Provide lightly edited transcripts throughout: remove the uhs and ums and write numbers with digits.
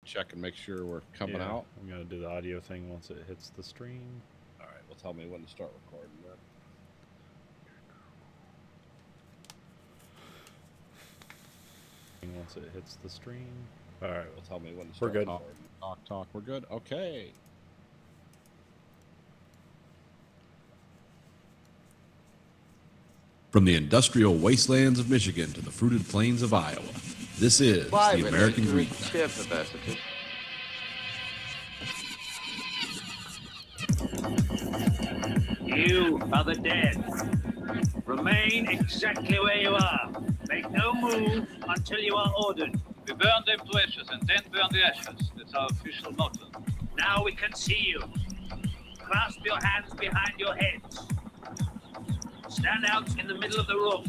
check and make sure we're coming Yeah, out. I'm gonna do the audio thing once it hits the stream. All right. Well, tell me when to start recording. Then. Once it hits the stream. All right, Well, tell me when to we're start good. recording. Talk. We're good. Okay. From the industrial wastelands of Michigan to the fruited plains of Iowa, this is the American Greek. You are the dead. Remain exactly where you are. Make no move until you are ordered. We burn them to ashes and then burn the ashes. That's our official motto. Now we can see you. Clasp your hands behind your heads. Stand out in the middle of the room.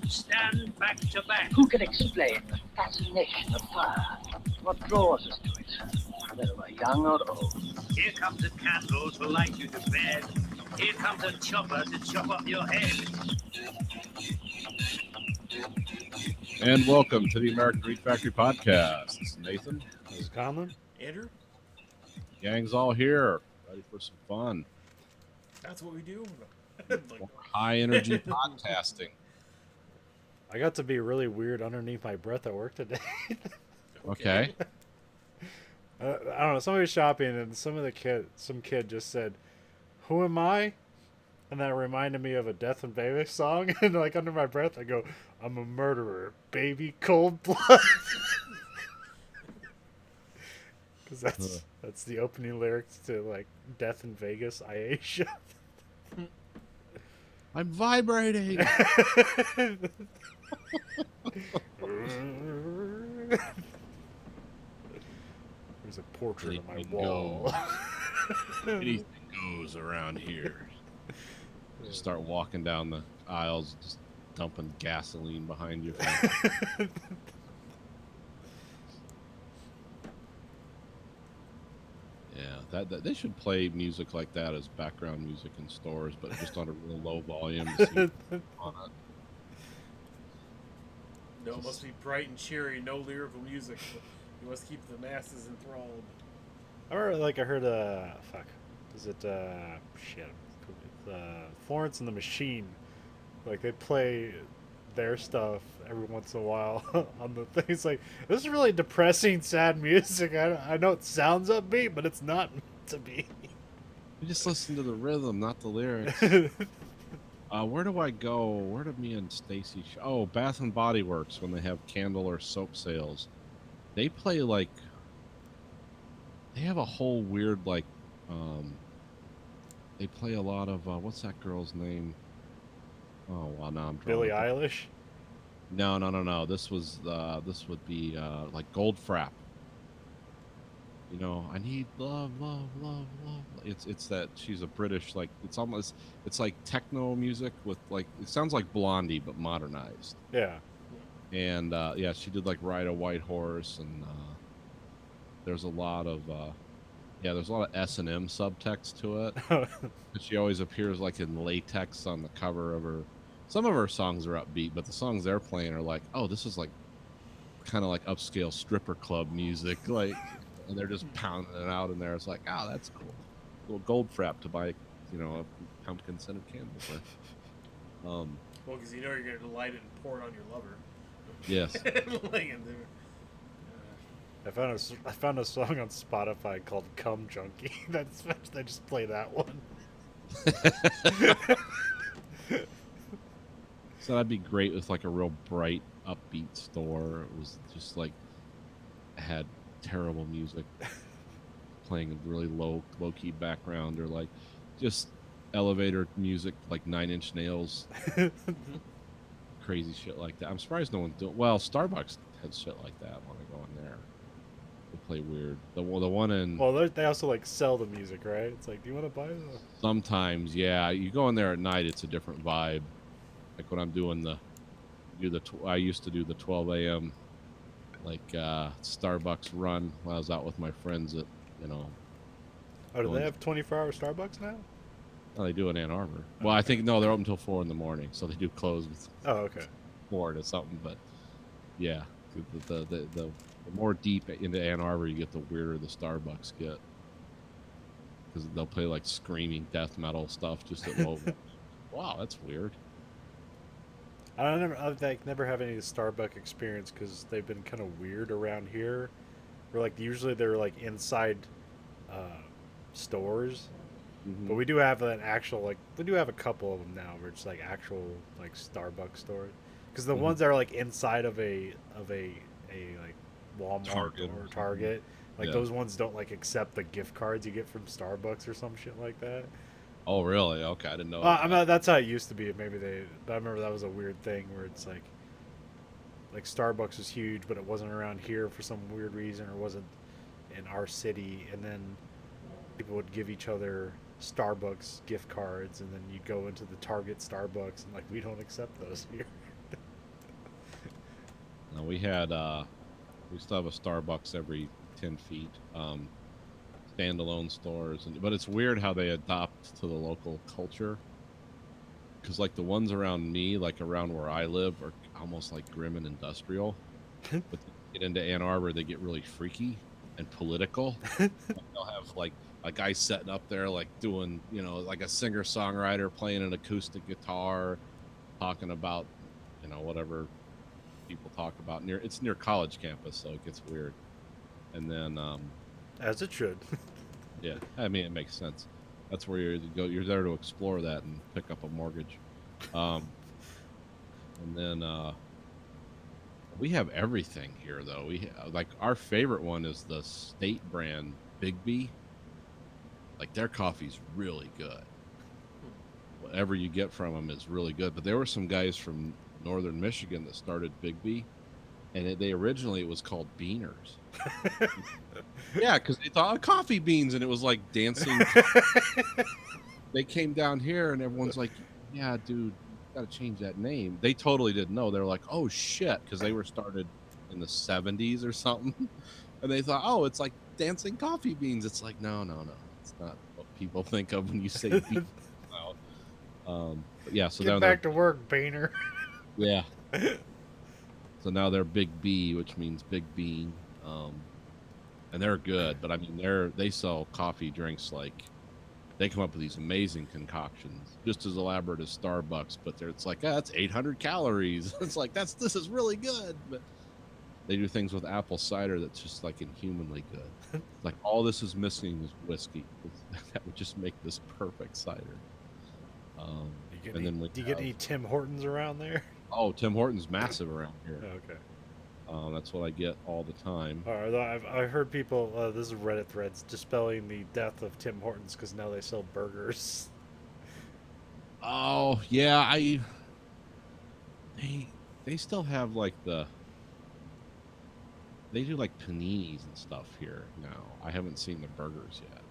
Stand back to back. Who can explain the fascination of fire? What draws us to it, whether we're young or old? Here comes a candle to light you to bed. Here comes a chopper to chop off your head. And welcome to the American Greek Factory Podcast. This is Nathan. This is Conlon. Andrew, Gang's all here, ready for some fun. that's what we do. High energy podcasting. I got to be really weird underneath my breath at work today. Okay. I don't know. Somebody was shopping, and some kid just said, "Who am I?" And that reminded me of a Death and Baby song. And like under my breath, I go, "I'm a murderer, baby, cold blood." Because that's the opening lyrics to like Death in Vegas, Aisha. I'm vibrating. There's a portrait on my Anything wall. Anything goes around here. Just start walking down the aisles, just dumping gasoline behind you. Yeah, that they should play music like that as background music in stores, but just on a real low volume. To see on it. No, it must be bright and cheery, no lyrical music. You must keep the masses enthralled. I heard fuck. Is it shit? Florence and the Machine. Like they play their stuff every once in a while on the thing. It's like, this is really depressing, sad music. I know it sounds upbeat, but it's not meant to be. You just listen to the rhythm, not the lyrics. Where do I go? Where do me and Stacy? Oh, Bath and Body Works when they have candle or soap sales. They play like. They have a whole weird like. They play a lot of what's that girl's name? Oh well, now I'm drawing. Billie Eilish. No. This would be like Goldfrapp. You know, I need love. It's that she's a British, like it's like techno music with like, it sounds like Blondie but modernized. Yeah. And yeah, she did like Ride a White Horse, and there's a lot of S&M subtext to it. But she always appears like in latex on the cover of her. Some of her songs are upbeat, but the songs they're playing are like, oh, this is like kind of like upscale stripper club music, like, and they're just pounding it out in there. It's like, oh, that's cool. A little Goldfrapp to buy, you know, a pumpkin scented candle with. Well, because you know you're going to light it and pour it on your lover. Yes. Laying in there. I found a song on Spotify called "Cum Junkie." They just play that one. So that'd be great with like a real bright, upbeat store. It was just like had terrible music playing a really low key background, or like just elevator music like Nine Inch Nails, crazy shit like that. I'm surprised no one do. Well, Starbucks has shit like that when I go in there. They play weird. The one in. Well, they also like sell the music, right? It's like, do you want to buy it? Sometimes, yeah. You go in there at night, it's a different vibe. Like when I'm doing I used to do the 12 a.m. like Starbucks run when I was out with my friends at, you know. Oh, do they have 24-hour Starbucks now? Oh, they do in Ann Arbor. Well, I think no, they're open until 4 in the morning, so they do close with Oh, okay. 4 to something. But yeah, the The more deep into Ann Arbor you get, the weirder the Starbucks get. Because they'll play like screaming death metal stuff just at low. Wow, that's weird. I've like never have any Starbucks experience because they've been kind of weird around here. Where like usually they're like inside stores, Mhm. but we do have an actual like we do have a couple of them now where it's like actual like Starbucks stores. Because the Mhm. ones that are like inside of a like Walmart Target or or something. Target, like Yeah. those ones don't like accept the gift cards you get from Starbucks or some shit like that. Oh, really? Okay, I didn't know. I'm not, that's how it used to be. Maybe they. But I remember that was a weird thing where it's like Starbucks was huge, but it wasn't around here for some weird reason, or wasn't in our city. And then people would give each other Starbucks gift cards, and then you go into the Target Starbucks, and like we don't accept those here. No, we had we still have a Starbucks every 10 feet. Standalone stores, but it's weird how they adopt to the local culture. Because like the ones around me, like around where I live, are almost like grim and industrial. But you get into Ann Arbor, they get really freaky and political. Like, they'll have like a guy setting up there, like doing, you know, like a singer songwriter playing an acoustic guitar, talking about, you know, whatever people talk about. It's near college campus, so it gets weird. And then As it should. yeah, I mean, it makes sense. That's where you're there to explore that and pick up a mortgage. And then we have everything here, though. Like our favorite one is the state brand Big B. Like their coffee's really good. Whatever you get from them is really good. But there were some guys from northern Michigan that started Big B, and they originally it was called Beaners. Yeah, because they thought coffee beans, and it was like dancing. They came down here, and everyone's like, "Yeah, dude, got to change that name." They totally didn't know. They were like, "Oh shit," because they were started in the '70s or something, and they thought, "Oh, it's like dancing coffee beans." It's like, no, it's not what people think of when you say beans. But yeah, so Get now back to work, Boehner. yeah. So now they're Big B, which means big bean, and they're good. But I mean, they sell coffee drinks like they come up with these amazing concoctions, just as elaborate as Starbucks. But it's like that's 800 calories. It's like this is really good. But they do things with apple cider that's just like inhumanly good. Like all this is missing is whiskey. That would just make this perfect cider. Do you get any Tim Hortons around there? Oh, Tim Hortons massive around here. Okay. That's what I get all the time. I've heard people. This is Reddit threads dispelling the death of Tim Hortons because now they sell burgers. Oh yeah, they still have like they do like paninis and stuff here now. I haven't seen the burgers yet,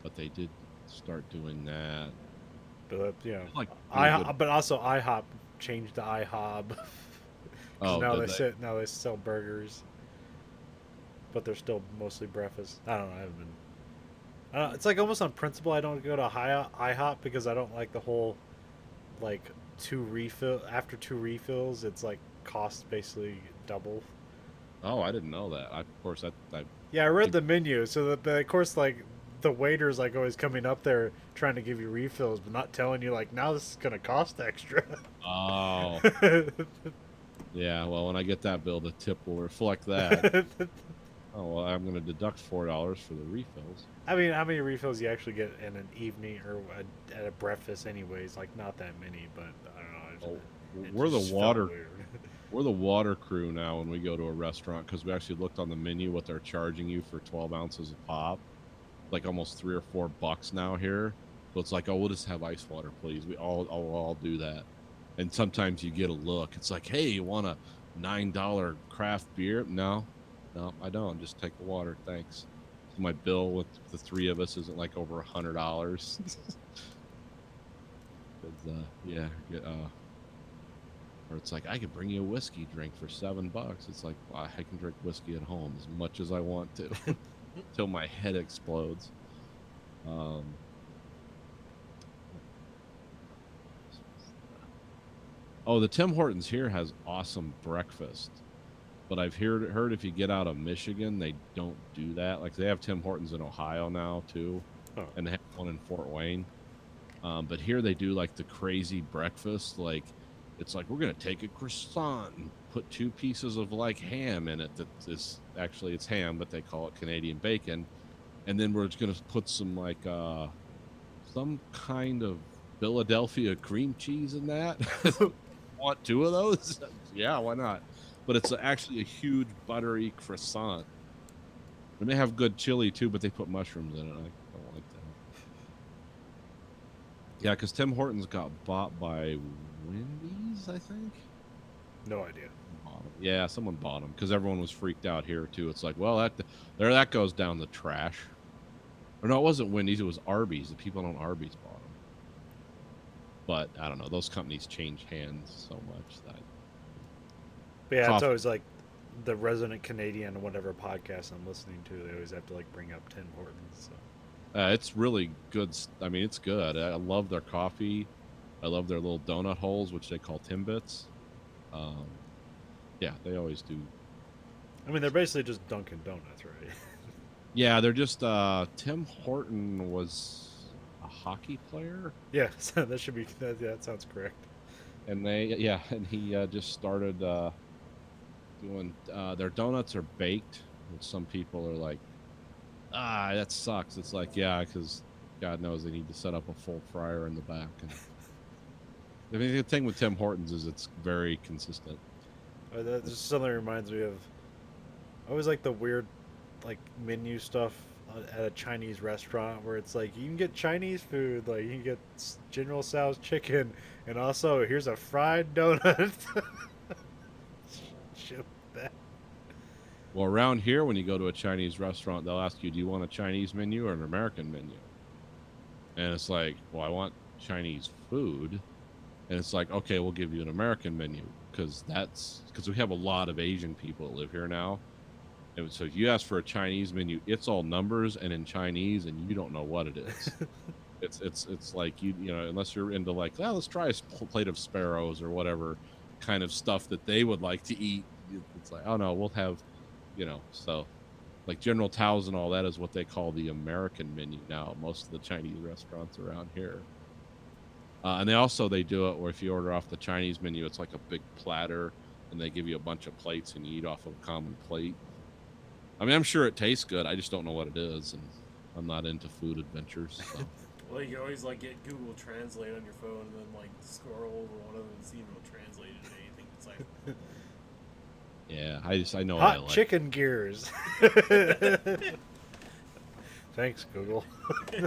but they did start doing that. But Like but also IHOP changed to IHOB. Oh, now did they? now they sell burgers, but they're still mostly breakfast. I don't know. I haven't been. It's like almost on principle. I don't go to IHOP because I don't like the whole like after two refills. It's like cost basically double. Oh, I didn't know that. Of course, I Yeah, I read the menu, so but of course like the waiter's like always coming up there trying to give you refills, but not telling you like now this is gonna cost extra. Oh. Yeah, well, when I get that bill, the tip will reflect that. Oh, well, I'm going to deduct $4 for the refills. I mean, how many refills you actually get in an evening or at a breakfast, anyways? Like not that many, but I don't know. We're the water crew now when we go to a restaurant because we actually looked on the menu what they're charging you for 12 ounces of pop, like almost $3 or $4 now here. So it's like, oh, we'll just have ice water, please. I'll do that. And sometimes you get a look. It's like, hey, you want a $9 craft beer? No, I don't. Just take the water, thanks. So my bill with the three of us isn't like over $100. Or it's like I could bring you a whiskey drink for $7. It's like, well, I can drink whiskey at home as much as I want to, till my head explodes. Oh, the Tim Hortons here has awesome breakfast. But I've heard if you get out of Michigan, they don't do that. Like they have Tim Hortons in Ohio now too, Oh. and they have one in Fort Wayne. But here they do like the crazy breakfast. Like it's like we're gonna take a croissant and put 2 pieces of like ham in it. That is actually it's ham, but they call it Canadian bacon. And then we're just gonna put some like some kind of Philadelphia cream cheese in that. Want 2 of those? Yeah, why not? But it's actually a huge buttery croissant. And they have good chili too, but they put mushrooms in it. I don't like that. Yeah, because Tim Hortons got bought by Wendy's, I think. No idea. Yeah, someone bought them because everyone was freaked out here too. It's like, well, that goes down the trash. Or no, it wasn't Wendy's. It was Arby's. The people on Arby's bought them. But I don't know. Those companies change hands so much that. But yeah, it's Coffee. always like the resident Canadian or whatever podcast I'm listening to. They always have to like bring up Tim Hortons. So. It's really good. I mean, it's good. I love their coffee. I love their little donut holes, which they call Timbits. Yeah, they always do. I mean, they're basically just Dunkin' Donuts, right? Yeah, they're just. Tim Horton was a hockey player, Yeah, so that should be. That sounds correct. and he just started doing. Their donuts are baked, which some people are like, that sucks. It's like, yeah, because God knows they need to set up a full fryer in the back. And I mean, the thing with Tim Hortons is it's very consistent. That just something reminds me of. I always like the weird, like menu stuff at a Chinese restaurant where it's like you can get Chinese food, like you can get General Tso's chicken, and also here's a fried donut. Shit like that. Well, around here, when you go to a Chinese restaurant, they'll ask you, do you want a Chinese menu or an American menu? And it's like, well, I want Chinese food. And it's like, okay, we'll give you an American menu because we have a lot of Asian people that live here now. And so if you ask for a Chinese menu, it's all numbers and in Chinese, and you don't know what it is. It's like you know, unless you're into like, let's try a plate of sparrows or whatever kind of stuff that they would like to eat. It's like, oh no, we'll have, so like General Tao's and all that is what they call the American menu now. Most of the Chinese restaurants around here. And they do it where if you order off the Chinese menu, it's like a big platter, and they give you a bunch of plates, and you eat off of a common plate. I mean, I'm sure it tastes good. I just don't know what it is, and I'm not into food adventures. So. Well, you can always like get Google Translate on your phone and then like scroll over one of them and see if it'll translate into anything. It's like, Yeah, I know what I Hot like. chicken gears. Thanks, Google. Yeah.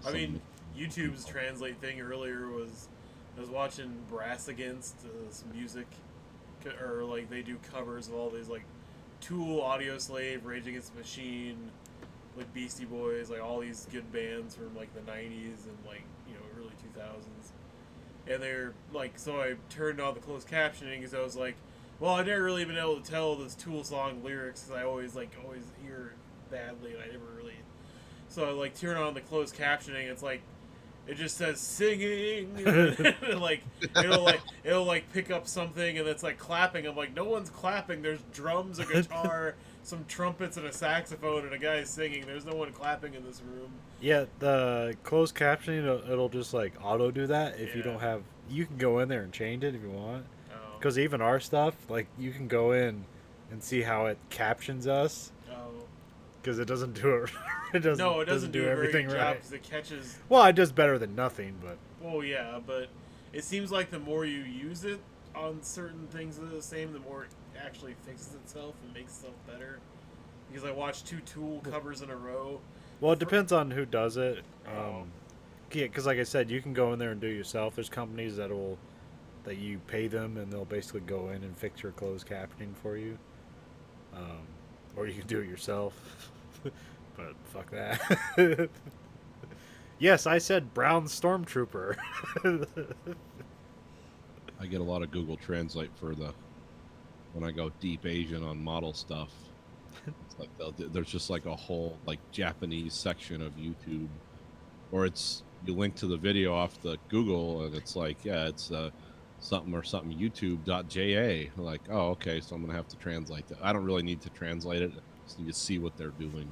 I mean, YouTube's translate thing earlier was I was watching Brass Against some music, or like they do covers of all these like Tool, Audio Slave, Rage Against the Machine, like Beastie Boys, like all these good bands from like the 90s and like early 2000s. And they're like, so I turned on the closed captioning because I was like, well, I've never really been able to tell this Tool song lyrics because I always hear it badly and I never really. So I like turn on the closed captioning. It's like it just says singing, and like it'll like pick up something, and it's like clapping. I'm like, no one's clapping. There's drums, a guitar, some trumpets, and a saxophone, and a guy singing. There's no one clapping in this room. Yeah, the closed captioning, it'll just like auto do that if you Yeah. don't have. You can go in there and change it if you want. Oh. Because even our stuff, like you can go in and see how it captions us. Oh. Because it doesn't do it. It doesn't. No, it doesn't do a very everything good job right. because it catches. Well, it does better than nothing, but Well, yeah, but it seems like the more you use it on certain things that are the same, the more it actually fixes itself and makes itself better. Because I watched 2 Tool covers in a row. well, it depends on who does it. Oh. Yeah, because like I said, you can go in there and do it yourself. There's companies that you pay them and they'll basically go in and fix your closed captioning for you. Or you can do it yourself. But fuck that. Yes, I said brown stormtrooper. I get a lot of Google Translate for when I go deep Asian on model stuff. It's like there's just like a whole like Japanese section of YouTube, or it's you link to the video off the Google, and it's like, yeah, it's something or something YouTube.ja. Like, oh, okay, so I'm gonna have to translate that. I don't really need to translate it. Just need to see what they're doing.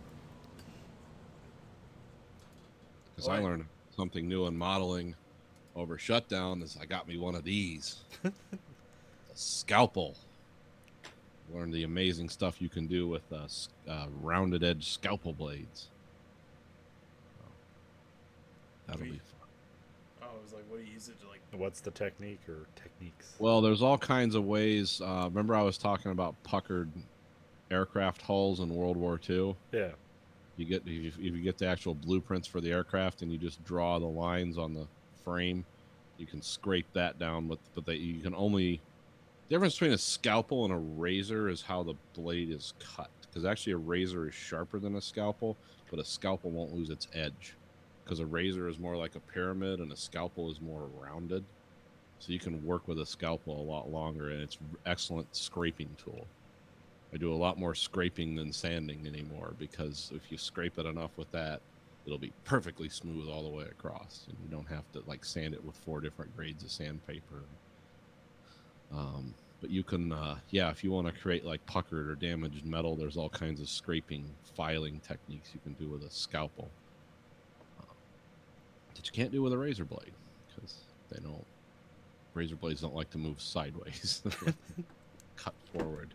Because I learned something new in modeling over shutdown. Is I got me one of these, a scalpel. Learned the amazing stuff you can do with rounded edge scalpel blades. That'll be fun. Oh, I was like, what do you use it to like? What's the technique or techniques? Well, there's all kinds of ways. Remember I was talking about puckered aircraft hulls in World War II? Yeah. You get if you get the actual blueprints for the aircraft and you just draw the lines on the frame, you can scrape that down. But you can only, the difference between a scalpel and a razor is how the blade is cut. Because actually a razor is sharper than a scalpel, but a scalpel won't lose its edge. Because a razor is more like a pyramid and a scalpel is more rounded. So you can work with a scalpel a lot longer, and it's an excellent scraping tool. I do a lot more scraping than sanding anymore, because if you scrape it enough with that, it'll be perfectly smooth all the way across, and you don't have to like sand it with 4 different grades of sandpaper. But you can, if you want to create like puckered or damaged metal, there's all kinds of scraping, filing techniques you can do with a scalpel that you can't do with a razor blade, because razor blades don't like to move sideways. Cut forward.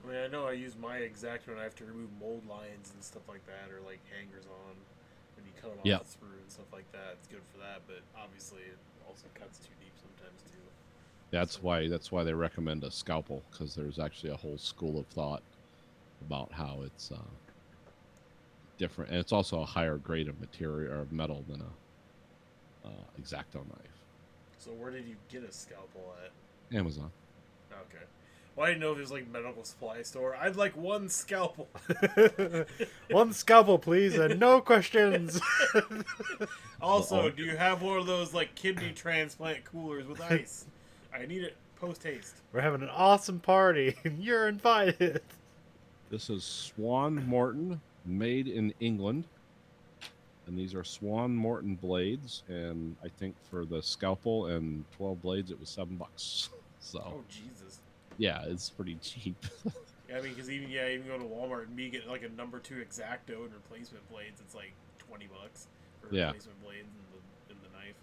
I mean, I know I use my X-Acto knife to remove mold lines and stuff like that, or like hangers on when you cut them off Yeah. the sprue and stuff like that. It's good for that, but obviously it also cuts too deep sometimes too. That's why they recommend a scalpel, because there's actually a whole school of thought about how it's different, and it's also a higher grade of material or metal than a X-Acto knife. So where did you get a scalpel at? Amazon. Okay. Well, I didn't know if it was like medical supply store. I'd like one scalpel. One scalpel, please, and no questions. Also, do you have one of those like kidney transplant coolers with ice? I need it post haste. We're having an awesome party, and you're invited. This is Swan Morton, made in England, and these are Swan Morton blades. And I think for the scalpel and 12 blades, it was $7. So. Oh Jesus. Yeah, it's pretty cheap. Yeah, I mean, because even go to Walmart and me get like a number 2 X-Acto and replacement blades, it's like $20 for Yeah. replacement blades and the knife.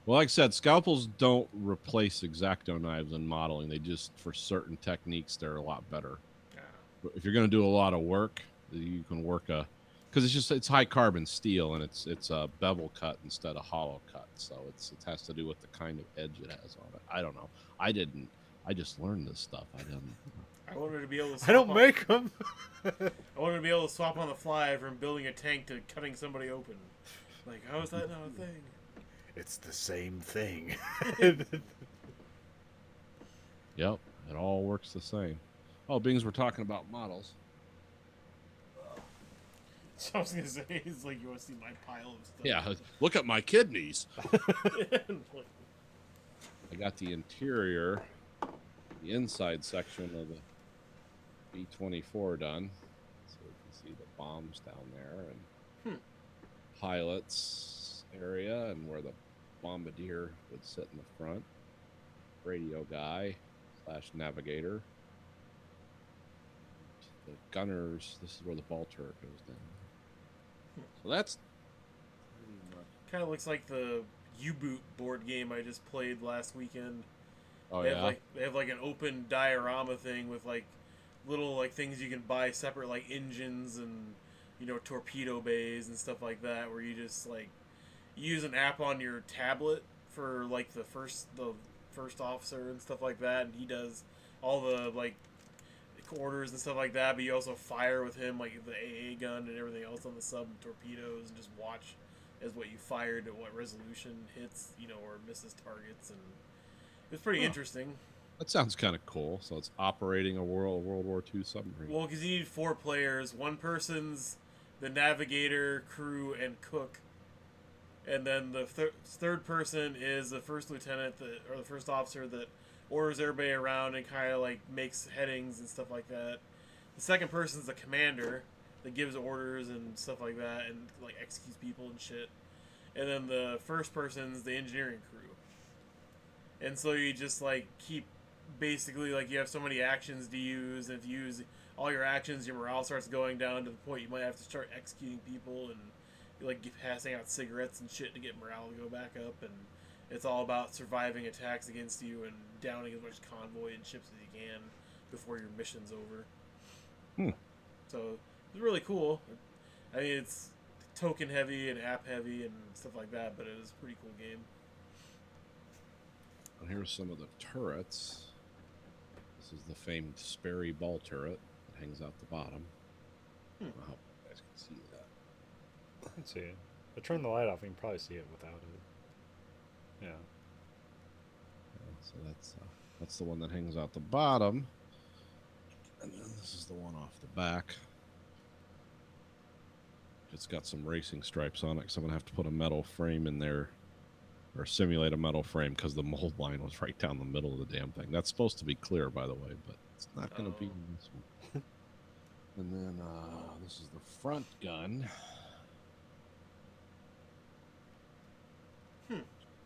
Well, like I said, scalpels don't replace X-Acto knives in modeling. They just, for certain techniques, they're a lot better. Yeah. But if you're going to do a lot of work, you can work because it's high carbon steel, and it's a bevel cut instead of hollow cut. So it has to do with the kind of edge it has on it. I don't know. I just learned this stuff. I wanted to be able to. I don't make them. I wanted to be able to swap on the fly from building a tank to cutting somebody open. Like, how is that not a thing? It's the same thing. Yep, it all works the same. Oh, being we're talking about models. So I was gonna say, it's like, you want to see my pile of stuff? Yeah, look at my kidneys. I got the interior, the inside section of the B-24 done. So you can see the bombs down there, and pilot's area, and where the bombardier would sit in the front. Radio guy / navigator. The gunners, this is where the ball turret goes down. So that's Kind of looks like the U-Boot board game I just played last weekend. oh they yeah. have like an open diorama thing with like little like things you can buy separate, like engines and torpedo bays and stuff like that, where you just like use an app on your tablet for like the first officer and stuff like that, and he does all the like orders and stuff like that, but you also fire with him like the AA gun and everything else on the sub and torpedoes, and just watch as what you fired at what resolution hits, or misses targets, and it's pretty interesting. That sounds kind of cool. So it's operating a World War II submarine. Well, because you need 4 players. One person's the navigator, crew, and cook, and then the third person is the first lieutenant or the first officer that orders everybody around and kind of like makes headings and stuff like that. The second person's the commander that gives orders and stuff like that, and like executes people and shit. and then the first person's the engineering crew. And so you just like keep basically like you have so many actions to use, and if you use all your actions, your morale starts going down to the point you might have to start executing people, and you like passing out cigarettes and shit to get morale to go back up. And it's all about surviving attacks against you and downing as much convoy and ships as you can before your mission's over. So it's really cool. I mean, it's token heavy and app heavy and stuff like that, but it is a pretty cool game. And here's some of the turrets. This is the famed Sperry ball turret that hangs out the bottom. I hope you guys can see that. I can see it. But turn the light off, you can probably see it without it. Yeah. So that's the one that hangs out the bottom, and then this is the one off the back. It's got some racing stripes on it, so I'm gonna have to put a metal frame in there, or simulate a metal frame, because the mold line was right down the middle of the damn thing. That's supposed to be clear, by the way, but it's not gonna be in this one. And then this is the front gun.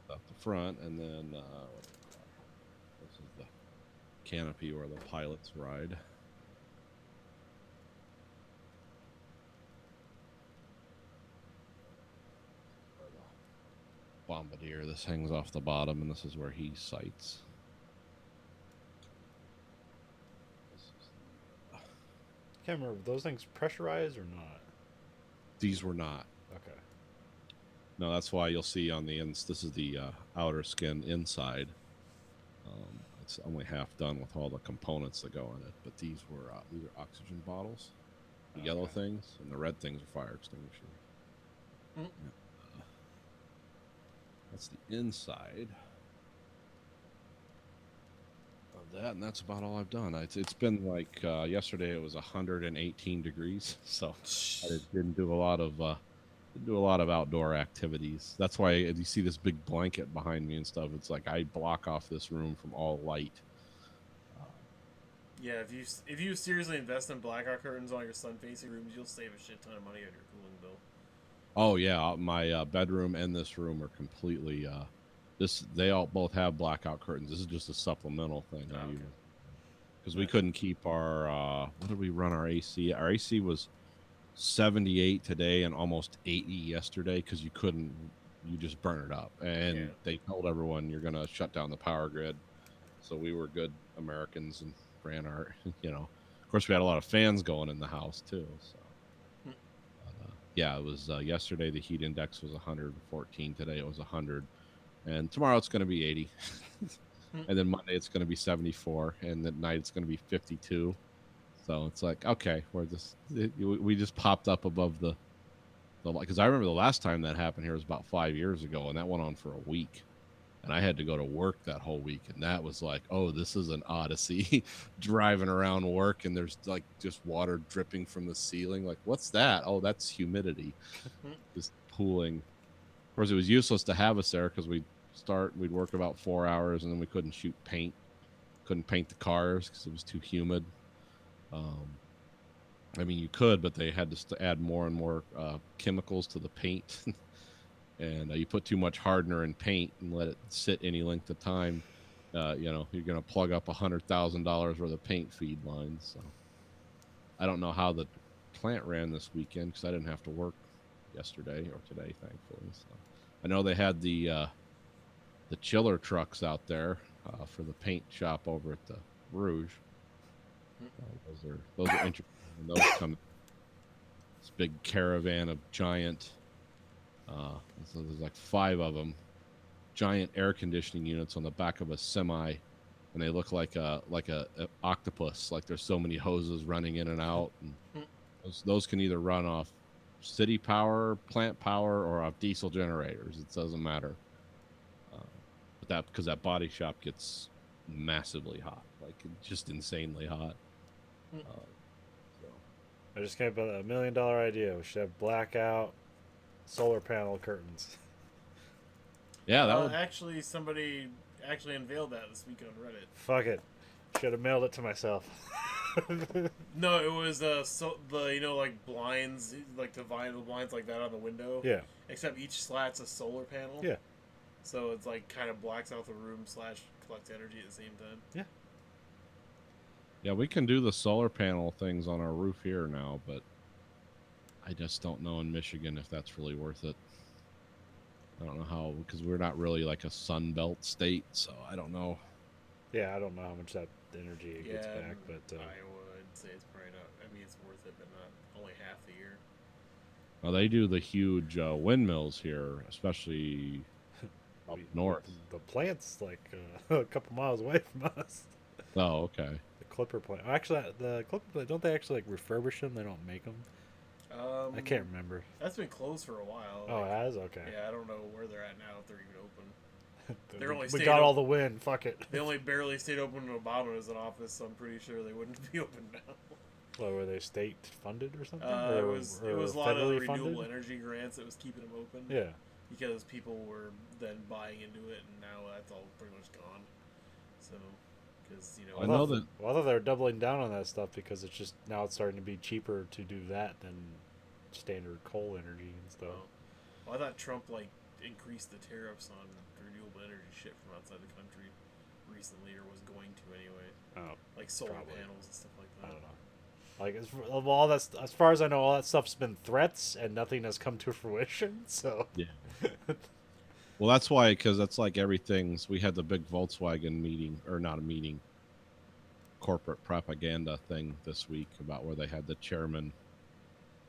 Up the front, and then this is the canopy where the pilots ride. Bombardier, this hangs off the bottom, and this is where he sights. Can't remember, were those things pressurized or not? These were not. Okay. No, that's why you'll see on the ends. This is the outer skin inside. It's only half done with all the components that go in it. But these are oxygen bottles, the yellow things, and the red things are fire extinguishers. Yeah. That's the inside of that, and that's about all I've done. It's been like yesterday. It was 118 degrees, so I didn't do a lot of outdoor activities. That's why you see this big blanket behind me and stuff. It's like I block off this room from all light. Yeah, if you seriously invest in blackout curtains on your sun-facing rooms, you'll save a shit ton of money on your cooling bill. Oh yeah, my bedroom and this room are completely. They all both have blackout curtains. This is just a supplemental thing. Because we couldn't keep our. What did we run our AC? Our AC was 78 today and almost 80 yesterday because you just burn it up. And they told everyone you're going to shut down the power grid. So we were good Americans and ran our, of course we had a lot of fans going in the house too. So yeah, it was yesterday the heat index was 114. Today it was 100. And tomorrow it's going to be 80. And then Monday it's going to be 74. And at night it's going to be 52. So it's like, okay, we just popped up above the because I remember the last time that happened here was about 5 years ago, and that went on for a week, and I had to go to work that whole week, and that was like, oh, this is an odyssey, driving around work, and there's like just water dripping from the ceiling. Like, what's that? Oh, that's humidity, just pooling. Of course, it was useless to have us there because we'd work about 4 hours, and then we couldn't couldn't paint the cars because it was too humid. I mean, you could, but they had to add more and more chemicals to the paint. And you put too much hardener in paint and let it sit any length of time, you're going to plug up $100,000 worth of paint feed lines. So I don't know how the plant ran this weekend because I didn't have to work yesterday or today, thankfully. So I know they had the chiller trucks out there for the paint shop over at the Rouge. Those are interesting. And those come this big caravan of giant. So there's like 5 of them, giant air conditioning units on the back of a semi, and they look like a octopus. Like there's so many hoses running in and out. And those can either run off city power, plant power, or off diesel generators. It doesn't matter. But because that body shop gets massively hot, like just insanely hot. I just came up with $1 million idea. We should have blackout solar panel curtains. Yeah, that would actually somebody unveiled that this week on Reddit. Fuck it. Should have mailed it to myself. No, it was so the like blinds, like the vinyl blinds like that on the window. Yeah. Except each slat's a solar panel. Yeah. So it's like kind of blacks out the room / collects energy at the same time. Yeah, we can do the solar panel things on our roof here now, but I just don't know in Michigan if that's really worth it. I don't know how, because we're not really like a sun belt state, so I don't know. Yeah, I don't know how much that energy it gets Yeah, back, but I would say it's probably not. I mean, it's worth it, but not only half the year. Well, they do the huge windmills here, especially up north. the plant's like a couple miles away from us. Oh, okay. The Clipper plant. Actually, the Clipper plant, don't they actually like refurbish them? They don't make them. I can't remember. That's been closed for a while. Oh, it has? Okay. Yeah, I don't know where they're at now. If they're even open. They're only we stayed got op- all the wind. Fuck it. They only barely stayed open when Obama was in office, so I'm pretty sure they wouldn't be open now. Well, were they state funded or something? It Or- was or a lot of the federally renewable funded? energy grants that was keeping them open. Yeah. Because people were then buying into it, and now that's all pretty much gone. So, because I know that. Well, I thought they were doubling down on that stuff because it's just now it's starting to be cheaper to do that than standard coal energy and stuff. Well, I thought Trump like increased the tariffs on renewable energy shit from outside the country recently, or was going to anyway. Oh, Like solar Probably. panels and stuff like I that. don't know. Like of all that, as far as I know, all that stuff's been threats and nothing has come to fruition. So Yeah. Well, that's why, because that's like everything's. We had the big Volkswagen meeting, or not a meeting, corporate propaganda thing this week about where they had the chairman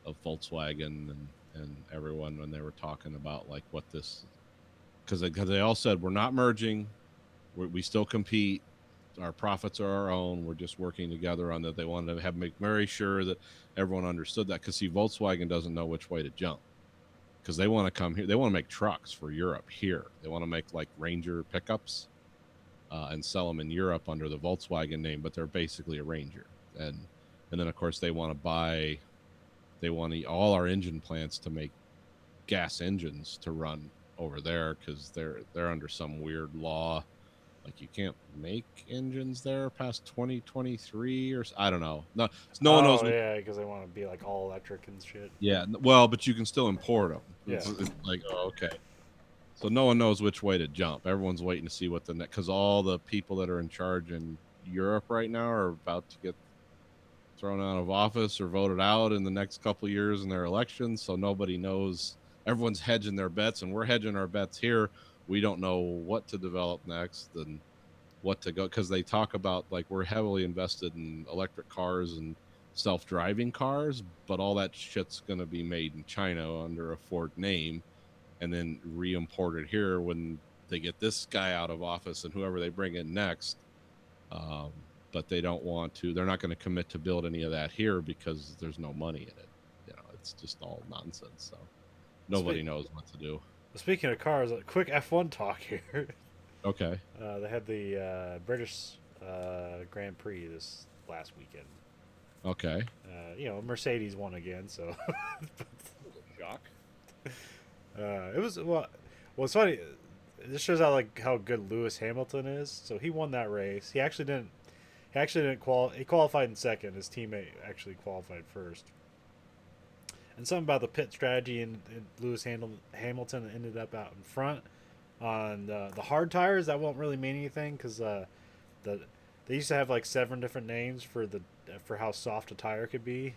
of Volkswagen and everyone when they were talking about like what this, because they all said we're not merging, we still compete, our profits are our own, we're just working together on that. They wanted to make very sure that everyone understood that, because see, Volkswagen doesn't know which way to jump, because they want to come here, they want to make trucks for Europe here, they want to make like Ranger pickups and sell them in Europe under the Volkswagen name, but they're basically a Ranger. And then of course they want all our engine plants to make gas engines to run over there, because they're under some weird law, like you can't make engines there past 2023 or I don't know. No one knows. Yeah, because they want to be like all electric and shit. Yeah, well, but you can still import them. Yeah. It's like, oh, okay. So no one knows which way to jump. Everyone's waiting to see what the next, because all the people that are in charge in Europe right now are about to get thrown out of office or voted out in the next couple of years in their elections. So nobody knows. Everyone's hedging their bets, and we're hedging our bets here. We don't know what to develop next and what to go, because they talk about like we're heavily invested in electric cars and self-driving cars, but all that shit's going to be made in China under a Ford name and then re-imported here when they get this guy out of office and whoever they bring in next. But they don't want to, they're not going to commit to build any of that here because there's no money in it. You know, it's just all nonsense. So nobody knows what to do. Speaking of cars, a quick F1 talk here. Okay. They had the British Grand Prix this last weekend. Okay. Mercedes won again, so Shock. it was it's funny. This shows how good Lewis Hamilton is. So he won that race. He actually didn't qualify. He qualified in second. His teammate actually qualified first. And something about the pit strategy and Lewis Hamilton ended up out in front on the hard tires. That won't really mean anything because they used to have like 7 different names for how soft a tire could be.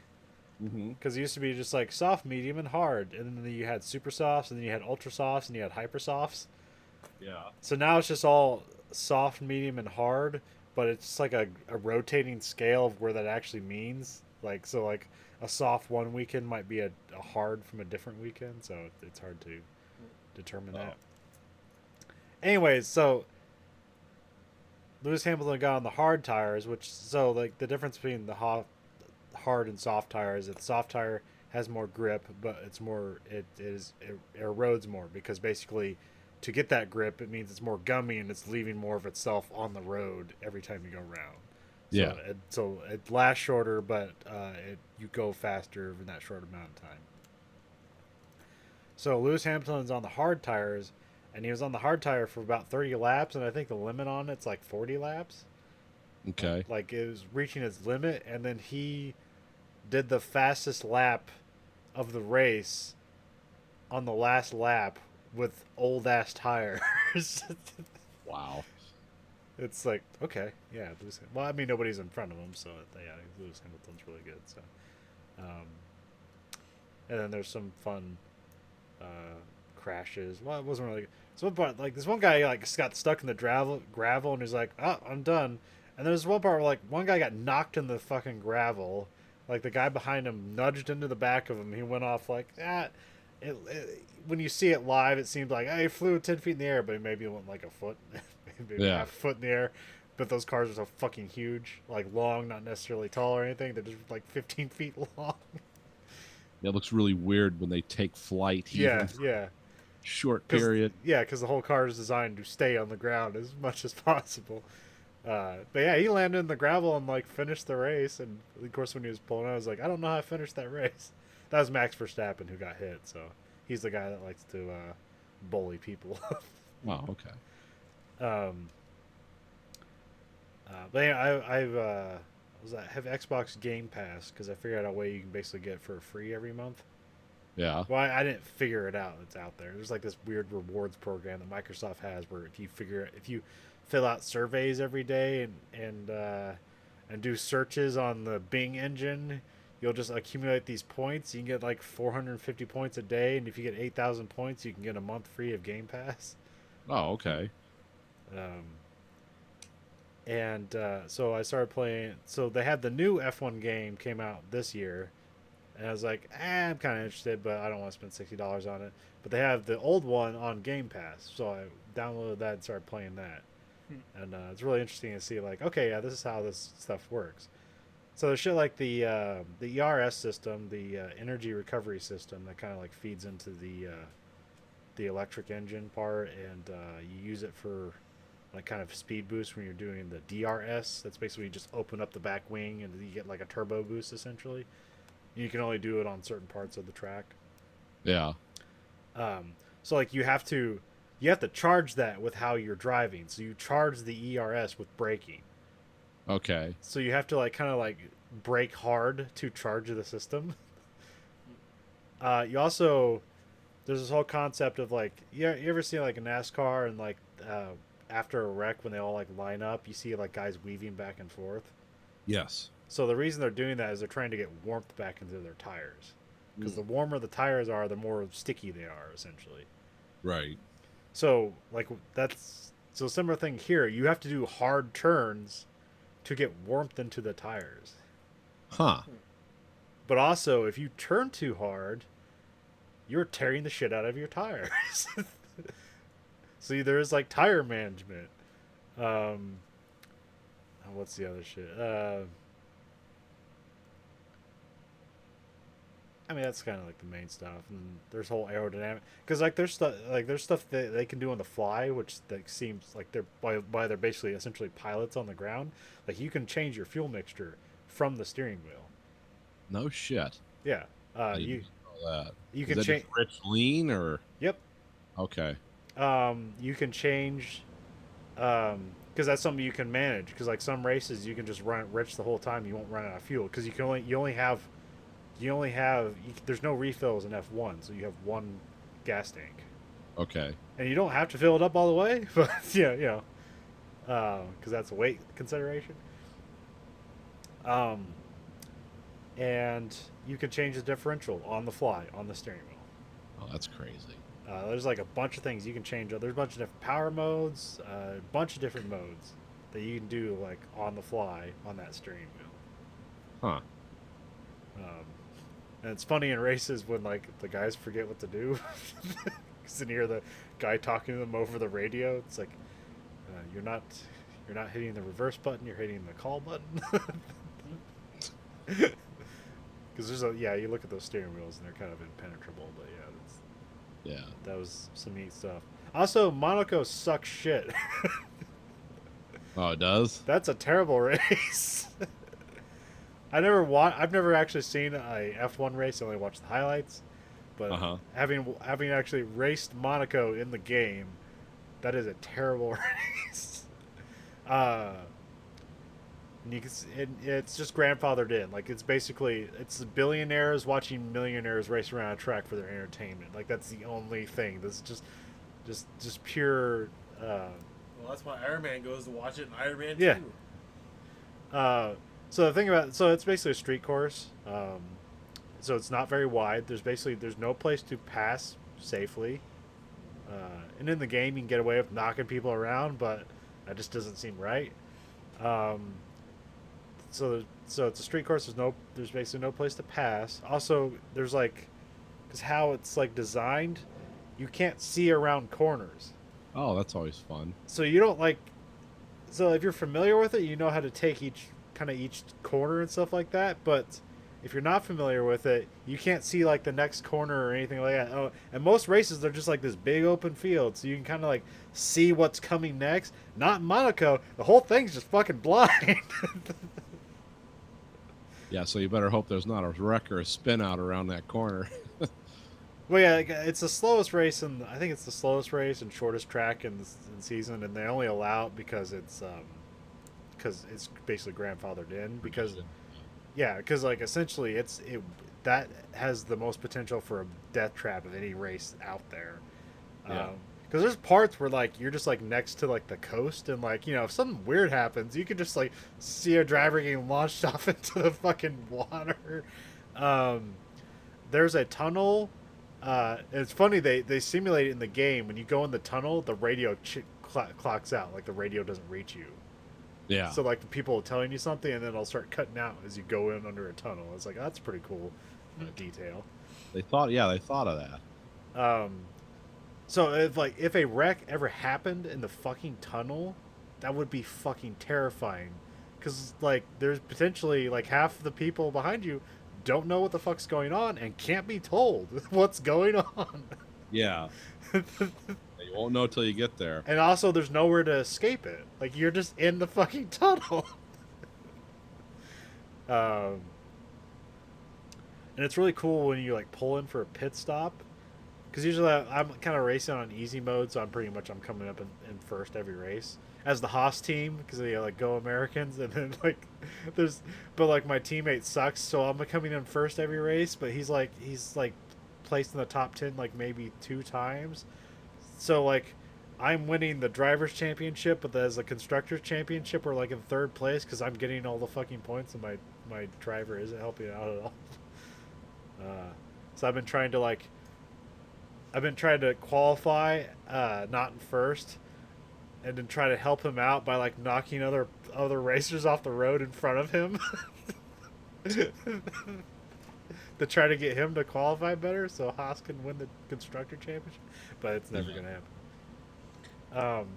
Because it used to be just like soft, medium, and hard, and then you had super softs, and then you had ultra softs, and you had hyper softs. Yeah. So now it's just all soft, medium, and hard, but it's just like a rotating scale of where that actually means. Like a soft one weekend might be a hard from a different weekend, so it's hard to determine that. Anyways, so Lewis Hamilton got on the hard tires, the difference between the hard and soft tires, the soft tire has more grip, but it erodes more, because basically to get that grip, it means it's more gummy and it's leaving more of itself on the road every time you go around. Yeah. So it lasts shorter, but you go faster in that short amount of time. So Lewis Hamilton's on the hard tires, and he was on the hard tire for about 30 laps, and I think the limit on it's like 40 laps. Okay. Like it was reaching its limit, and then he did the fastest lap of the race on the last lap with old ass tires. Wow. It's like, okay, yeah, Lewis. Well, I mean, nobody's in front of him, so yeah, Lewis Hamilton's really good. So, and then there's some fun crashes. Well, it wasn't really. So one part, like this one guy, like got stuck in the gravel, and he's like, "Oh, I'm done." And there's one part where like one guy got knocked in the fucking gravel. Like the guy behind him nudged into the back of him. He went off like that. When you see it live, it seemed like he flew 10 feet in the air, but maybe it went like a foot, maybe Yeah. half a foot in the air. But those cars are so fucking huge, like long, not necessarily tall or anything. They're just like 15 feet long. It looks really weird when they take flight. Yeah, even for yeah. a short 'Cause- period. Yeah, because the whole car is designed to stay on the ground as much as possible. But yeah, he landed in the gravel and like finished the race. And of course, when he was pulling out, I was like, I don't know how I finished that race. That was Max Verstappen who got hit, so he's the guy that likes to bully people. Oh, okay. But yeah, I have Xbox Game Pass because I figured out a way you can basically get it for free every month. Yeah. Well, I didn't figure it out. It's out there. There's like this weird rewards program that Microsoft has where if you fill out surveys every day and do searches on the Bing engine, you'll just accumulate these points. You can get like 450 points a day, and if you get 8,000 points, you can get a month free of Game Pass. Oh, okay. So I started playing. So they had the new F1 game came out this year, and I was like, I'm kind of interested, but I don't want to spend $60 on it. But they have the old one on Game Pass, so I downloaded that and started playing that. And it's really interesting to see, like, okay, yeah, this is how this stuff works. So there's shit like the ERS system, the energy recovery system that kind of like feeds into the electric engine part, and you use it for like kind of speed boost when you're doing the DRS. That's basically you just open up the back wing and you get like a turbo boost essentially. You can only do it on certain parts of the track. Yeah. So like you have to charge that with how you're driving. So you charge the ERS with braking. Okay. So you have to like kind of like brake hard to charge the system. You also there's this whole concept of like you ever see like a NASCAR and like after a wreck when they all like line up, you see like guys weaving back and forth. Yes. So the reason they're doing that is they're trying to get warmth back into their tires. Because the warmer the tires are, the more sticky they are, essentially. Right. So, like, similar thing here. You have to do hard turns to get warmth into the tires. Huh. But also, if you turn too hard, you're tearing the shit out of your tires. So there's, like, tire management. What's the other shit? I mean, that's kind of like the main stuff, and there's whole aerodynamic because like there's stuff that they can do on the fly, which like seems like they're why they're basically essentially pilots on the ground. Like you can change your fuel mixture from the steering wheel. No shit. Yeah, I you didn't know that. you Is can that change. just rich lean or Yep. okay? You can change, because that's something you can manage. Because like some races, you can just run it rich the whole time. You won't run out of fuel because you only have there's no refills in F1, so you have one gas tank, Okay. and you don't have to fill it up all the way, but yeah, because that's a weight consideration. And you can change the differential on the fly on the steering wheel. Oh, that's crazy. There's like a bunch of things you can change. There's a bunch of different power modes, a bunch of different modes that you can do like on the fly on that steering wheel. Huh. And it's funny in races when like the guys forget what to do, because then you hear the guy talking to them over the radio. It's like you're not hitting the reverse button. You're hitting the call button. Because you look at those steering wheels and they're kind of impenetrable. But Yeah. that was some neat stuff. Also, Monaco sucks shit. Oh, it does. That's a terrible race. I've never actually seen a F1 race. I only watched the highlights. But having actually raced Monaco in the game, that is a terrible race. and it's just grandfathered in. Like it's basically it's billionaires watching millionaires race around a track for their entertainment. Like that's the only thing. This is just pure. Well, that's why Iron Man goes to watch it in Iron Man Yeah. 2. So the thing about so it's basically a street course. So it's not very wide. There's no place to pass safely. And in the game you can get away with knocking people around, but that just doesn't seem right. So it's a street course. There's basically no place to pass. Also, there's like, because how it's like designed, you can't see around corners. Oh, that's always fun. So you don't like. So if you're familiar with it, you know how to take each corner and stuff like that. But if you're not familiar with it, you can't see like the next corner or anything like that. Oh, and most races they're just like this big open field, so you can kind of like see what's coming next. Not in Monaco. The whole thing's just fucking blind. Yeah, so you better hope there's not a wreck or a spin out around that corner. Well, yeah, it's the slowest race, and I think it's the slowest race and shortest track in season, and they only allow it because it's basically grandfathered in. Because like essentially that has the most potential for a death trap of any race out there. Yeah. Because there's parts where like you're just like next to like the coast, and like if something weird happens, you could just like see a driver getting launched off into the fucking water. There's a tunnel. It's funny they simulate it in the game. When you go in the tunnel, the radio clocks out. Like the radio doesn't reach you. Yeah. So like the people are telling you something, and then it'll start cutting out as you go in under a tunnel. It's like that's pretty cool detail. They thought of that. So if a wreck ever happened in the fucking tunnel, that would be fucking terrifying. Because like there's potentially like half the people behind you don't know what the fuck's going on and can't be told what's going on. Yeah. You won't know till you get there. And also there's nowhere to escape it. Like you're just in the fucking tunnel. And it's really cool when you like pull in for a pit stop. Because usually I'm kind of racing on easy mode, so I'm coming up in first every race as the Haas team, because they like go Americans, and then like but like my teammate sucks, so I'm coming in first every race, but he's placed in the top 10 like maybe 2 times, so like I'm winning the drivers championship, but as a constructors championship we're like in third place because I'm getting all the fucking points and my driver isn't helping out at all. So I've been trying to qualify, not in first, and then try to help him out by like knocking other racers off the road in front of him to try to get him to qualify better so Haas can win the constructor championship. But it's never gonna happen.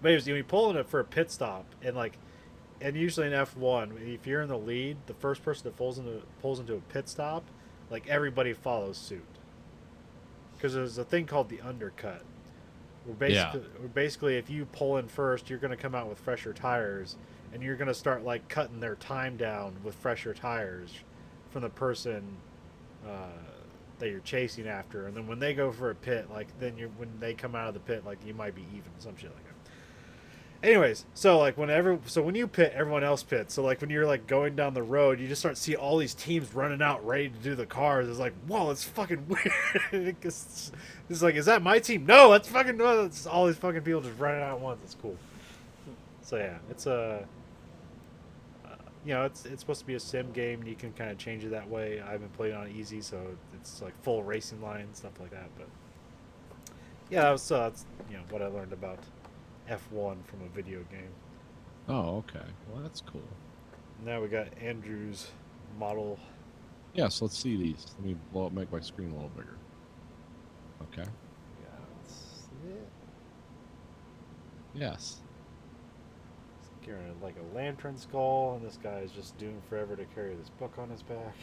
But anyways, you pull in it for a pit stop, and usually in F1, if you're in the lead, the first person that pulls into a pit stop, like everybody follows suit. Because there's a thing called the undercut. Where basically, if you pull in first, you're going to come out with fresher tires, and you're going to start like cutting their time down with fresher tires from the person that you're chasing after. And then when they go for a pit, like when they come out of the pit, like you might be even, some shit like that. Anyways, so like when you pit, everyone else pits. So like when you're like going down the road, you just start to see all these teams running out ready to do the cars. It's like, whoa, it's fucking weird. it's like, is that my team? No, that's fucking no. It's all these fucking people just running out at once. It's cool. So yeah, it's it's supposed to be a sim game, and you can kind of change it that way. I've been playing on easy, so it's like full racing line stuff like that. But yeah, that's what I learned about F1 from a video game. Oh, okay. Well, that's cool. Now we got Andrew's model. Yes, let's see these. Let me make my screen a little bigger. Okay. Yes. He's carrying like a lantern skull, and this guy is just doomed forever to carry this book on his back.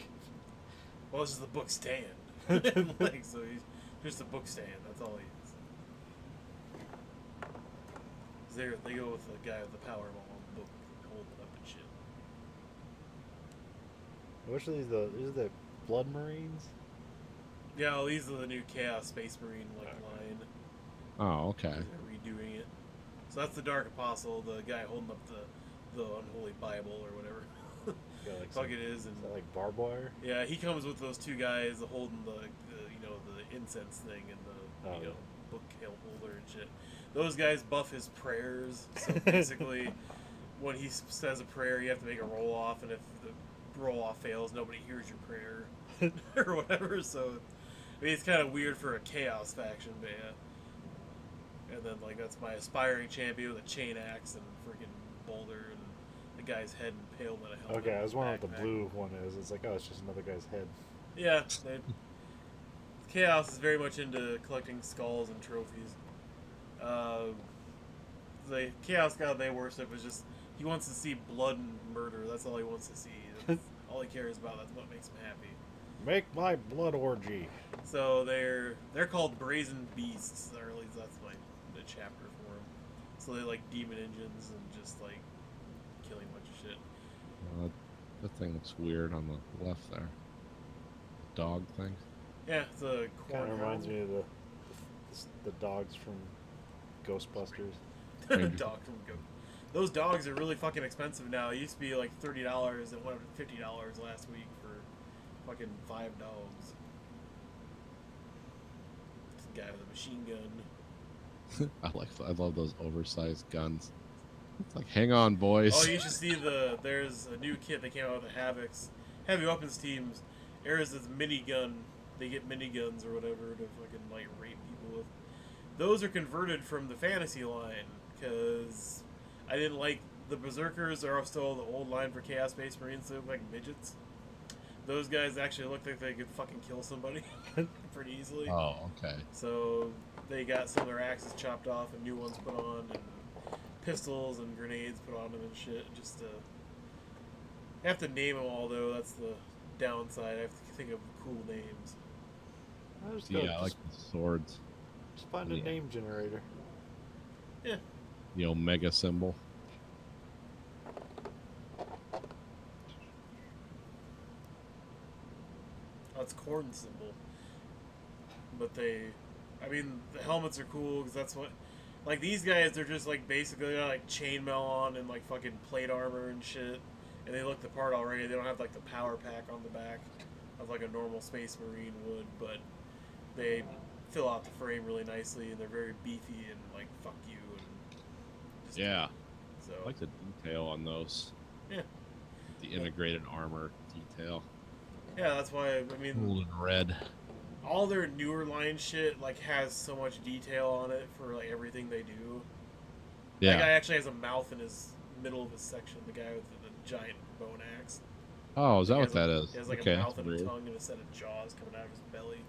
Well, this is the book stand. Like, so he's just a book stand. That's all he is. They go with the guy with the power book holding up and shit. Which are these are the Blood Marines? Yeah, well, these are the new Chaos Space Marine line. Oh, okay. They're redoing it. So that's the Dark Apostle, the guy holding up the Unholy Bible or whatever. Yeah, like Fuck some- it is, and Is that like barbed wire? yeah, he comes with those two guys holding the incense thing and the Oh, yeah. book holder and shit. Those guys buff his prayers. So basically, when he says a prayer, you have to make a roll off, and if the roll off fails, nobody hears your prayer or whatever. So, I mean, it's kind of weird for a chaos faction, but yeah. And then like that's my aspiring champion with a chain axe and freaking boulder and the guy's head impaled in a helmet. Okay, I was wondering what the backpack. blue one is. It's like, oh, it's just another guy's head. Yeah, Chaos is very much into collecting skulls and trophies. The Chaos God they worship is just he wants to see blood and murder. That's all he wants to see. That's all he cares about. That's what makes him happy. Make my blood orgy. So they're called Brazen Beasts, or at least that's like the chapter for them. So they like demon engines and just like killing a bunch of shit. That thing looks weird on the left there. Dog thing. Yeah, it's a Kind corn. of reminds me of the dogs from Ghostbusters. Dog from Go. Those dogs are really fucking expensive now. It used to be like $30 and went up to $50 last week for fucking 5 dogs. This guy with a machine gun. I love those oversized guns. It's like, hang on, boys. Oh, you should see there's a new kit that came out with the Havocs. Heavy weapons teams. There's this minigun. They get miniguns or whatever to fucking like rape people with. Those are converted from the fantasy line because I didn't like the Berserkers are still the old line for Chaos Space Marines. They look like midgets. Those guys actually look like they could fucking kill somebody pretty easily. Oh, okay. So they got some of their axes chopped off and new ones put on, and pistols and grenades put on them and shit. Just to I have to name them all though. That's the downside. I have to think of cool names. I just Yeah, I like the swords. just find a yeah. name generator. Yeah. The Omega symbol. That's corn symbol. But I mean, the helmets are cool because that's what, like these guys, they're just like basically got like chainmail on and like fucking plate armor and shit, and they look the part already. They don't have like the power pack on the back of like a normal Space Marine would, but they fill out the frame really nicely and they're very beefy and like fuck you and just, Yeah. So I like the detail on those. Yeah. The integrated armor detail. yeah, that's why I mean. Gold and red. All their newer line shit like has so much detail on it for like everything they do. That guy Yeah. actually has a mouth in his middle of his section. The guy with the giant bone axe. Oh, is that He what has that a, is? He has like Okay, a mouth that's and a weird. tongue and a set of jaws coming out of his belly.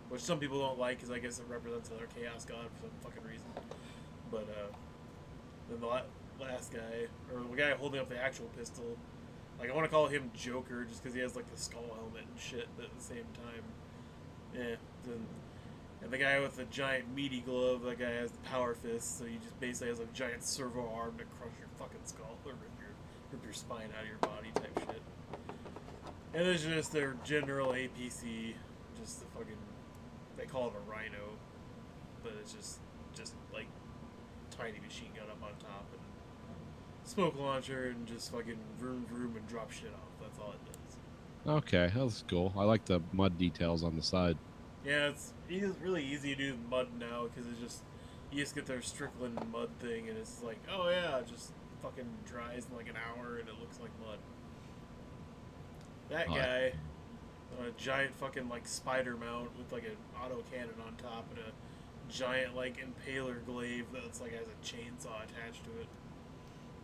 Which some people don't like because I guess it represents another chaos god for some fucking reason. But then the last guy, or the guy holding up the actual pistol, like I want to call him Joker just because he has like the skull helmet and shit, but at the same time, yeah. And the guy with the giant meaty glove, that guy has the power fist, so he just basically has a giant servo arm to crush your fucking skull or rip your spine out of your body type shit. And it's just their general APC, just the fucking, they call it a rhino, but it's just like tiny machine gun up on top and smoke launcher and just fucking vroom vroom and drop shit off. That's all it does. Okay, that's cool. I like the mud details on the side. Yeah, it's really easy to do mud now because it's just you just get their Strickland mud thing and it's like, oh yeah, it just fucking dries in like an hour and it looks like mud. That Oh, guy on a giant fucking like spider mount with like an auto cannon on top and a giant like impaler glaive that's like has a chainsaw attached to it.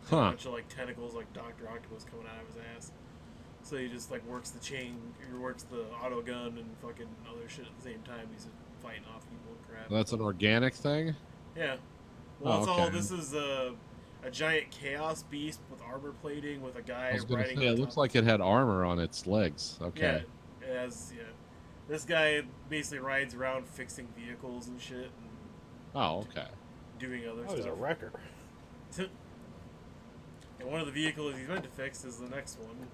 A Huh. bunch of like tentacles like Dr. Octopus coming out of his ass. So he just like works the chain, or works the auto gun and fucking other shit at the same time. He's fighting off people and crap. That's an organic thing? Yeah. Well, Oh, it's all. okay. This is a giant chaos beast with armor plating with a guy I was gonna riding. say, on it looks top. like it had armor on its legs. Okay. Yeah. It has. Yeah. This guy basically rides around fixing vehicles and shit and Oh, okay. doing other Oh, he's a stuff. wrecker. And one of the vehicles he's meant to fix is the next one,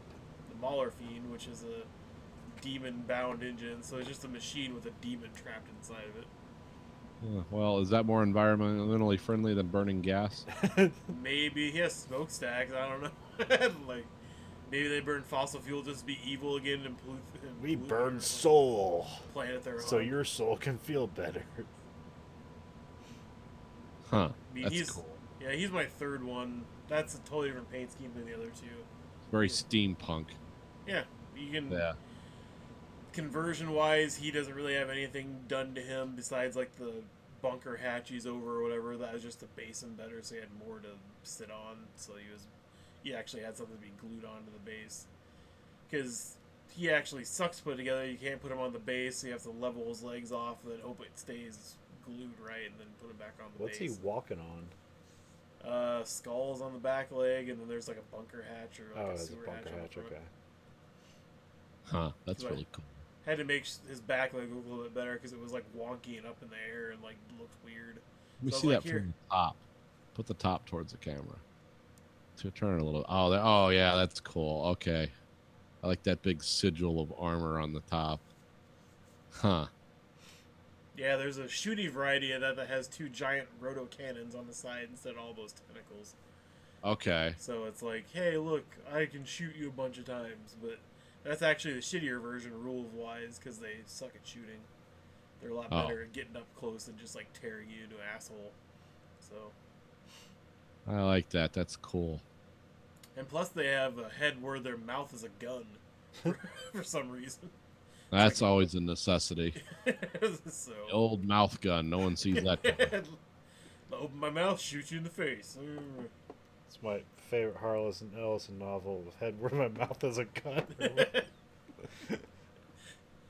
the Mauler Fiend, which is a demon-bound engine. So it's just a machine with a demon trapped inside of it. Well, is that more environmentally friendly than burning gas? Maybe he has smokestacks. I don't know. Like maybe they burn fossil fuel just to be evil again and pollute. And We pollute burn their soul, planet they're so on. your soul can feel better. Huh. I mean, That's he's cool. yeah, he's my third one. That's a totally different paint scheme than the other two. Very steampunk. Yeah, you can. Yeah. Conversion wise, he doesn't really have anything done to him besides like the bunker hatches over or whatever. That was just to base him better, so he had more to sit on. So he actually had something to be glued onto the base. Because he actually sucks to put together. You can't put him on the base, so you have to level his legs off and then hope it stays glued right, and then put him back on the What's he base. walking on? Skulls on the back leg, and then there's like a bunker hatch or like Oh, a it's a sewer bunker hatch. on the hatch. front. Okay. Huh. That's Right. really cool. Had to make his back leg look a little bit better because it was like wonky and up in the air and like looked weird. Let me So I was see like, that here. from the top. Put the top towards the camera. To turn it a little. Oh, oh yeah, that's cool. Okay. I like that big sigil of armor on the top. Huh. Yeah, there's a shooty variety of that has two giant roto cannons on the side instead of all those tentacles. Okay. So it's like, hey, look, I can shoot you a bunch of times, but that's actually the shittier version rules wise because they suck at shooting. They're a lot Oh. better at getting up close and just like tearing you into an asshole. So, I like that. That's cool. and plus they have a head where their mouth is a gun for some reason. That's always a necessity. So The old mouth gun. No one sees that coming. I'll open my mouth, shoot you in the face. It's my favorite Harlan Ellison novel, The Head Where My Mouth Is a Gun.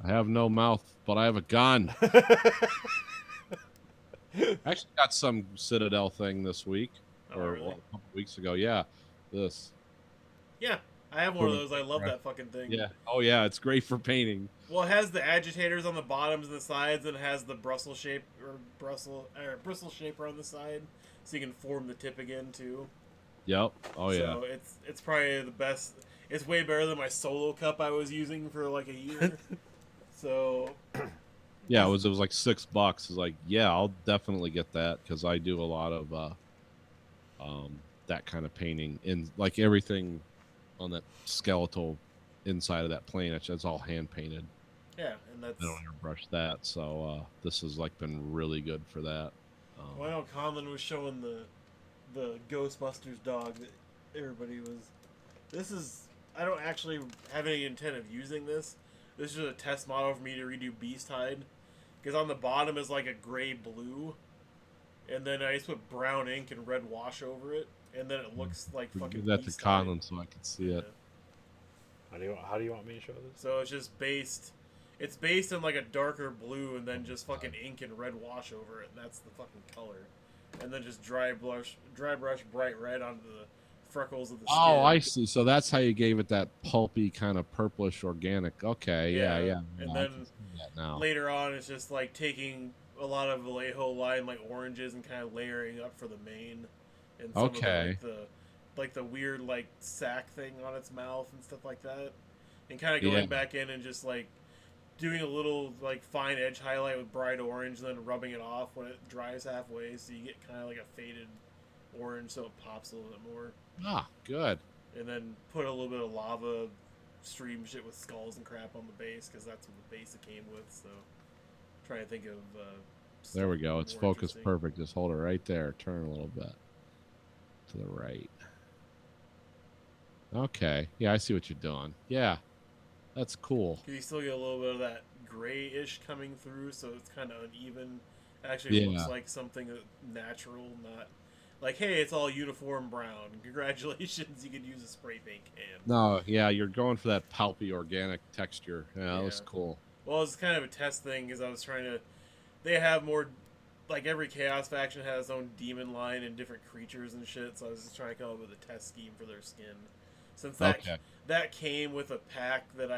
I have no mouth, but I have a gun. I actually got some Citadel thing this week, Oh, or really? a couple weeks ago. Yeah, this. Yeah, I have one of those. I love that fucking thing. Yeah. Oh yeah, it's great for painting. Well, it has the agitators on the bottoms and the sides, and it has the bristle bristle shaper on the side, so you can form the tip again too. Yep. Oh yeah. So it's probably the best. It's way better than my solo cup I was using for like a year. So Yeah, it was like $6. It's like, yeah, I'll definitely get that because I do a lot of that kind of painting in like everything on that skeletal inside of that plane. It's all hand painted. yeah, and that's. I don't airbrush that, so this has like been really good for that. Well, I know Conlon was showing the Ghostbusters dog that everybody was. This is. I don't actually have any intent of using this. This is just a test model for me to redo Beast Hide. Because on the bottom is like a gray blue. And then I just put brown ink and red wash over it. And then it looks like fucking Give that to Beast Hide. Conlon so I can see it. How do you want me to show this? So it's just based. It's based in like a darker blue and then just fucking ink and red wash over it. And that's the fucking color. And then just dry brush bright red onto the freckles of the skin. Oh, I see. So that's how you gave it that pulpy kind of purplish organic. Okay, yeah. And I then can see that now. later on, it's just like taking a lot of Vallejo line like oranges and kind of layering up for the mane. And some Okay. of the weird like sack thing on its mouth and stuff like that. And kind of going Yeah. back in and just like doing a little like fine edge highlight with bright orange, and then rubbing it off when it dries halfway, so you get kind of like a faded orange, so it pops a little bit more. Ah, good. And then put a little bit of lava stream shit with skulls and crap on the base, because that's what the base it came with. So trying to think of There we go. something It's more focused interesting. perfect. Just hold it right there. Turn a little bit to the right. Okay. Yeah, I see what you're doing. Yeah, that's cool. 'Cause you still get a little bit of that grayish coming through, so it's kind of uneven. It actually looks Yeah. like something natural, not like, hey, it's all uniform brown. Congratulations, you could use a spray paint can. No, yeah, you're going for that pulpy organic texture. Yeah, that was Yeah. cool. Well, it's kind of a test thing because I was trying to. They have more, like every Chaos faction has its own demon line and different creatures and shit. So I was just trying to come up with a test scheme for their skin. Since that came with a pack that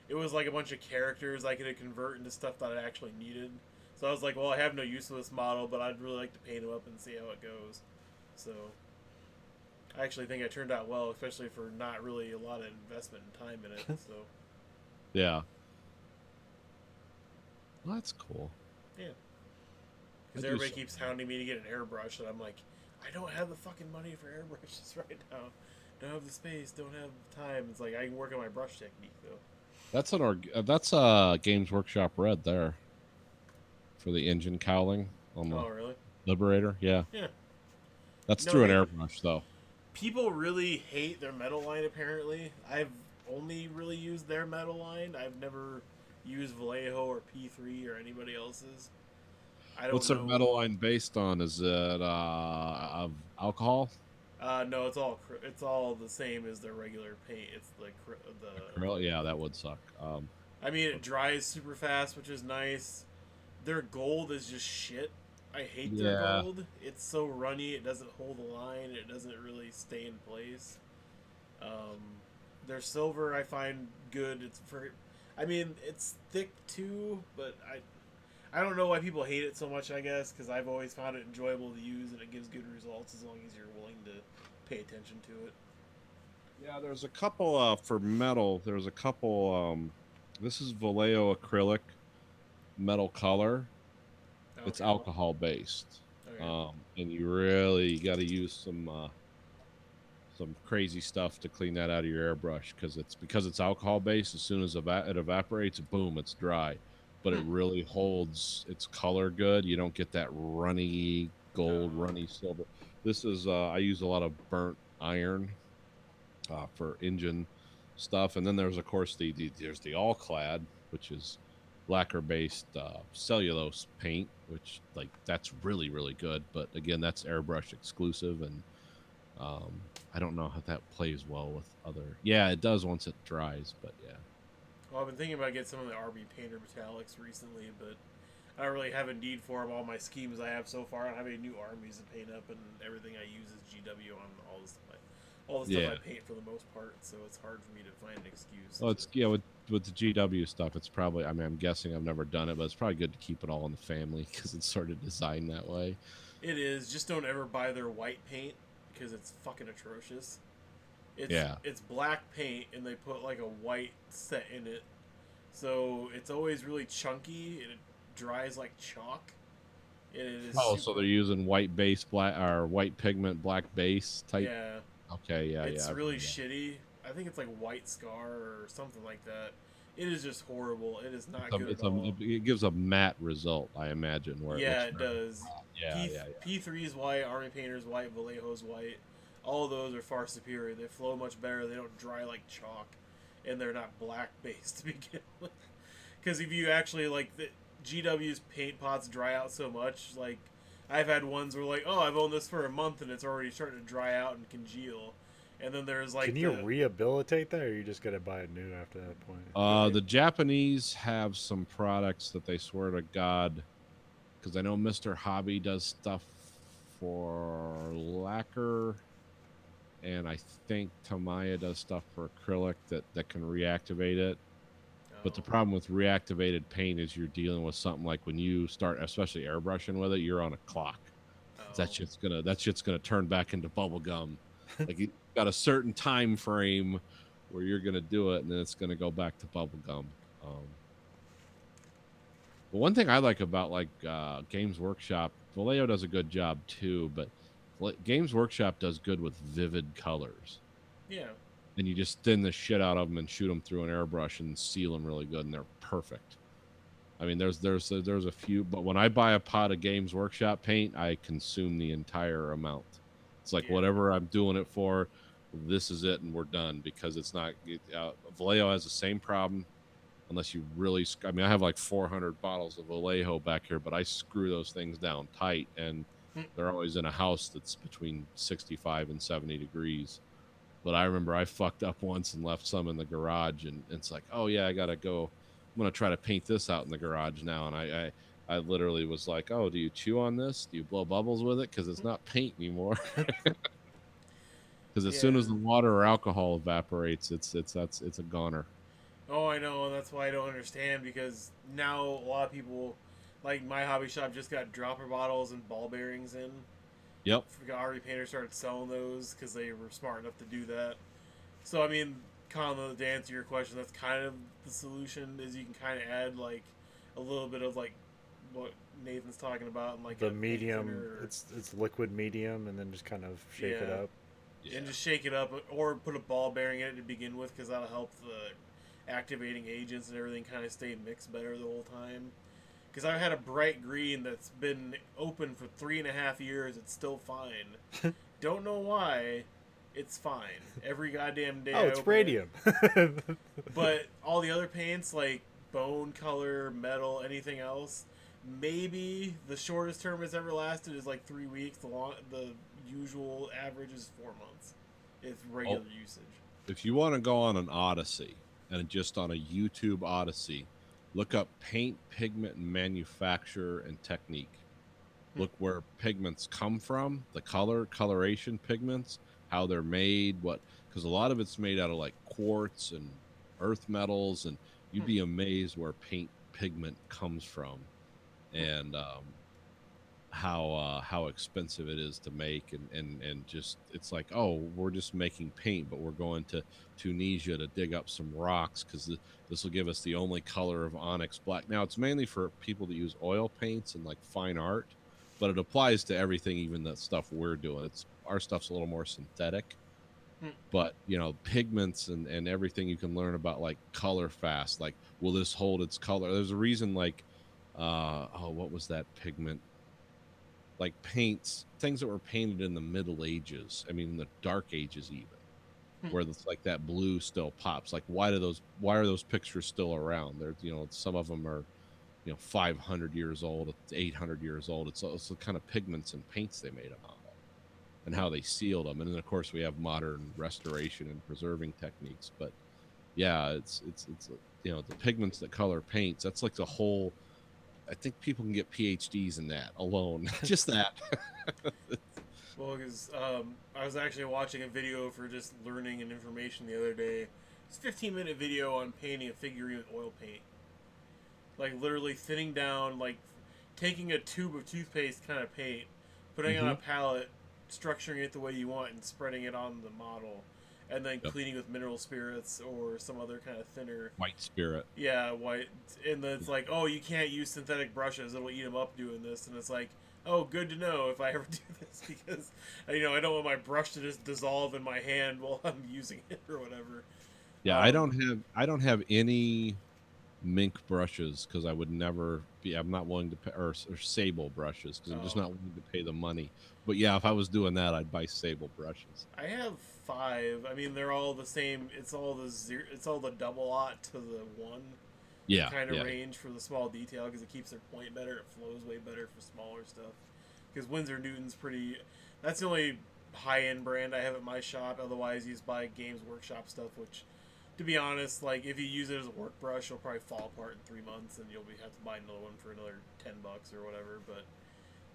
it was like a bunch of characters I could convert into stuff that I actually needed. So I was like, well, I have no use for this model, but I'd really like to paint them up and see how it goes. So I actually think it turned out well, especially for not really a lot of investment and time in it. So Yeah. Well, that's cool. yeah. Because I do everybody so. keeps hounding me to get an airbrush, and I'm like, I don't have the fucking money for airbrushes right now. Don't have the space. Don't have the time. It's like I can work on my brush technique though. That's Games Workshop Red there for the engine cowling on the Oh really? Liberator. Yeah, Yeah. that's No, through an they- airbrush though. People really hate their metal line. Apparently, I've only really used their metal line. I've never used Vallejo or P3 or anybody else's. I don't What's know. their metal line based on? Is it of alcohol? No, it's all the same as their regular paint. It's like the. Acrylic? Yeah, that would suck. I mean, it dries super fast, which is nice. Their gold is just shit. I hate their Yeah. gold. It's so runny. It doesn't hold the line. It doesn't really stay in place. Their silver I find good. I mean, it's thick too, but I don't know why people hate it so much. I guess because I've always found it enjoyable to use and it gives good results as long as you're willing to pay attention to it. Yeah, there's a couple for metal. There's a couple. This is Vallejo acrylic metal color. It's Okay. alcohol based, Okay. and you got to use some crazy stuff to clean that out of your airbrush because it's alcohol based. As soon as it evaporates, boom, it's dry. But it really holds its color good. You don't get that runny gold, runny silver. This is I use a lot of burnt iron for engine stuff, and then there's of course there's the all clad, which is lacquer based cellulose paint, which like that's really really good. But again, that's airbrush exclusive, and I don't know how that plays well with other. Yeah, it does once it dries, but yeah. Well, I've been thinking about getting some of the RB Painter metallics recently, but I don't really have a need for them. All my schemes I have so far, I don't have any new armies to paint up, and everything I use is GW on all the stuff. All the stuff Yeah. I paint for the most part, so it's hard for me to find an excuse. Well, it's with the GW stuff. It's probably. I mean, I'm guessing I've never done it, but it's probably good to keep it all in the family because it's sort of designed that way. It is. Just don't ever buy their white paint because it's fucking atrocious. It's black paint and they put like a white set in it, so it's always really chunky and it dries like chalk. And it is. Oh, so they're using white base black or white pigment black base type. Yeah. Okay, yeah, It's yeah. I've really heard that. shitty. I think it's like White Scar or something like that. It is just horrible. It is not It's a- good it's at all. it gives a matte result, I imagine. Where Yeah, it it looks very- does. Yeah. P3's white, Army Painter's white, Vallejo's white. All of those are far superior. They flow much better. They don't dry like chalk, and they're not black based to begin with. Because if you actually like the GW's paint pots dry out so much, like I've had ones where like, oh, I've owned this for a month and it's already starting to dry out and congeal. And then there's like Can you rehabilitate that, or you just gotta buy it new after that point? The Japanese have some products that they swear to God, because I know Mr. Hobby does stuff for lacquer, and I think Tamiya does stuff for acrylic that can reactivate it. But the problem with reactivated paint is you're dealing with something like when you start, especially airbrushing with it, you're on a clock. That shit's gonna turn back into bubble gum. Like you got a certain time frame where you're gonna do it, and then it's gonna go back to bubble gum. But one thing I like about like Games Workshop, Vallejo does a good job too, but Games Workshop does good with vivid colors. Yeah. And you just thin the shit out of them and shoot them through an airbrush and seal them really good, and they're perfect. I mean, there's a few, but when I buy a pot of Games Workshop paint, I consume the entire amount. It's like whatever I'm doing it for, this is it, and we're done, because it's not. Vallejo has the same problem, unless you really. I mean, I have like 400 bottles of Vallejo back here, but I screw those things down tight, and they're always in a house that's between 65 and 70 degrees. But I remember I fucked up once and left some in the garage, and it's like, oh yeah, I gotta go. I'm gonna try to paint this out in the garage now, and I literally was like, oh, do you chew on this? Do you blow bubbles with it? Because it's not paint anymore. Because as soon as the water or alcohol evaporates, it's a goner. Oh, I know, and that's why I don't understand, because now a lot of people, like my hobby shop, just got dropper bottles and ball bearings in. Yep. RB Painter started selling those because they were smart enough to do that. So, I mean, kind of to answer your question, that's kind of the solution, is you can kind of add, like, a little bit of, like, what Nathan's talking about, and like The a paint medium, thinner, it's liquid medium, and then just kind of shake it Yeah. up. and just shake it up, or put a ball bearing in it to begin with, because that'll help the activating agents and everything kind of stay mixed better the whole time. Because I've had a bright green that's been open for 3.5 years. It's still fine. Don't know why. It's fine. Every goddamn day. Oh, I it's open it. radium. But all the other paints, like bone color, metal, anything else, maybe the shortest term it's ever lasted is like 3 weeks. The usual average is 4 months. It's regular usage. If you want to go on an Odyssey, and just on a YouTube Odyssey, look up paint, pigment, and manufacture and technique. Look where pigments come from, the coloration pigments, how they're made, because a lot of it's made out of like quartz and earth metals, and you'd be amazed where pigment comes from, and how expensive it is to make, and just, it's like, oh, we're just making paint, but we're going to Tunisia to dig up some rocks because this will give us the only color of onyx black. Now, it's mainly for people that use oil paints and like fine art, but it applies to everything, even the stuff we're doing. Our stuff's a little more synthetic, but pigments and everything you can learn about, like color fast, like, will this hold its color? There's a reason, like what was that pigment, like paints, things that were painted in the Middle Ages, I mean in the Dark Ages even, where it's like that blue still pops. Like, why are those pictures still around? They're, some of them are 500 years old, 800 years old. It's the kind of pigments and paints they made them out of, and how they sealed them. And then of course we have modern restoration and preserving techniques. But yeah, it's the pigments that color paints, that's like the whole, I think people can get PhDs in that alone. Just that. Well, because I was actually watching a video for just learning and information the other day. It's a 15-minute video on painting a figurine with oil paint. Like, literally thinning down, like, taking a tube of toothpaste kind of paint, putting it on a palette, structuring it the way you want, and spreading it on the model. And then cleaning with mineral spirits or some other kind of thinner. White spirit. Yeah, white. And then it's like, oh, you can't use synthetic brushes. It'll eat them up doing this. And it's like, oh, good to know if I ever do this, because, I don't want my brush to just dissolve in my hand while I'm using it or whatever. Yeah, I don't have any mink brushes because I would never be. I'm not willing to pay, or sable brushes because I'm just not willing to pay the money. But yeah, if I was doing that, I'd buy sable brushes. I have 5. I mean, they're all the same. It's all the double aught to the 1. Yeah, kind of range for the small detail, because it keeps their point better. It flows way better for smaller stuff. Because Winsor Newton's pretty. That's the only high-end brand I have at my shop. Otherwise, you just buy Games Workshop stuff, which, to be honest, like, if you use it as a work brush, it'll probably fall apart in 3 months, and you'll have to buy another one for another $10 or whatever. But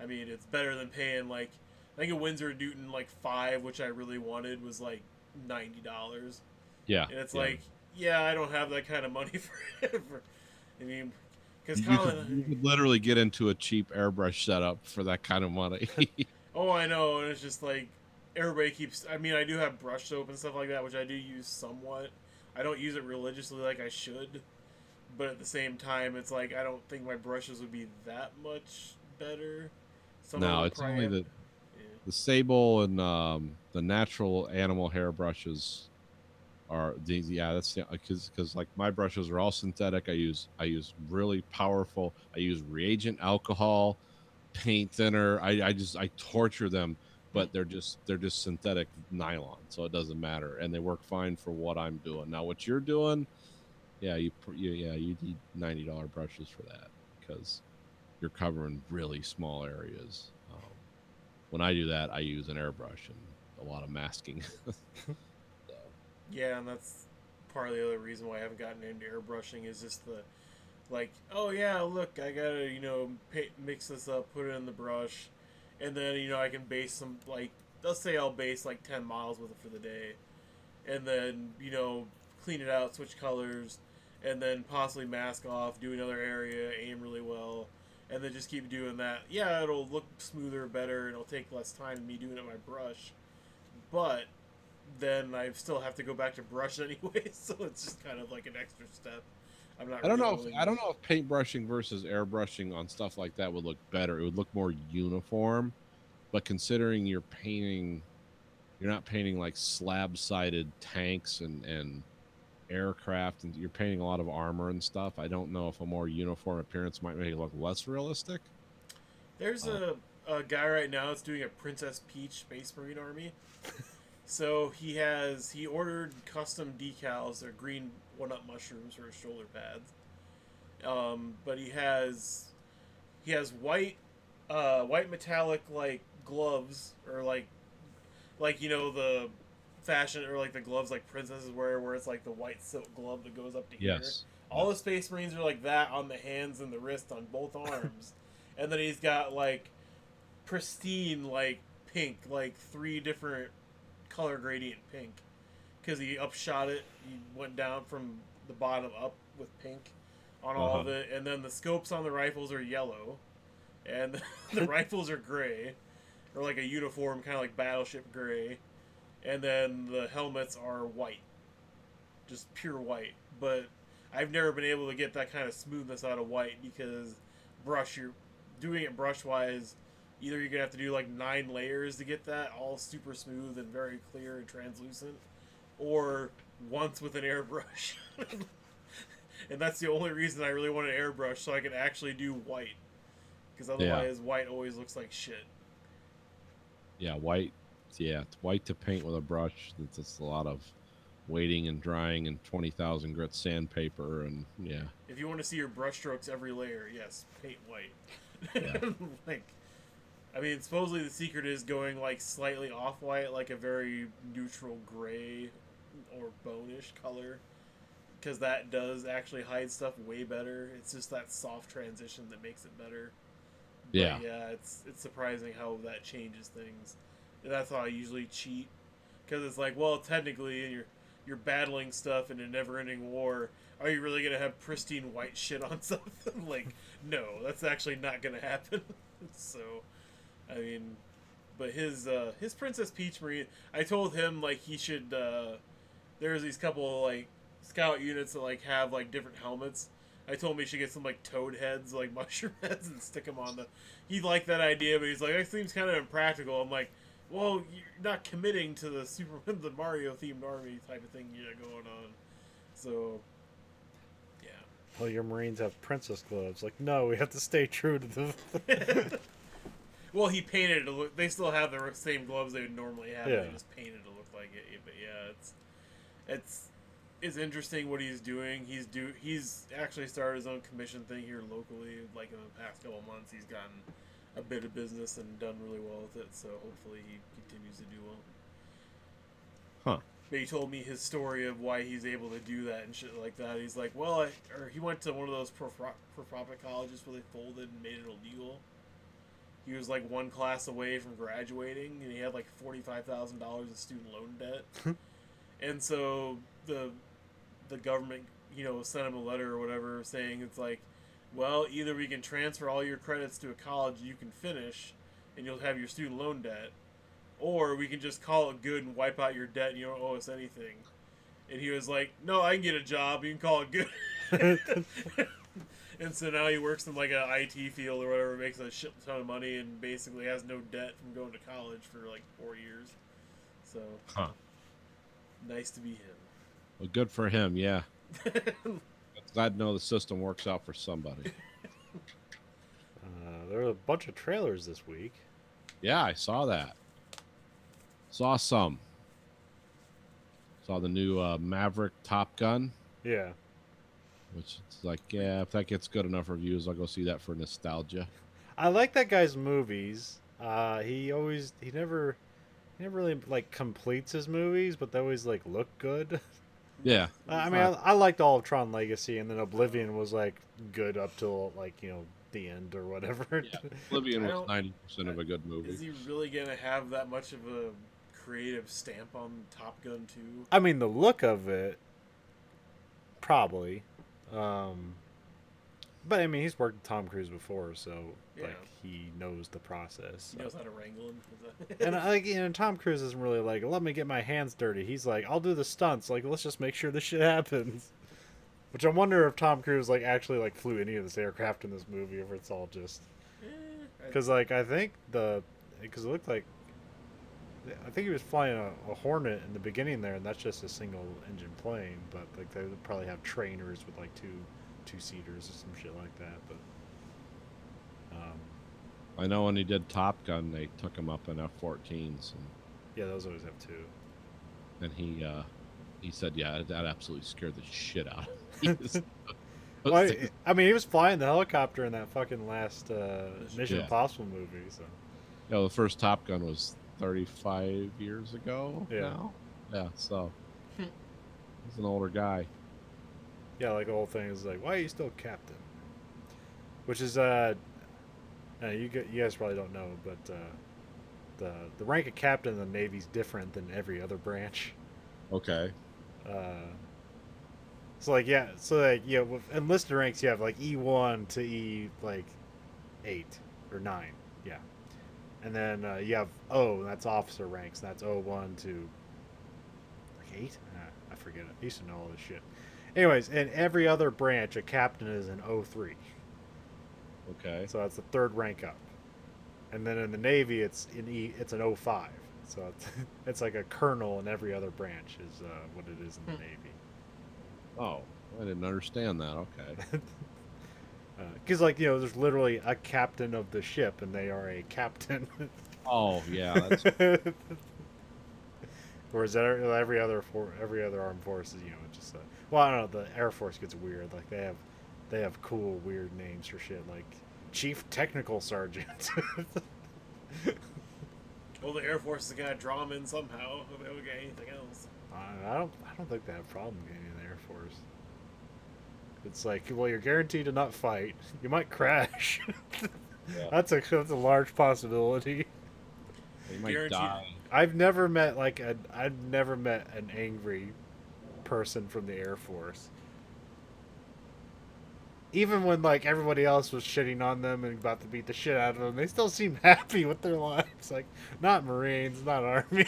I mean, it's better than paying, like, I think a Winsor Newton like 5, which I really wanted, was like $90. Yeah, and it's like, yeah, I don't have that kind of money for it. I mean, because you Colin, could literally get into a cheap airbrush setup for that kind of money. oh, I know, and it's just like everybody keeps. I mean, I do have brush soap and stuff like that, which I do use somewhat. I don't use it religiously like I should, but at the same time, it's like I don't think my brushes would be that much better. No, it's only the sable and the natural animal hair brushes are these. Yeah, that's because like my brushes are all synthetic. I use really powerful. I use reagent alcohol, paint thinner. I torture them, but they're just synthetic nylon, so it doesn't matter, and they work fine for what I'm doing. Now, what you're doing, you need $90 brushes for that because you're covering really small areas. When I do that, I use an airbrush and a lot of masking. Yeah, and that's part of the other reason why I haven't gotten into airbrushing is just the, like, oh yeah, look, I gotta, mix this up, put it in the brush, and then, I can base some, like, let's say I'll base like 10 miles with it for the day, and then, clean it out, switch colors, and then possibly mask off, do another area, aim really well, and then just keep doing that. Yeah, it'll look smoother, better, and it'll take less time than me doing it with my brush, but then I still have to go back to brush anyway, so it's just kind of like an extra step. I'm not. I don't know. really I don't know if paintbrushing versus airbrushing on stuff like that would look better. It would look more uniform, but considering you're not painting like slab-sided tanks and aircraft, and you're painting a lot of armor and stuff. I don't know if a more uniform appearance might make it look less realistic. There's a guy right now that's doing a Princess Peach Space Marine army. So he ordered custom decals. They're green one-up mushrooms for his shoulder pads. But he has white metallic like gloves, or like the fashion, or like the gloves like princesses wear, where it's like the white silk glove that goes up to here. Yes. All the Space Marines are like that on the hands and the wrist on both arms. And then he's got like pristine like pink, like 3 different color gradient pink, because he upshot it. He went down from the bottom up with pink on all of it, and then the scopes on the rifles are yellow, and the rifles are gray, or like a uniform kind of like battleship gray, and then the helmets are white, just pure white. But I've never been able to get that kind of smoothness out of white, because you're doing it brush wise. Either you're gonna have to do like 9 layers to get that all super smooth and very clear and translucent, or once with an airbrush. And that's the only reason I really want an airbrush, so I can actually do white, because otherwise white always looks like shit. Yeah, white. Yeah, white to paint with a brush. It's just a lot of waiting and drying and 20,000 grit sandpaper, and yeah. If you want to see your brush strokes every layer, yes, paint white. Yeah. Like, I mean, supposedly the secret is going like slightly off-white, like a very neutral gray or bone-ish color, because that does actually hide stuff way better. It's just that soft transition that makes it better. But Yeah. yeah, it's surprising how that changes things. And that's how I usually cheat, because it's like, well, technically, you're battling stuff in a never-ending war. Are you really gonna have pristine white shit on something? Like, no, that's actually not gonna happen. So, I mean, but his Princess Peach Marine, I told him like he should. There's these couple like scout units that like have like different helmets. I told him he should get some like toad heads, like mushroom heads, and stick them on the. He liked that idea, but he's like, that seems kind of impractical. I'm like, well, you're not committing to the Mario themed army type of thing you got going on. So, yeah. Well, your Marines have princess gloves. Like, no, we have to stay true to the. Well, he painted it to look. They still have the same gloves they would normally have. Yeah. They just painted it to look like it. But yeah, it's interesting what he's doing. He's actually started his own commission thing here locally. Like in the past couple months, he's gotten a bit of business and done really well with it. So hopefully he continues to do well. Huh. But he told me his story of why he's able to do that and shit like that. He's like, well, he went to one of those for-profit colleges where they folded and made it illegal. He was like one class away from graduating, and he had like $45,000 of student loan debt. And so the government, sent him a letter or whatever saying it's like, well, either we can transfer all your credits to a college you can finish, and you'll have your student loan debt, or we can just call it good and wipe out your debt and you don't owe us anything. And he was like, no, I can get a job. You can call it good. And so now he works in like an IT field or whatever, makes a shit ton of money, and basically has no debt from going to college for like 4 years. So, nice to be him. Well, good for him. Yeah. Glad to know the system works out for somebody. There were a bunch of trailers this week. Yeah, I saw that. Saw some. Saw the new Maverick Top Gun. Yeah. Which is like, yeah, if that gets good enough reviews, I'll go see that for nostalgia. I like that guy's movies. He never really like completes his movies, but they always like look good. Yeah. I mean, I liked all of Tron Legacy, and then Oblivion was like good up till like the end or whatever. Yeah. Oblivion was 90% of a good movie. Is he really gonna have that much of a creative stamp on Top Gun 2? I mean, the look of it, probably. But I mean, he's worked with Tom Cruise before, so like he knows the process. He knows how to wrangle him. And like Tom Cruise isn't really like, let me get my hands dirty. He's like, I'll do the stunts. Like, let's just make sure this shit happens. Which I wonder if Tom Cruise like actually like flew any of this aircraft in this movie, or if it's all just because like I think because it looked like I think he was flying a Hornet in the beginning there, and that's just a single engine plane. But like they would probably have trainers with like two seaters or some shit like that. But I know when he did Top Gun, they took him up in F-14s, and yeah, those always have two. and he said, yeah, that absolutely scared the shit out of me. Well, I mean, he was flying the helicopter in that fucking last Mission Yeah. Impossible movie. So You know, the first Top Gun was 35 years ago. Yeah. Now? Yeah. So he's an older guy. yeah, like the whole thing is like, why are you still captain? Which is you guys probably don't know, but the rank of captain in the Navy's different than every other branch. Okay. So with enlisted ranks you have like E1 to E like 8 or 9, yeah, and then you have O, and that's officer ranks, and that's O1 to like 8. I forget it. I used to know all this shit. Anyways, in every other branch, a captain is an O3, Okay. so that's the third rank up, and then in the Navy it's an O5. So it's like a colonel in every other branch is what it is in the Navy. Oh, I didn't understand that. Okay. Because there's literally a captain of the ship, and they are a captain. Oh, yeah. That's Whereas every other armed force is just well, I don't know. The Air Force gets weird. Like they have cool weird names for shit, like Chief Technical Sergeant. Well, the Air Force is gonna draw them in somehow. If they don't get anything else. I don't think they have a problem getting in the Air Force. It's like, well, you're guaranteed to not fight. You might crash. Yeah. That's a large possibility. they might Guaranteed. die. I've never met an angry person from the Air Force. Even when like everybody else was shitting on them and about to beat the shit out of them, they still seemed happy with their lives. Like, not Marines, not Army.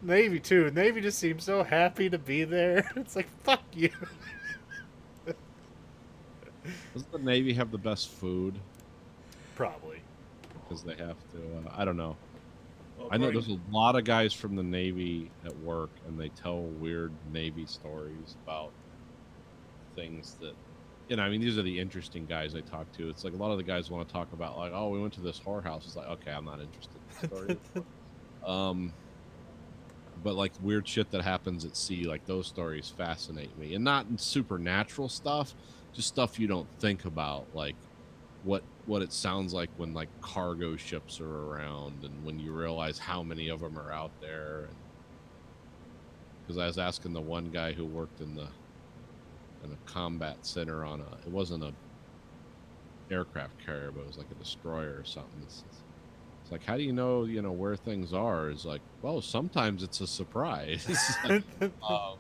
Navy too. Navy just seems so happy to be there. It's like, fuck you. Doesn't the Navy have the best food? Probably. Because they have to. I don't know. Well, I know according- there's a lot of guys from the Navy at work, and they tell weird Navy stories about things that, I mean, these are the interesting guys I talk to. It's like a lot of the guys want to talk about, like, oh, we went to this whorehouse. It's like, okay, I'm not interested in the story. But like weird shit that happens at sea, like those stories fascinate me, and not in supernatural stuff, just stuff you don't think about, like what it sounds like when like cargo ships are around, and when you realize how many of them are out there. Because I was asking the one guy who worked in a combat center on it wasn't a aircraft carrier, but it was like a destroyer or something. It's like, how do you know where things are? It's like, well, sometimes it's a surprise.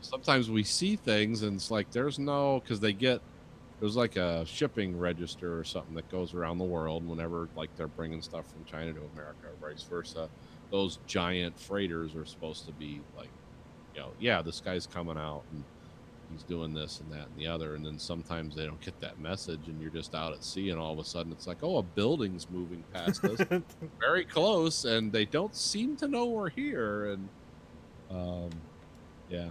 Sometimes we see things and it's like there's like a shipping register or something that goes around the world whenever like they're bringing stuff from China to America or vice versa. Those giant freighters are supposed to be like, yeah, this guy's coming out and he's doing this and that and the other, and then sometimes they don't get that message and you're just out at sea and all of a sudden it's like, oh, a building's moving past us very close and they don't seem to know we're here. And yeah,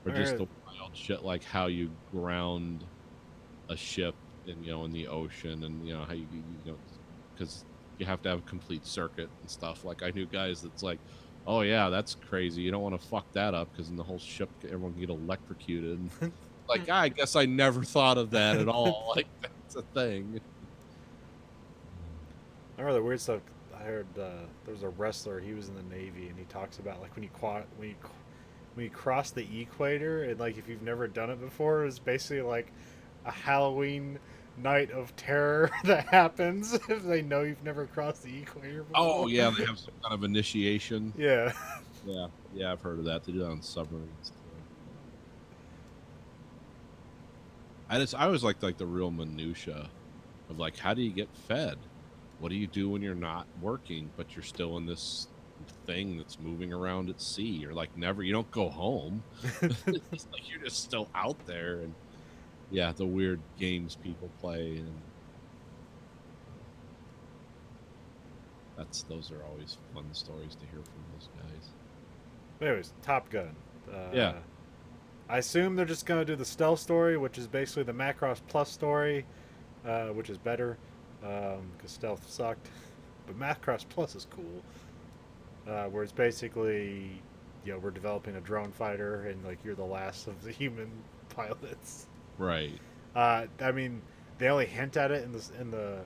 or just the wild shit like how you ground a ship in the ocean, and how you because you have to have a complete circuit and stuff. Like I knew guys that's like, oh yeah, that's crazy. You don't want to fuck that up because in the whole ship, everyone can get electrocuted. Like, I guess I never thought of that at all. Like, that's a thing. I remember the weird stuff. I heard there was a wrestler. He was in the Navy, and he talks about like when you cross the equator, and like if you've never done it before, it's basically like a Halloween night of terror that happens if they know you've never crossed the equator before. Oh yeah, they have some kind of initiation. Yeah. Yeah, I've heard of that. They do that on submarines. I always like the real minutia of like, how do you get fed? What do you do when you're not working but you're still in this thing that's moving around at sea. You're like never. You don't go home. It's like you're just still out there, and yeah, the weird games people play, and those are always fun stories to hear from those guys. Anyways, Top Gun. Yeah. I assume they're just going to do the stealth story, which is basically the Macross Plus story, which is better because stealth sucked. But Macross Plus is cool, where it's basically, we're developing a drone fighter, and like you're the last of the human pilots. Right. I mean, they only hint at it in the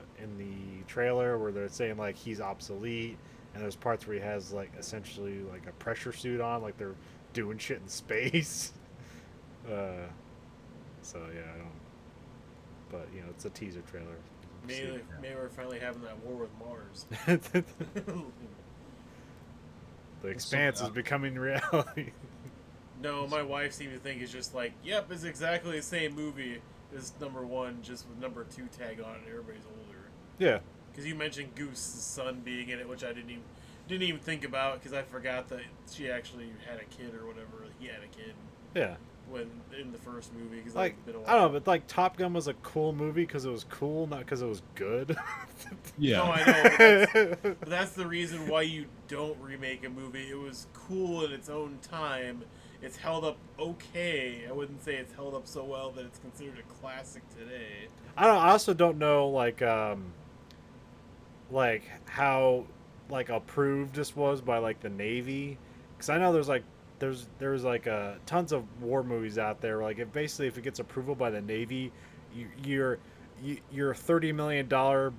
trailer where they're saying like he's obsolete, and there's parts where he has like essentially like a pressure suit on, like they're doing shit in space. So yeah, I don't. But it's a teaser trailer. Maybe we're finally having that war with Mars. The Expanse is becoming reality. No, my wife seemed to think it's just like, yep, it's exactly the same movie as number 1, just with number 2 tag on it. And everybody's older. Yeah. Because you mentioned Goose's son being in it, which I didn't even think about because I forgot that she actually had a kid or whatever. He had a kid. Yeah. When in the first movie, because Like been a while. I don't know, but like Top Gun was a cool movie because it was cool, not because it was good. Yeah. No, I know. But that's the reason why you don't remake a movie. It was cool in its own time. It's held up okay. I wouldn't say it's held up so well that it's considered a classic today. I also don't know like how like approved this was by like the Navy, because I know there's like tons of war movies out there. Like if it gets approval by the Navy, your $30 million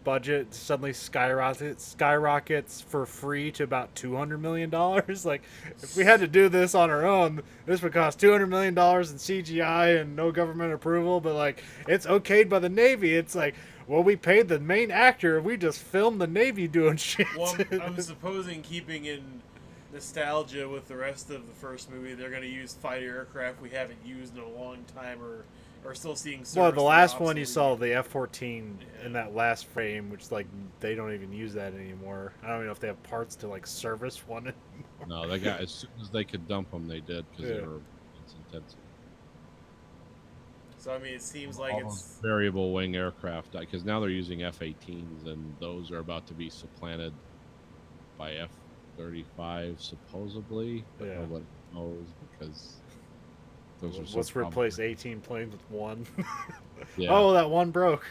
budget suddenly skyrockets for free to about $200 million. Like if we had to do this on our own, this would cost $200 million in CGI and no government approval. But like it's okayed by the Navy. It's like, well, we paid the main actor. We just filmed the Navy doing shit. Well, I'm supposing keeping in nostalgia with the rest of the first movie, they're going to use fighter aircraft we haven't used in a long time or still seeing service. Well, the last one you obsolete. saw, the F-14 in that last frame, which like they don't even use that anymore. I don't even know if they have parts to like service one anymore. No, they got as soon as they could dump them, they did because Yeah. they were it's intense. So I mean, it seems like All those it's variable wing aircraft because now they're using F-18s and those are about to be supplanted by F-35 supposedly, but Yeah. nobody knows because those are so Let's replace complicated. 18 planes with one. Yeah. Oh, that one broke.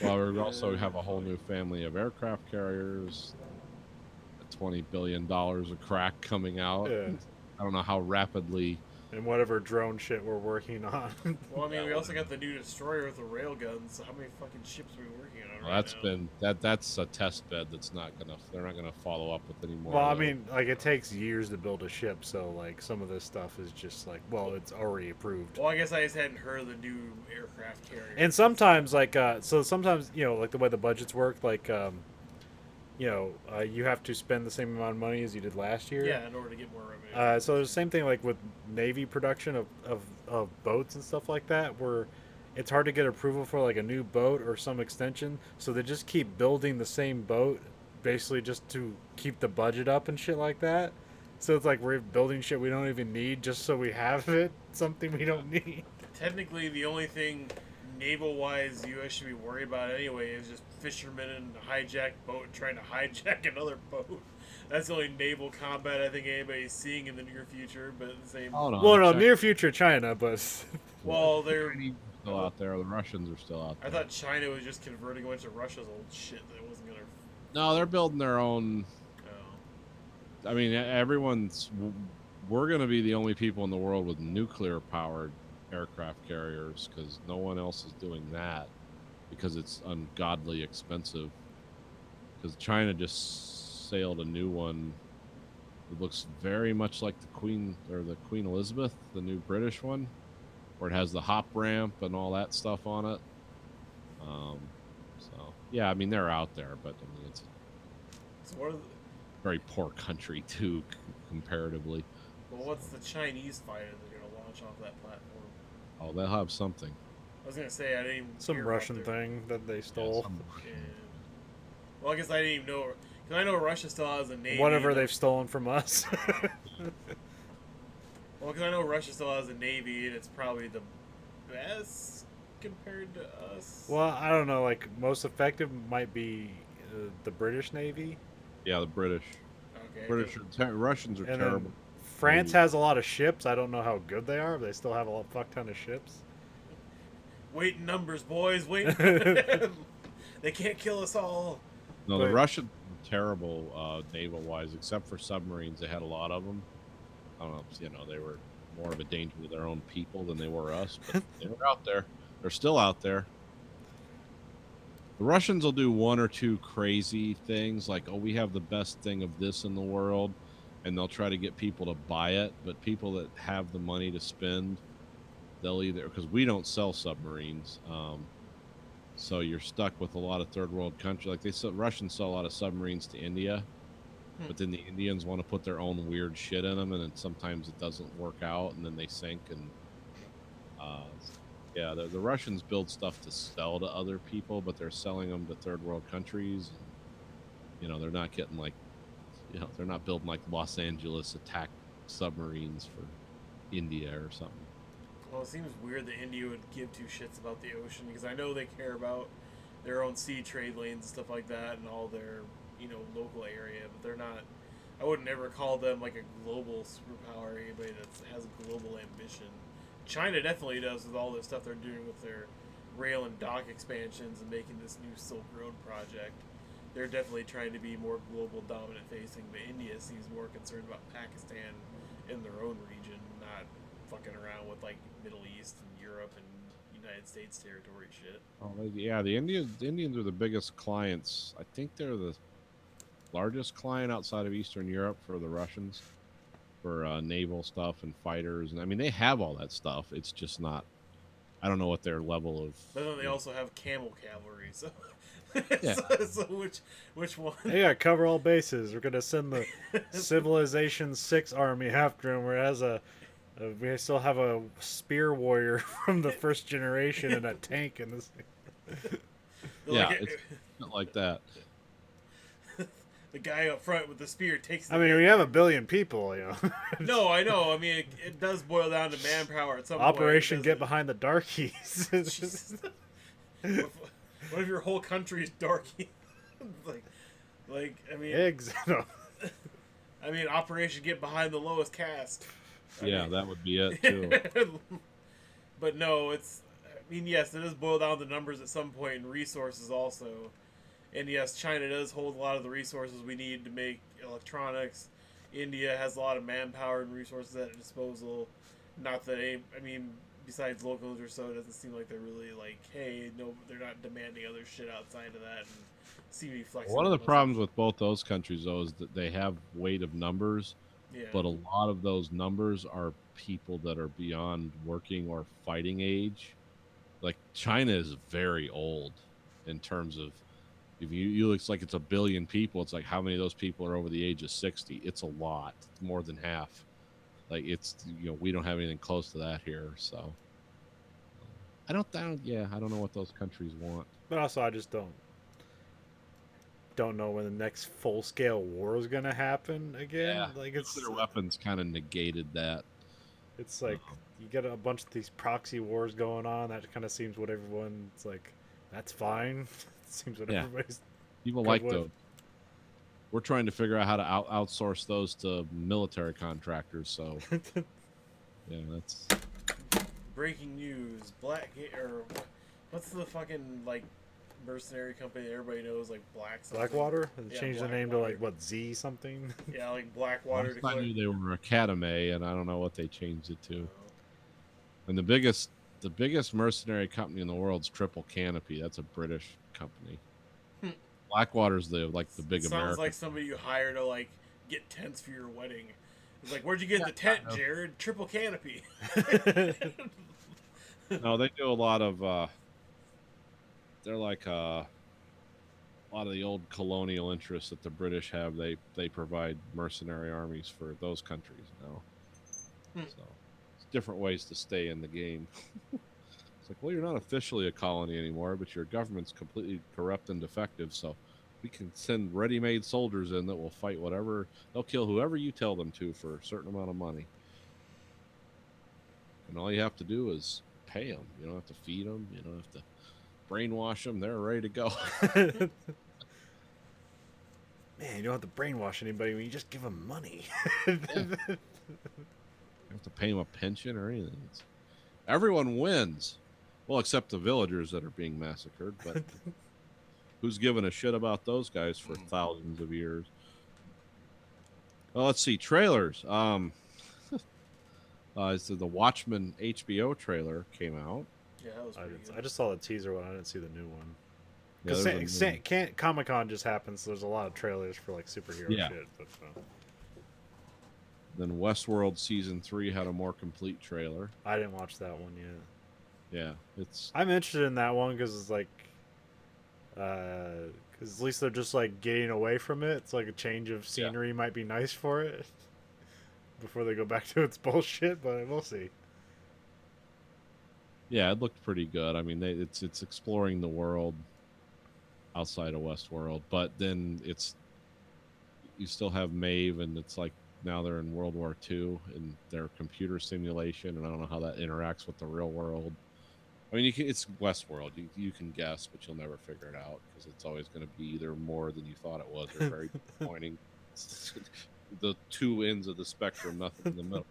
Well, we also have a whole new family of aircraft carriers. $20 billion a crack coming out. Yeah. I don't know how rapidly. And whatever drone shit we're working on. well, I mean, we also got the new destroyer with the railgun. So how many fucking ships are we working on Well, right that's now? been that's a test bed that's not gonna. They're not gonna follow up with anymore. Well, I mean, like it takes years to build a ship, so like some of this stuff is just like, well, it's already approved. Well, I guess I just hadn't heard of the new aircraft carrier. And sometimes, like, so sometimes, like the way the budgets work, like, you have to spend the same amount of money as you did last year. yeah, in order to get more revenue. So there's the same thing like with Navy production of boats and stuff like that, where it's hard to get approval for like a new boat or some extension. So they just keep building the same boat, basically just to keep the budget up and shit like that. So it's like we're building shit we don't even need just so we have it, something we don't need. Technically, the only thing naval-wise the U.S. should be worried about anyway is just fishermen in a hijacked boat trying to hijack another boat. That's the only naval combat I think anybody's seeing in the near future. But at the same, oh no, Well, no, China- near future China, but well, they're. Chinese are still out there. The Russians are still out I there. thought China was just converting a bunch of Russia's old shit that it wasn't gonna. No, they're building their own. Oh. I mean, everyone's. We're going to be the only people in the world with nuclear-powered aircraft carriers because no one else is doing that because it's ungodly expensive. Because China just sailed a new one. It looks very much like the Queen Elizabeth, the new British one, where it has the hop ramp and all that stuff on it. So yeah, I mean they're out there, but I mean it's So what are the, a very poor country too, comparatively. well, what's the Chinese fighter they're gonna launch off that platform? Oh, they'll have something. I was gonna say I didn't even some hear about Russian their- thing that they Yeah, stole. some- Yeah. Well, I guess I didn't even know. Because I know Russia still has a navy. Whatever they've stolen from us. Well, because I know Russia still has a navy, and it's probably the best compared to us. Well, I don't know. Like most effective might be the British Navy, Yeah, the British. Okay. British are Russians are and terrible. then France Navy. has a lot of ships. I don't know how good they are, but they still have a fuck ton of ships. Wait in numbers, boys. Wait. They can't kill us all. No, the But- Russians were terrible naval-wise, except for submarines. They had a lot of them. I don't know. You know, they were more of a danger to their own people than they were us. But they were out there. They're still out there. The Russians will do one or two crazy things, like, oh, we have the best thing of this in the world, and they'll try to get people to buy it. But people that have the money to spend, they'll either, because we don't sell submarines. So you're stuck with a lot of third world countries. Like Russians sell a lot of submarines to India, but then the Indians want to put their own weird shit in them, and then sometimes it doesn't work out, and then they sink. And yeah, the Russians build stuff to sell to other people, but they're selling them to third world countries. And, you know, they're not getting like, you know, they're not building like Los Angeles attack submarines for India or something. Well, it seems weird that India would give two shits about the ocean, because I know they care about their own sea trade lanes and stuff like that, and all their, you know, local area, but they're not. I wouldn't ever call them like a global superpower or anybody that has a global ambition. China definitely does with all the stuff they're doing with their rail and dock expansions and making this new Silk Road project. They're definitely trying to be more global dominant facing, but India seems more concerned about Pakistan in their own region, not fucking around with like Middle East and Europe and United States territory shit. Oh, yeah, the Indians are the biggest clients. I think they're the largest client outside of Eastern Europe for the Russians for naval stuff and fighters. And I mean, they have all that stuff. It's just not. I don't know what their level of. But then they also have camel cavalry, so Yeah. so which one? They gotta cover all bases. We're gonna send the Civilization 6 army after him, where it has we still have a spear warrior from the first generation and a tank in this. Yeah, Like, it's not like that. the guy up front with the spear takes. I mean, we have 1 billion people, you know. No, I know. I mean, it does boil down to manpower at some Operation point. Get Behind the Darkies. What if your whole country is darky? like I mean, Eggs. No. I mean, Operation Get Behind the Lowest Caste. Yeah, that would be it too. But no, it's. I mean, yes, it does boil down to numbers at some point, and resources also. And yes, China does hold a lot of the resources we need to make electronics. India has a lot of manpower and resources at its disposal. Not that I mean, besides locals or so, it doesn't seem like they're really like, hey, no, they're not demanding other shit outside of that, and seem to be flexible. One of the problems with both those countries, though, is that they have weight of numbers, yeah. but a lot of those numbers are people that are beyond working or fighting age. Like China is very old in terms of if you looks like it's 1 billion people. It's like how many of those people are over the age of 60? It's a lot, it's more than half. Like it's we don't have anything close to that here. So I don't know what those countries want. But also, I just don't know when the next full scale war is gonna happen again. Yeah, Like it's nuclear weapons kind of negated that. It's like you get a bunch of these proxy wars going on. That kind of seems what everyone's like. That's fine. It seems what Yeah. everybody's. People Good like with. those. We're trying to figure out how to outsource those to military contractors. So yeah, that's Breaking news: what's the fucking like mercenary company that everybody knows, like Blackwater. They Yeah, changed the name to like Blackwater. what Z something. Yeah, like Blackwater. I knew they were Academy, and I don't know what they changed it to. And the biggest mercenary company in the world is Triple Canopy. That's a British company. Blackwater's the big Sounds American. like somebody you hire to like get tents for your wedding. It's like, where'd you get the tent, I know. Jared? Triple Canopy. No, they do a lot of. They're like a lot of the old colonial interests that the British have. They provide mercenary armies for those countries now. So it's different ways to stay in the game. It's like, well, you're not officially a colony anymore, but your government's completely corrupt and defective. So We can send ready-made soldiers in that will fight whatever. They'll kill whoever you tell them to for a certain amount of money. And all you have to do is pay them. You don't have to feed them. You don't have to brainwash them. They're ready to go. Man, you don't have to brainwash anybody when you just give them money. You don't have to pay them a pension or anything. Everyone wins. Well, except the villagers that are being massacred. But who's giving a shit about those guys for thousands of years? Well, let's see. Trailers. So the Watchmen HBO trailer came out. Yeah, that was pretty good. I just saw the teaser one. I didn't see the new one. Yeah, Because can't Comic-Con just happens, so there's a lot of trailers for like superhero Yeah. shit. But, Then Westworld season 3 had a more complete trailer. I didn't watch that one yet. Yeah, it's I'm interested in that one because it's like, because at least they're just like getting away from it. It's like a change of scenery might be nice for it before they go back to its bullshit. But we'll see. yeah, it looked pretty good. I mean, it's exploring the world outside of Westworld, but then you still have Maeve, and it's like now they're in World War II and their computer simulation, and I don't know how that interacts with the real world. I mean, it's Westworld. You can guess, but you'll never figure it out because it's always going to be either more than you thought it was or very disappointing. It's the two ends of the spectrum, nothing in the middle.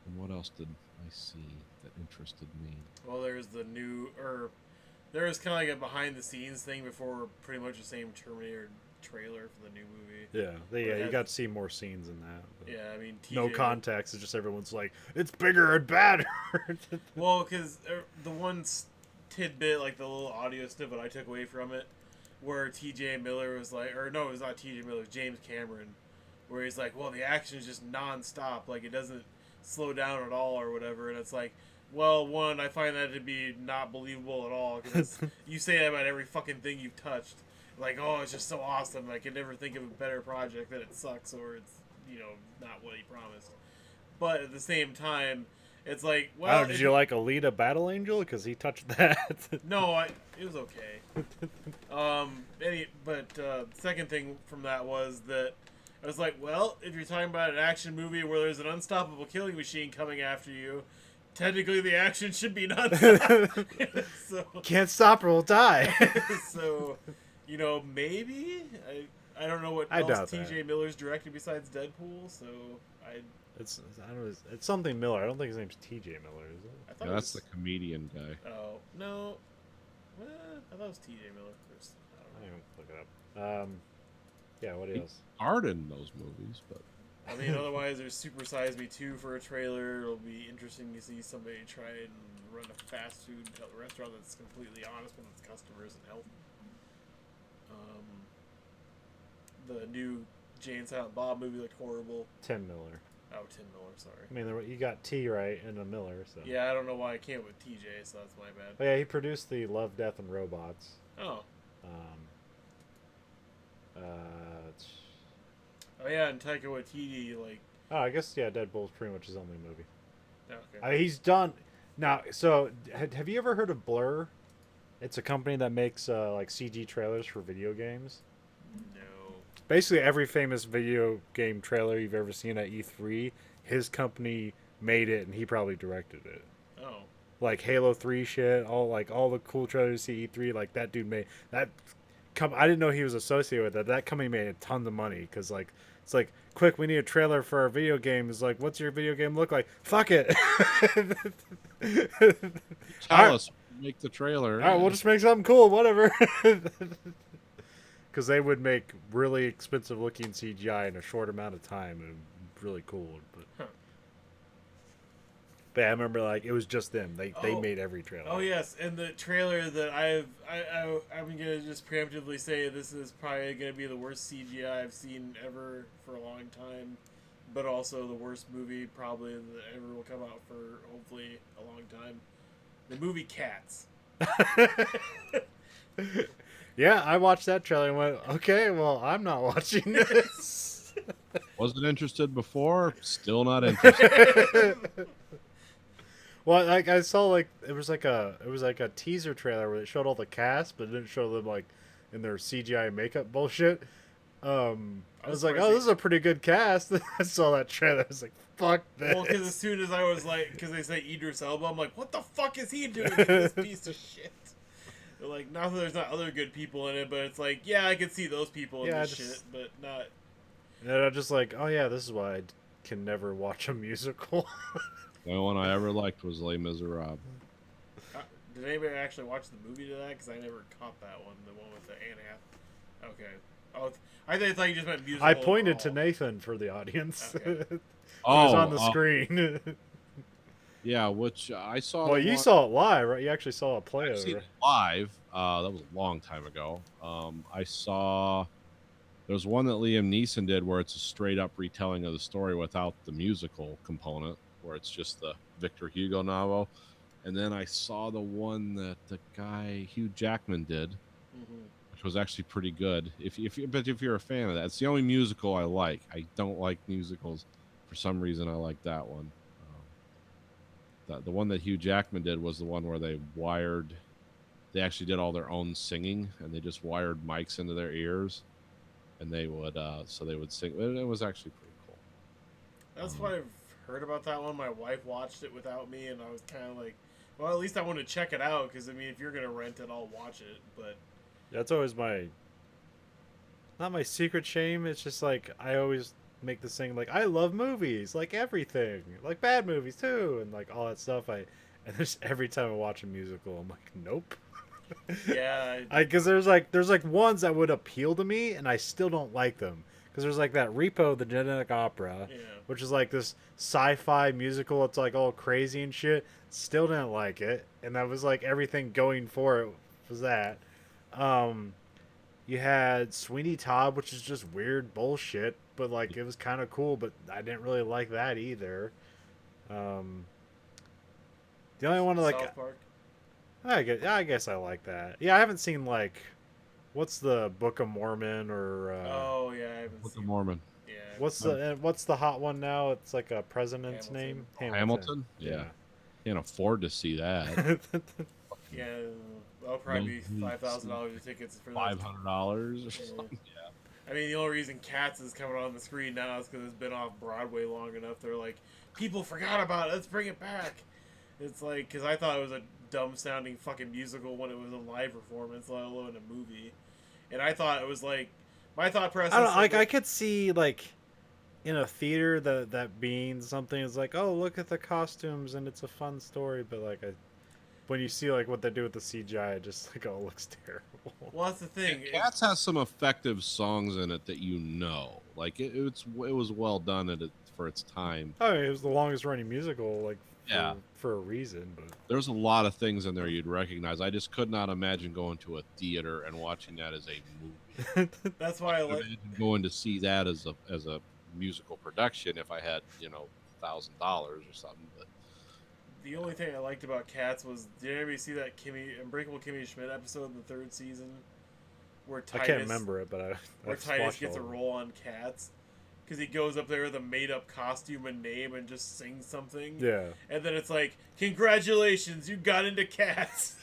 And what else did I see that interested me? Well, there's the new, or there was kind of like a behind the scenes thing before pretty much the same Terminator trailer for the new movie. Yeah, it you had- got to see more scenes in that. But Yeah, I mean, no TJ context. It's just everyone's like, it's bigger and badder. Well, because the one tidbit, like the little audio snippet I took away from it, where T.J. Miller was like, or no, it was not T.J. Miller, it was James Cameron, where he's like, well, the action is just non-stop, like it doesn't slow down at all or whatever, and it's like, well, one, I find that to be not believable at all, because you say that about every fucking thing you've touched. Like, oh, it's just so awesome, I could never think of a better project, that it sucks, or it's, not what he promised. But at the same time, it's like, well... Oh, did you like Alita Battle Angel? Because he touched that. No, it was okay. Second thing from that was that I was like, well, if you're talking about an action movie where there's an unstoppable killing machine coming after you, technically the action should be nonstop. So, Can't stop or we'll die. so, maybe I don't know what I doubt else T.J. Miller's directed besides Deadpool. So It's I don't know. It's something Miller. I don't think his name's T.J. Miller, is it? I thought Yeah, it that's was, the comedian guy. Oh no, I thought it was T.J. Miller first. I don't know. I can look it up. Yeah. What He- else? Hard in those movies, but I mean, otherwise, there's Super Size Me 2 for a trailer. It'll be interesting to see somebody try and run a fast food restaurant that's completely honest with its customers and health. The new Jay and Silent Bob movie looked horrible. Tim Miller. Oh, Tim Miller, sorry. I mean, you got T right and a Miller. So. Yeah, I don't know why I can't with TJ, so that's my bad. But yeah, he produced the Love, Death, and Robots. Oh. It's- Oh, yeah, and Taika Waititi, Oh, I guess yeah. Deadpool's pretty much his only movie. okay. He's done now. So have you ever heard of Blur? It's a company that makes like CG trailers for video games. No. Basically, every famous video game trailer you've ever seen at E3, his company made it, and he probably directed it. Oh. Like Halo 3 shit, all the cool trailers you see E3, like that dude made that. I didn't know he was associated with that. That company made a ton of money because like it's like, quick, we need a trailer for our video game. It's like, what's your video game look like? Fuck it. tell us, make the trailer. All right, we'll just make something cool, whatever. Because they would make really expensive looking CGI in a short amount of time and really cool. But yeah, I remember like it was just them. They made every trailer. Oh yes, and the trailer that I'm gonna just preemptively say this is probably gonna be the worst CGI I've seen ever for a long time, but also the worst movie probably that ever will come out for hopefully a long time. The movie Cats. Yeah, I watched that trailer and went, okay, well, I'm not watching this. Wasn't interested before, still not interested. Well, like I saw like it was like a teaser trailer where it showed all the cast, but it didn't show them like in their CGI makeup bullshit. I was like, oh, this is a pretty good cast. I saw that trailer. I was like, fuck this. Well, because as soon as I was like, because they say Idris Elba, I'm like, what the fuck is he doing in this piece of shit? They're like, not that there's not other good people in it, but it's like, yeah, I could see those people in this shit, but not. And I'm just like, oh yeah, this is why I can never watch a musical. The only one I ever liked was Les Miserables. Did anybody actually watch the movie to that? Because I never caught that one, the one with the Anne Hath. Okay. Oh, I thought you just meant musical. I pointed to Nathan for the audience. Okay. It was on the Oh, screen. yeah, which I saw. Well, you saw it live, right? You actually saw a play I've of seen it. it live. That was a long time ago. I saw. There's one that Liam Neeson did where it's a straight up retelling of the story without the musical component, where it's just the Victor Hugo novel. And then I saw the one that the guy Hugh Jackman did, which was actually pretty good. If you're a fan of that, it's the only musical I like. I don't like musicals. For some reason, I like that one. The one that Hugh Jackman did was the one where they actually did all their own singing, and they just wired mics into their ears, and they would sing. It was actually pretty cool. That's what I've heard about that one. My wife watched it without me, and I was kind of like, well, at least I want to check it out, because, I mean, if you're going to rent it, I'll watch it, but... That's always not my secret shame. It's just like, I always make this thing like, I love movies, like everything, like bad movies too, and like all that stuff. And just every time I watch a musical, I'm like, nope. Yeah. Because there's like ones that would appeal to me, and I still don't like them. Because there's like that Repo, the Genetic Opera, Yeah. which is like this sci-fi musical. It's like all crazy and shit. Still didn't like it, and that was like everything going for it was that. You had Sweeney Todd, which is just weird bullshit, but like it was kind of cool. But I didn't really like that either. The only one like South Park. I guess I like that. Yeah, I haven't seen like what's the Book of Mormon or Oh, yeah, I haven't Book of seen Mormon. Yeah. what's the hot one now? It's like a president's Hamilton. name. Hamilton? Yeah. Can't afford to see that. Yeah, that'll probably be $5,000 of tickets for that. $500 or Yeah. something. I mean, the only reason Cats is coming on the screen now is because it's been off Broadway long enough. They're like, people forgot about it. Let's bring it back. It's like, because I thought it was a dumb-sounding fucking musical when it was a live performance, let alone a movie. And I thought it was like, my thought process. I don't know, like I could see like in a theater that being something is like, oh, look at the costumes and it's a fun story, but like when you see like what they do with the CGI, it just like, oh, it looks terrible. Well, that's the thing. Cats has some effective songs in it that you know. Like it was well done for its time. I mean, it was the longest running musical, like for a reason. But There's a lot of things in there you'd recognize. I just could not imagine going to a theater and watching that as a movie. That's why I like. Imagine going to see that as a musical production if I had $1,000 or something. But The only thing I liked about Cats was, did anybody see that Unbreakable Kimmy Schmidt episode in the 3rd season? Where Titus, I can't remember it, but where Titus gets a role on Cats. Because he goes up there with a made-up costume and name and just sings something. Yeah. And then it's like, congratulations, you got into Cats.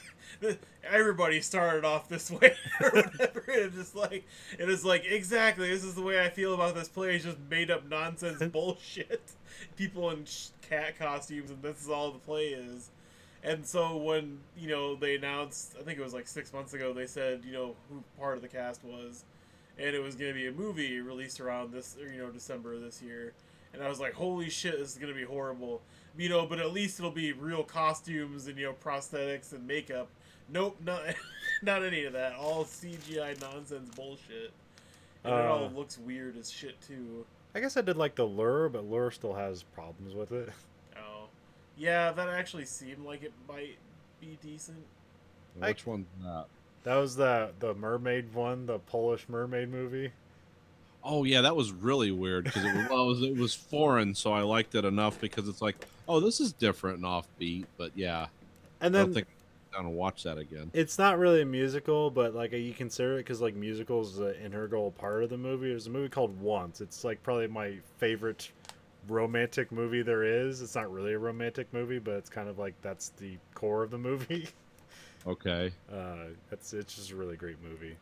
Everybody started off this way or whatever. It is like, exactly, this is the way I feel about this play. It's just made-up nonsense bullshit. People in cat costumes, and this is all the play is. And so when, they announced, I think it was like 6 months ago, they said, who part of the cast was. And it was going to be a movie released around this, December of this year. And I was like, holy shit, this is going to be horrible. But at least it'll be real costumes and, prosthetics and makeup. Nope, not any of that. All CGI nonsense bullshit. And it all looks weird as shit, too. I guess I did like the Lure, but Lure still has problems with it. Oh. Yeah, that actually seemed like it might be decent. which one's that? That was the mermaid one, the Polish mermaid movie. Oh yeah, that was really weird because it was foreign, so I liked it enough because it's like, oh, this is different and offbeat. But yeah, And I then don't think I'm gonna watch that again. it's not really a musical, but like you consider it because like musicals is an integral part of the movie. There's a movie called Once. It's like probably my favorite romantic movie there is. It's not really a romantic movie, but it's kind of like that's the core of the movie. Okay. It's just a really great movie.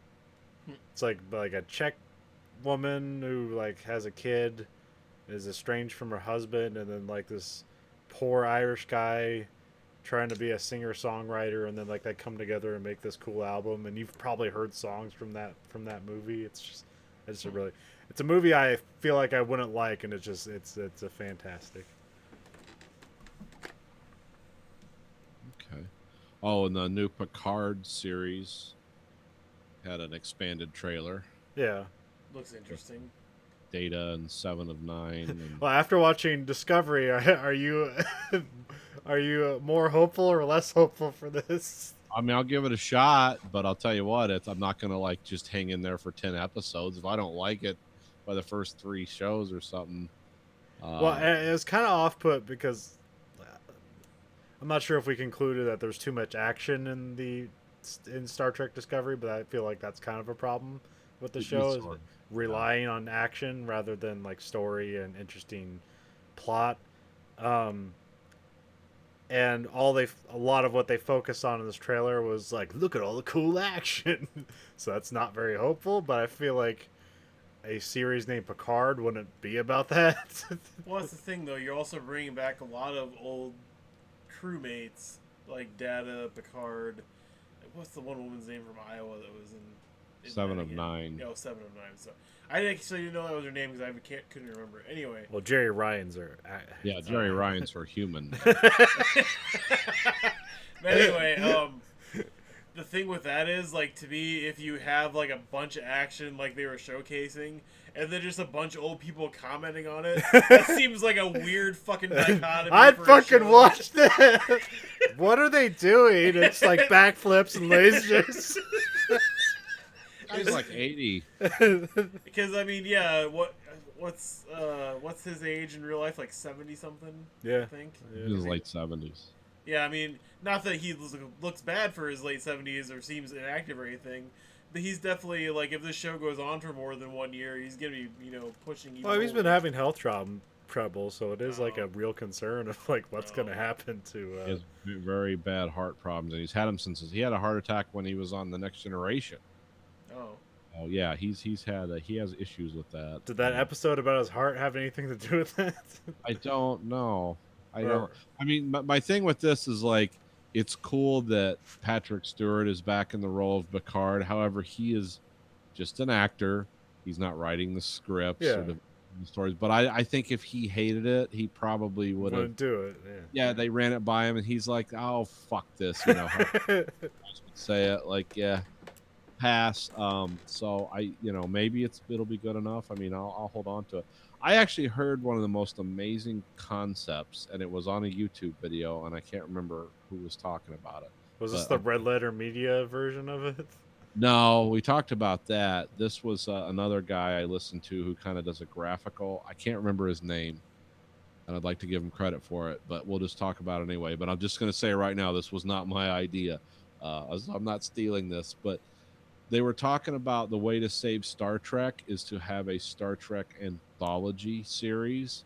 It's like a Czech woman who like has a kid, is estranged from her husband, and then like this poor Irish guy trying to be a singer songwriter, and then like they come together and make this cool album. And you've probably heard songs from that movie. It's a movie I feel like I wouldn't like, and it's a fantastic. Okay. Oh, and the new Picard series had an expanded trailer. Yeah. Looks interesting. Data and 7 of 9. And Well, after watching Discovery, are you are you more hopeful or less hopeful for this? I mean, I'll give it a shot, but I'll tell you what, I'm not going to like just hang in there for 10 episodes. If I don't like it by the first 3 shows or something. Well, it was kind of off-put because I'm not sure if we concluded that there's too much action in Star Trek Discovery, but I feel like that's kind of a problem with the show, is relying on action rather than like story and interesting plot. And a lot of what they focused on in this trailer was like, look at all the cool action. So that's not very hopeful, but I feel like a series named Picard wouldn't be about that. Well, that's the thing, though. You're also bringing back a lot of old crewmates, like Data, Picard. What's the one woman's name from Iowa that was in 7 of again? 9. No, 7 of 9. So I actually didn't know that was her name because couldn't remember. Anyway. Well, Jerry Ryan's Yeah, Jerry Ryan's for human. But anyway, the thing with that is, like, to me, if you have like a bunch of action like they were showcasing, and then just a bunch of old people commenting on it, that seems like a weird fucking dichotomy. I'd for a fucking show. watch that. What are they doing? It's like backflips and lasers. He's like 80. Because I mean, yeah, what's his age in real life? Like 70 something. Yeah. I think. He's in his late 70s. Yeah, I mean, not that he looks bad for his late 70s or seems inactive or anything, but he's definitely, like, if this show goes on for more than 1 year, he's gonna be, pushing. Even Well, he's been older. having health trouble, so it is like a real concern of like what's Oh. gonna happen to. He has very bad heart problems, and he's had them since he had a heart attack when he was on The Next Generation. Oh. Oh yeah, he has issues with that. Did that episode about his heart have anything to do with that? I don't know. I Or- don't. I mean, my thing with this is like, it's cool that Patrick Stewart is back in the role of Picard. However, he is just an actor. He's not writing the scripts Yeah. or the stories. But I think if he hated it, he probably would have. Wouldn't do it. Yeah, they ran it by him, and he's like, "Oh, fuck this," you know. How Yeah. guys would say it, like, yeah, pass. So maybe it'll be good enough. I mean, I'll hold on to it. I actually heard one of the most amazing concepts, and it was on a YouTube video, and I can't remember who was talking about it. Was this But, the Red Letter Media version of it? No, we talked about that. This was another guy I listened to who kind of does a graphical. I can't remember his name, and I'd like to give him credit for it, but we'll just talk about it anyway. But I'm just going to say right now, this was not my idea. I'm not stealing this, but they were talking about the way to save Star Trek is to have a Star Trek anthology series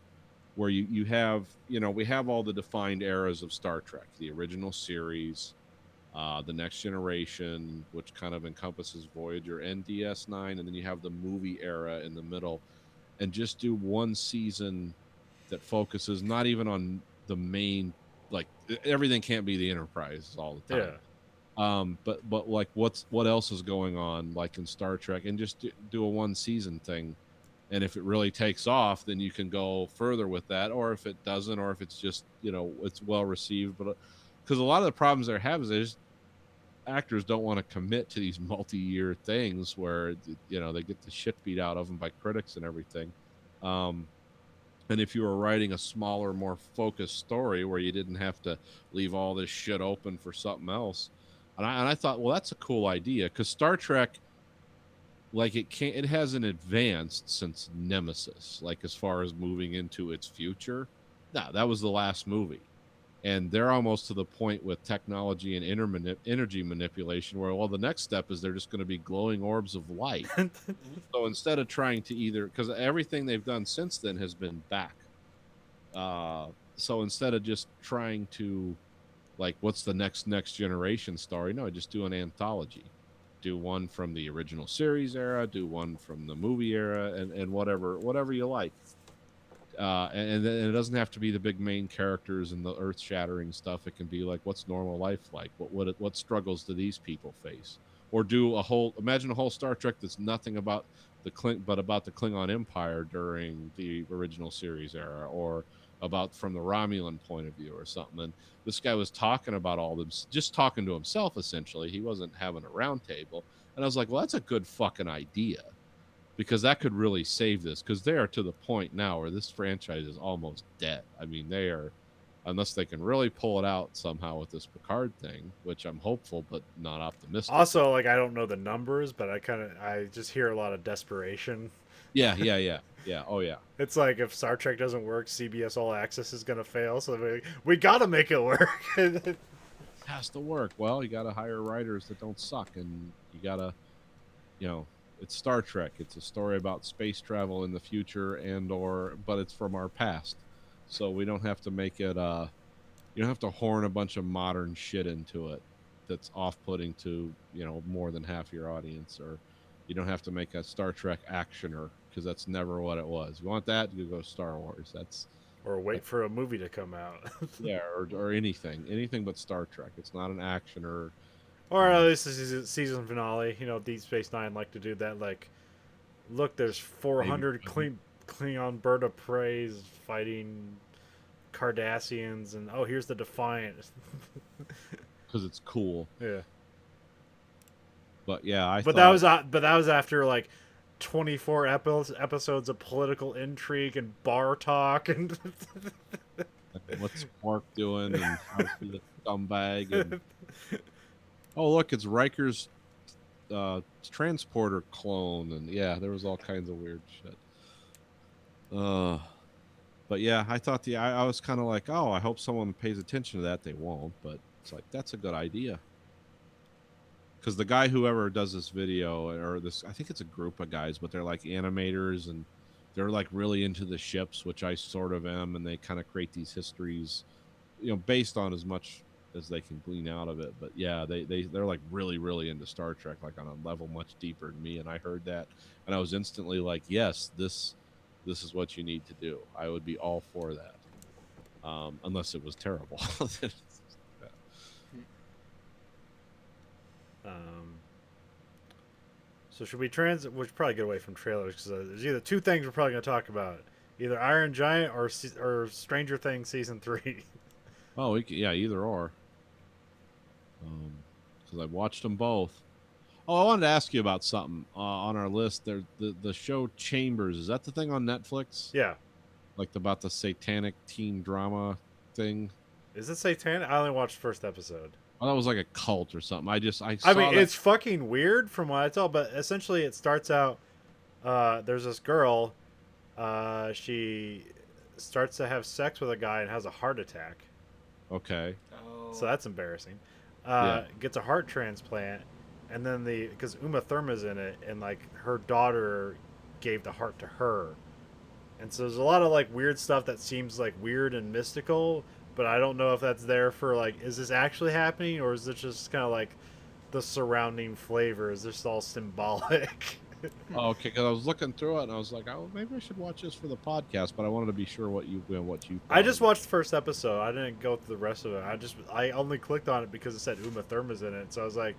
where you have, we have all the defined eras of Star Trek, the original series, the Next Generation, which kind of encompasses Voyager and DS9, and then you have the movie era in the middle, and just do one season that focuses not even on the main, like, everything can't be the Enterprise all the time. Yeah. But like what else is going on, like in Star Trek, and just do a 1 season thing, and if it really takes off, then you can go further with that, or if it doesn't, or if it's just it's well received. But because a lot of the problems they have is actors don't want to commit to these multi-year things where they get the shit beat out of them by critics and everything. And if you were writing a smaller, more focused story where you didn't have to leave all this shit open for something else. And I thought, well, that's a cool idea, because Star Trek, like, it hasn't advanced since Nemesis, like, as far as moving into its future. No, that was the last movie. And they're almost to the point with technology and energy manipulation where, well, the next step is they're just going to be glowing orbs of light. So instead of trying to because everything they've done since then has been back. So instead of just trying to, like, what's the next generation story? No, just do an anthology. Do one from the original series era, do one from the movie era, and whatever you like. And then it doesn't have to be the big main characters and the earth-shattering stuff. It can be like, what's normal life like? What struggles do these people face? Or imagine a whole Star Trek that's nothing about but about the Klingon Empire during the original series era, or about from the Romulan point of view or something. And this guy was talking about all this, just talking to himself essentially. He wasn't having a round table. And I was like, well, that's a good fucking idea, because that could really save this, because they are to the point now where this franchise is almost dead. I mean, they are, unless they can really pull it out somehow with this Picard thing, which I'm hopeful but not optimistic. Also, like, I don't know the numbers, but I just hear a lot of desperation. Yeah. Oh yeah. It's like, if Star Trek doesn't work, CBS All Access is gonna fail. So we gotta make it work. It has to work. Well, you gotta hire writers that don't suck, and you gotta, it's Star Trek. It's a story about space travel in the future, but it's from our past. So we don't have to make it, you don't have to horn a bunch of modern shit into it that's off-putting to, more than half your audience. Or you don't have to make a Star Trek actioner, because that's never what it was. You want that, you go Star Wars. Or wait for a movie to come out. Yeah, or anything but Star Trek. It's not an actioner. Or at least this is season finale. Deep Space Nine like to do that. Like, look, there's 400 Klingon bird of prey fighting Cardassians, and here's the Defiant. Because it's cool. Yeah. But yeah, that was after like 24 episodes of political intrigue and bar talk and what's Quark doing and how's he a scumbag and oh look, it's Riker's transporter clone, and yeah, there was all kinds of weird shit. But yeah, I thought I was kind of like, oh, I hope someone pays attention to that. They won't, but it's like, that's a good idea. Because the guy, whoever does this video, or this, I think it's a group of guys, but they're like animators, and they're like really into the ships, which I sort of am, and they kind of create these histories, based on as much as they can glean out of it. But yeah, they're like really, really into Star Trek, like on a level much deeper than me. And I heard that, and I was instantly like, yes, this is what you need to do. I would be all for that, unless it was terrible. So should we we should probably get away from trailers, because there's either two things we're probably going to talk about: either Iron Giant or Stranger Things season 3. Oh, either or. Because I watched them both. Oh, I wanted to ask you about something on our list. There, the show Chambers, is that the thing on Netflix? Yeah. Like about the satanic teen drama thing? Is it satanic? I only watched the first episode. Oh, that was like a cult or something. I mean, it's fucking weird from what I tell, but essentially it starts out, there's this girl, she starts to have sex with a guy and has a heart attack. Okay. Oh. So that's embarrassing. Yeah. Gets a heart transplant, and then because Uma Thurman's in it, and like her daughter gave the heart to her. And so there's a lot of like weird stuff that seems like weird and mystical, but I don't know if that's there for like, is this actually happening, or is it just kind of like the surrounding flavor? Is this all symbolic? Oh, okay, because I was looking through it and I was like, oh, maybe I should watch this for the podcast, but I wanted to be sure what you I just watched the first episode. I didn't go through the rest of it. I only clicked on it because it said Uma Thurman's in it. So I was like,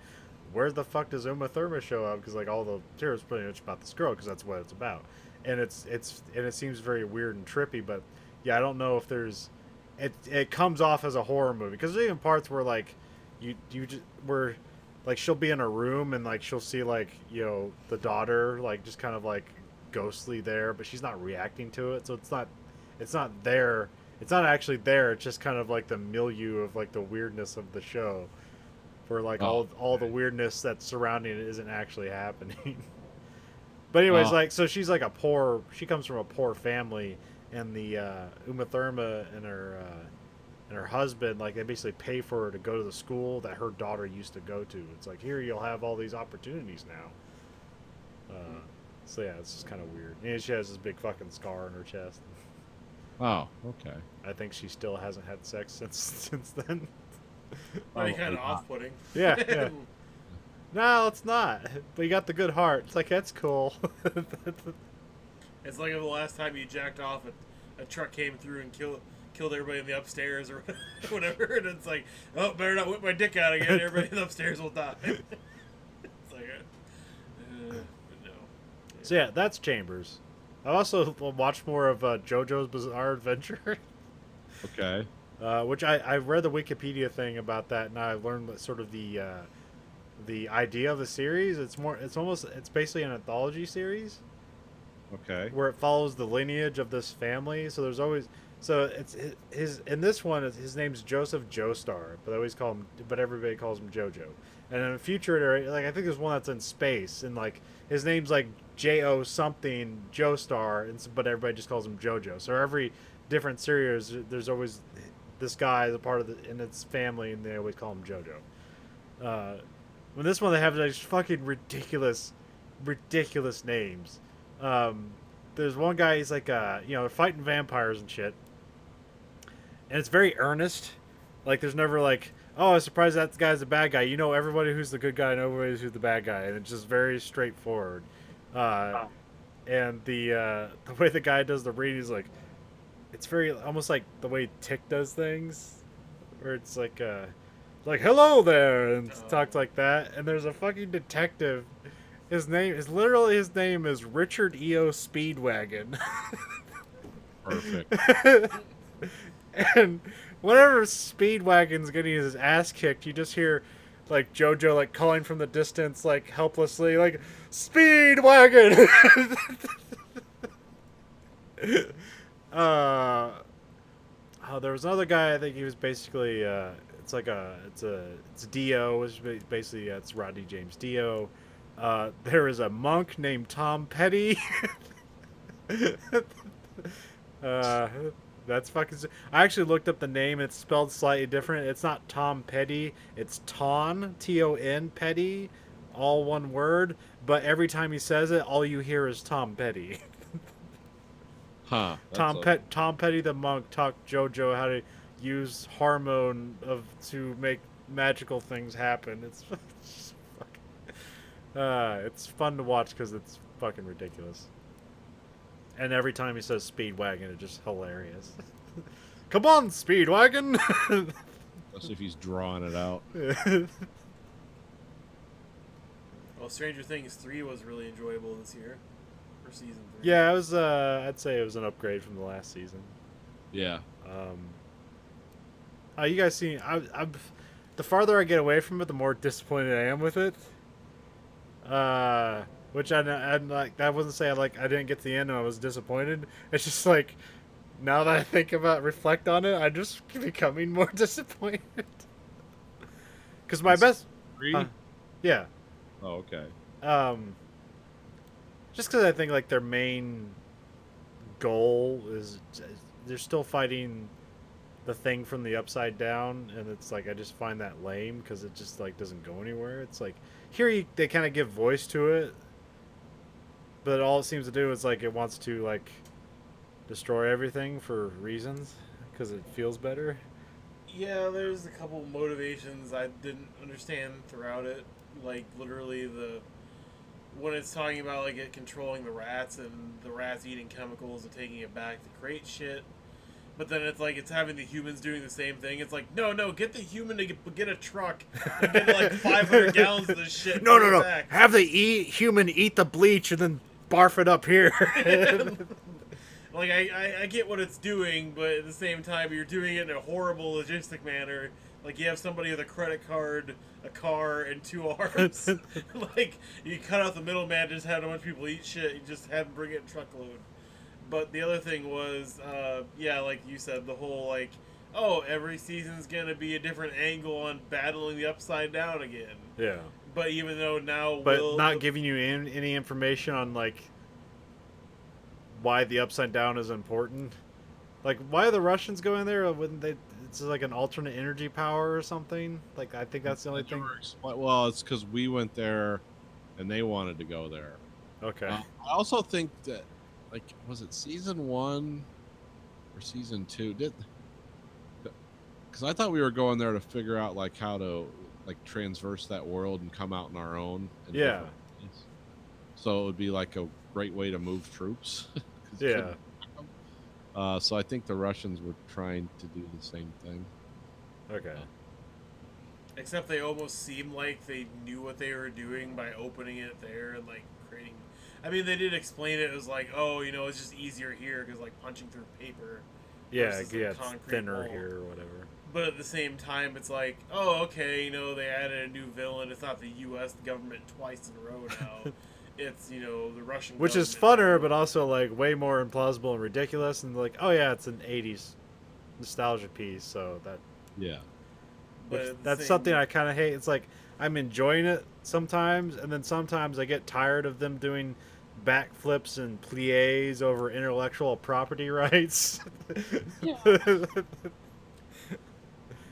where the fuck does Uma Thurman show up? Because like all the material is pretty much about this girl, because that's what it's about. And it seems very weird and trippy, but yeah, I don't know if there's it comes off as a horror movie, because there's even parts where like where like she'll be in a room and like she'll see like the daughter like just kind of like ghostly there, but she's not reacting to it, so it's not there. It's not actually there. It's just kind of like the milieu of like the weirdness of the show, where like all the weirdness that's surrounding it isn't actually happening. But anyways, like, so she comes from a poor family, and the Uma Thurman and her husband, like, they basically pay for her to go to the school that her daughter used to go to. It's like, here, you'll have all these opportunities now. So yeah, it's just kind of weird. And she has this big fucking scar on her chest. Oh, okay. I think she still hasn't had sex since then. Probably Oh, kind of yeah. off-putting. Yeah, yeah. No, it's not. But you got the good heart. It's like, that's cool. It's like the last time you jacked off, a truck came through and killed everybody in the upstairs or whatever, and it's like, oh, better not whip my dick out again. Everybody in the upstairs will die. It's like, no. So yeah, that's Chambers. I also watched more of JoJo's Bizarre Adventure, Okay. which I read the Wikipedia thing about that, and I learned that sort of the idea of the series. It's basically an anthology series Okay. where it follows the lineage of this family. So there's always it's his in this one his name's Joseph Joestar, but everybody calls him JoJo. And in a future, like I think there's one that's in space, and like his name's like Jo something Joestar, but everybody just calls him JoJo. So every different series, there's always this guy is a part of in its family, and they always call him JoJo. When this one they have like fucking ridiculous names. There's one guy, he's like they're fighting vampires and shit, and it's very earnest. Like there's never like, oh, I'm surprised that guy's a bad guy. You know everybody who's the good guy and everybody who's the bad guy, and it's just very straightforward. And the way the guy does the reading is like, it's very almost like the way Tick does things, where it's like hello there, and talks like that. And there's a fucking detective. His name is Richard E.O. Speedwagon. Perfect. And whenever Speedwagon's getting his ass kicked, you just hear like JoJo like calling from the distance, like helplessly, like Speedwagon. There was another guy. I think he was basically it's Dio, which is basically it's Rodney James Dio. There is a monk named Tom Petty. That's fucking. I actually looked up the name. It's spelled slightly different. It's not Tom Petty. It's Ton, Ton Petty, all one word. But every time he says it, all you hear is Tom Petty. Huh. Tom Petty the monk taught JoJo how to use hormone to make magical things happen. It's just fucking, it's fun to watch because it's fucking ridiculous. And every time he says Speedwagon, it's just hilarious. Come on, Speedwagon! Especially if he's drawing it out. Well, Stranger Things 3 was really enjoyable this year, for season 3. Yeah, it was. I'd say it was an upgrade from the last season. Yeah. You guys seen? The farther I get away from it, the more disappointed I am with it. Which I'm like. That wasn't saying like I didn't get to the end and I was disappointed. It's just like now that I think about, reflect on it, I'm just becoming more disappointed. Because my best. 3? Yeah. Oh, okay. Just because I think like their main goal is they're still fighting the thing from the Upside Down, and it's like I just find that lame because it just like doesn't go anywhere. It's like here they kind of give voice to it, but all it seems to do is like it wants to like destroy everything for reasons because it feels better. Yeah, there's a couple motivations I didn't understand throughout it. Like literally when it's talking about like it controlling the rats and the rats eating chemicals and taking it back to create shit, but then it's like it's having the humans doing the same thing. It's like no, get the human to get a truck and get like 500 gallons of this shit. No. Back. Have the human eat the bleach and then barf it up here. Like I get what it's doing, but at the same time you're doing it in a horrible logistic manner. Like you have somebody with a credit card, a car, and 2 arms. Like you cut out the middleman, just had a bunch of people eat shit. You just had them bring it in truckload. But the other thing was, like you said, the whole like, oh, every season's gonna be a different angle on battling the Upside Down again. Yeah. But even though now, Not giving you any information on like why the Upside Down is important. Like, why are the Russians going there? Wouldn't they? It's like an alternate energy power or something. Like, I think that's the only thing. Well, it's because we went there, and they wanted to go there. Okay. I also think that, like, was it season 1 for season 2. Because I thought we were going there to figure out like how to like transverse that world and come out on our own. in Yeah. different ways. So it would be like a great way to move troops. 'cause you Yeah. couldn't attack 'em. So I think the Russians were trying to do the same thing. Okay. Except they almost seemed like they knew what they were doing by opening it there and like creating. I mean, they did explain it. It was like, oh, you know, it's just easier here because like punching through paper. Yeah, versus a yeah, it's concrete thinner wall. here or whatever. But at the same time, it's like, oh, okay, you know, they added a new villain. It's not the U.S. government twice in a row now. It's, you know, the Russian Which is government. funner, but also like way more implausible and ridiculous. And like, oh yeah, it's an '80s nostalgia piece, so that Yeah. But at the that's same- something I kind of hate. It's like I'm enjoying it sometimes, and then sometimes I get tired of them doing backflips and plies over intellectual property rights.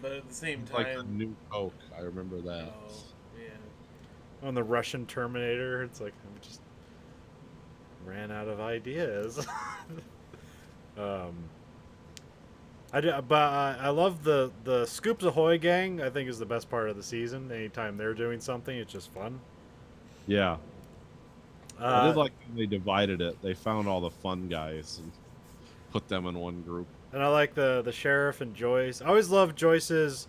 But at the same It's like the time, new Coke. I remember that. oh, yeah. On the Russian Terminator, it's like I just ran out of ideas. I love the Scoops Ahoy gang. I think is the best part of the season. Anytime they're doing something, it's just fun. Yeah. I Uh, did like when they divided it. They found all the fun guys and put them in one group. and I like the sheriff and Joyce. I always loved Joyce's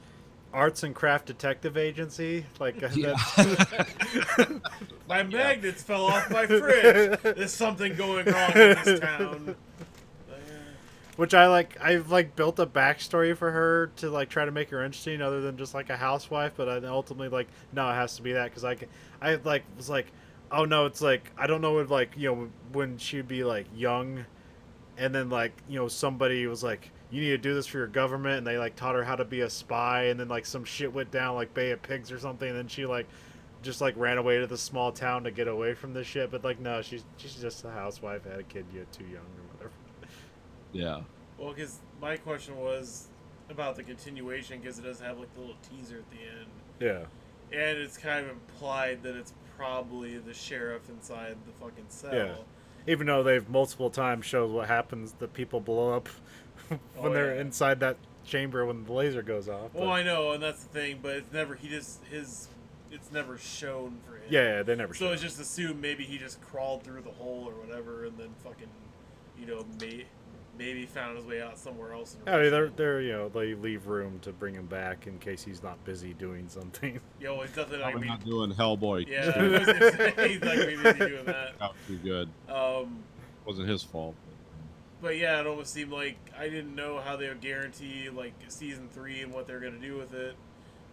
arts and craft detective agency. Like My magnets fell off my fridge. There's something going wrong in this town. which I've like built a backstory for her to like try to make her interesting, other than just like a housewife. But I ultimately like no, it has to be that because I like was like, oh no, it's like I don't know if like when she'd be like young, and then like somebody was like you need to do this for your government, and they like taught her how to be a spy, and then like some shit went down like Bay of Pigs or something, and then she like just like ran away to the small town to get away from this shit. But like no, she's just a housewife, had a kid yet too young or whatever. Yeah. Well, because my question was about the continuation, because it does have like the little teaser at the end, Yeah. and it's kind of implied that it's probably the sheriff inside the fucking cell. Yeah. Even though they've multiple times showed what happens, the people blow up when Oh, they're yeah. inside that chamber when the laser goes off. Well, but- I know, and that's the thing, but it's never it's never shown for him. yeah, they never So show. it's just assumed maybe he just crawled through the hole or whatever, and then fucking, maybe found his way out somewhere else. In I mean, Russia. they're they leave room to bring him back in case he's not busy doing something. Yo, it's nothing like Probably me. not doing Hellboy. Yeah, I was gonna say, he's not gonna be busy doing that. Not too good. Wasn't his fault. But yeah, it almost seemed like I didn't know how they would guarantee like season 3 and what they're gonna do with it,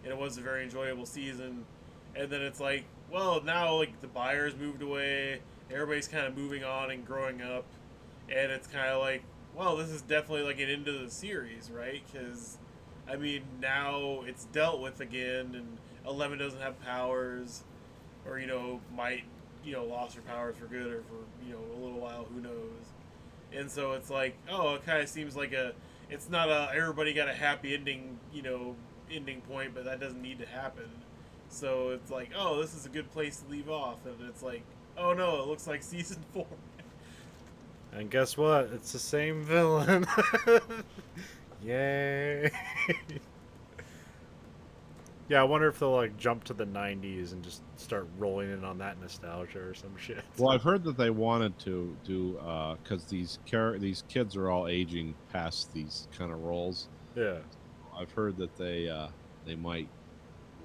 and it was a very enjoyable season. And then it's like, well, now like the buyers moved away, everybody's kind of moving on and growing up, and it's kind of like, well, this is definitely like an end to the series, right? Because I mean, now it's dealt with again, and Eleven doesn't have powers, or might lost her powers for good or for a little while, who knows. And so it's like, oh, it kind of seems like it's not everybody got a happy ending, ending point, but that doesn't need to happen. So it's like, oh, this is a good place to leave off, and it's like, oh no, it looks like season 4. And guess what? It's the same villain. Yay! Yeah, I wonder if they'll like jump to the '90s and just start rolling in on that nostalgia or some shit. Well, I've heard that they wanted to do because these kids are all aging past these kind of roles. Yeah. I've heard that they might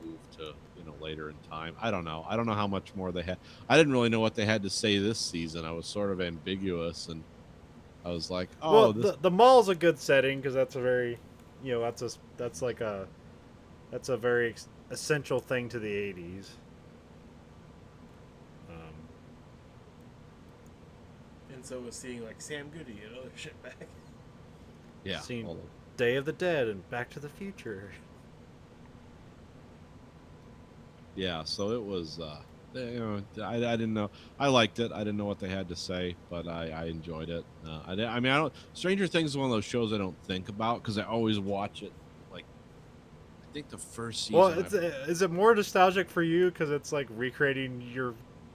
move to later in time. I don't know. I don't know how much more they had. I didn't really know what they had to say this season. I was sort of ambiguous, and I was like, oh, Well, this. the mall's a good setting because that's a very, that's a very essential thing to the '80s. And so was seeing like Sam Goody and other shit back. Yeah. Seen all of- Day of the Dead and Back to the Future. Yeah, so it was. I didn't know. I liked it. I didn't know what they had to say, but I enjoyed it. I don't. Stranger Things is one of those shows I don't think about because I always watch it. Like, I think the first season. Well, is it more nostalgic for you because it's like recreating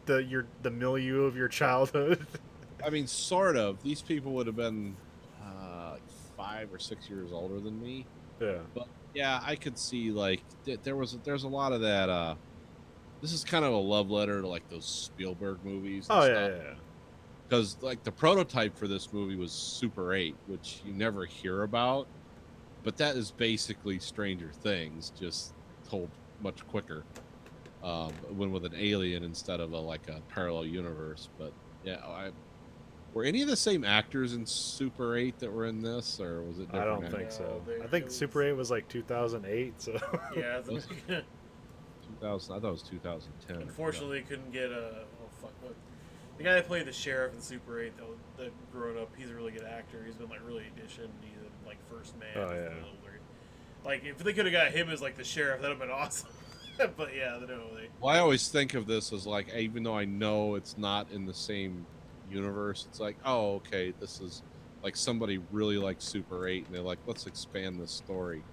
the milieu of your childhood? I mean, sort of. These people would have been 5 5 or 6 years older than me. Yeah. But yeah, I could see like there's a lot of that. This is kind of a love letter to like those Spielberg movies and Oh yeah, stuff. yeah. Because like the prototype for this movie was Super 8, which you never hear about, but that is basically Stranger Things, just told much quicker. When with an alien instead of like a parallel universe. But yeah, were any of the same actors in Super 8 that were in this, or was it different? I don't actors? think so. No, I think it Super was- 8 was like 2008. So Yeah, Those- 2000. I thought it was 2010. unfortunately, couldn't get a. Oh fuck! What? The guy that played the sheriff in Super 8, though, that growing up, he's a really good actor. He's been like really auditioned. He's in, like First Man. Oh, he's yeah. a little weird. Like if they could have got him as like the sheriff, that'd have been awesome. But yeah, they don't. Well, I always think of this as like, even though I know it's not in the same universe, it's like, oh, okay, this is like somebody really likes Super 8, and they're like, let's expand this story.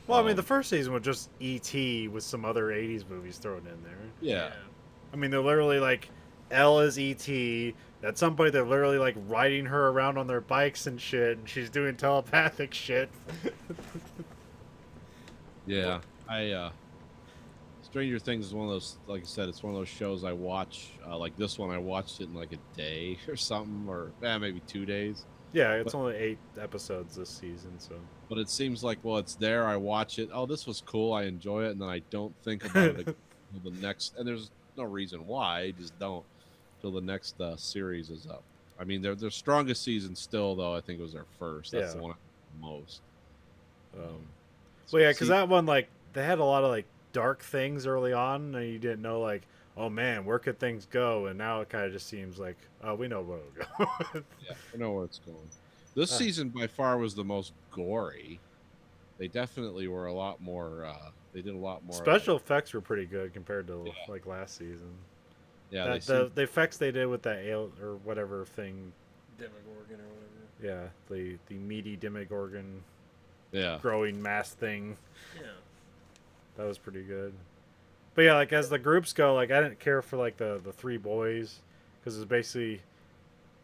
well, I mean, the first season was just E.T. with some other 80s movies thrown in there. Yeah. I mean, they're literally like Elle is E.T. At some point, they're literally like riding her around on their bikes and shit, and she's doing telepathic shit. Yeah, Stranger Things is one of those, like I said, it's one of those shows I watch. Like this one, I watched it in like a day or something, or maybe 2 days. Yeah, it's only 8 episodes this season, so. But it seems like, well, it's there. I watch it. Oh, this was cool. I enjoy it, and then I don't think about it until the next. And there's no reason why. I just don't till the next series is up. I mean, their strongest season still, though. I think it was their first. That's the Yeah. one I liked the most. Well, yeah, because See- that one, like, they had a lot of like dark things early on, and you didn't know, like, oh man, where could things go? And now it kind of just seems like, oh, we know where it'll go. Yeah, I know where it's going. This season by far was the most gory. They definitely were a lot more. They did a lot more Special effects were pretty good compared to Yeah. like last season. Yeah, That, the effects they did with that ale or whatever thing, Demogorgon or whatever. yeah, the meaty Demogorgon yeah. growing mass thing, Yeah. that was pretty good. But yeah, like as the groups go, like I didn't care for like the 3 boys because it's basically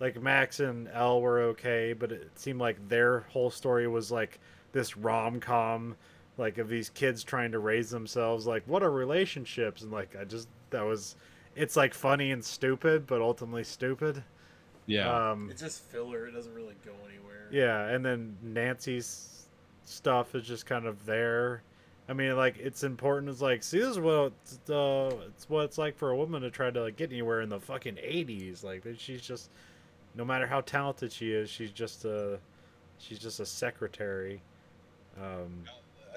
like Max and Elle were okay, but it seemed like their whole story was like this rom-com, like of these kids trying to raise themselves. Like, what are relationships? And like it's like funny and stupid, but ultimately stupid. Yeah. It's just filler. It doesn't really go anywhere. Yeah, and then Nancy's stuff is just kind of there. I mean, like it's important. It's like, see, this is what it's what it's like for a woman to try to like get anywhere in the fucking 80s. Like she's just, no matter how talented she is, she's just a secretary.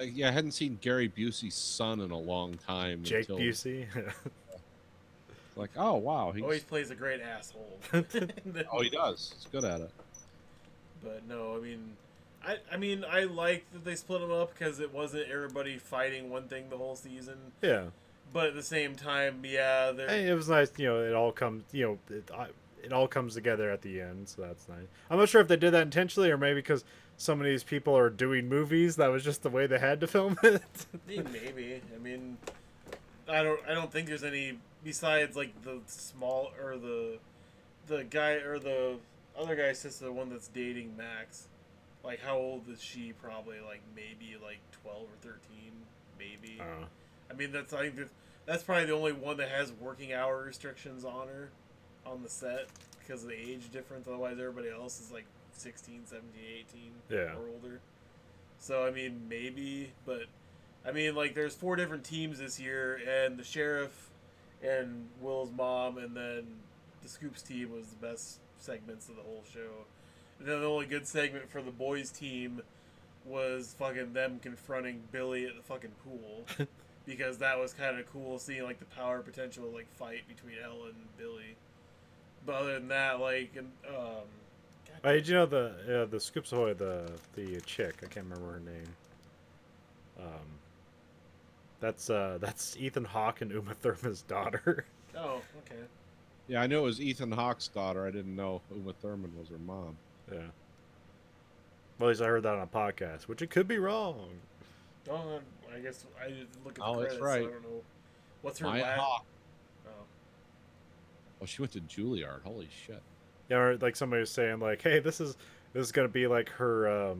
Yeah, I hadn't seen Gary Busey's son in a long time. Jake until, Busey. Like, oh wow, Always plays a great asshole. oh he does. He's good at it. But no, I mean, I like that they split them up because it wasn't everybody fighting one thing the whole season. Yeah. But at the same time, yeah, they're Hey, it was nice, it all comes, it all comes together at the end, so that's nice. I'm not sure if they did that intentionally or maybe because some of these people are doing movies. That was just the way they had to film it. maybe. I mean, I don't think there's any besides like the small or the guy or the other guy's sister, the one that's dating Max. Like, how old is she? Probably like maybe like 12 or 13, maybe. I mean, I think that's probably the only one that has working hour restrictions on her on the set because of the age difference. Otherwise, everybody else is like 16, 17, 18 Yeah. or older. So, I mean, maybe, but I mean, like, there's 4 different teams this year, and the sheriff and Will's mom, and then the Scoops team was the best segments of the whole show. And then the only good segment for the boys team was fucking them confronting Billy at the fucking pool. Because that was kind of cool seeing, like, the power potential, like, fight between Elle and Billy. But other than that, like, Did you know the Scoops Ahoy, the chick, I can't remember her name. That's Ethan Hawke and Uma Thurman's daughter. oh, okay. Yeah, I knew it was Ethan Hawke's daughter. I didn't know Uma Thurman was her mom. Yeah. Well, at least I heard that on a podcast, which it could be wrong. Oh, I guess I didn't look at the Oh, credits, that's right. so I don't know. What's her Maya last? Hawke. Oh. Oh, she went to Juilliard. Holy shit. Yeah, or like somebody was saying, like, hey, this is gonna be like her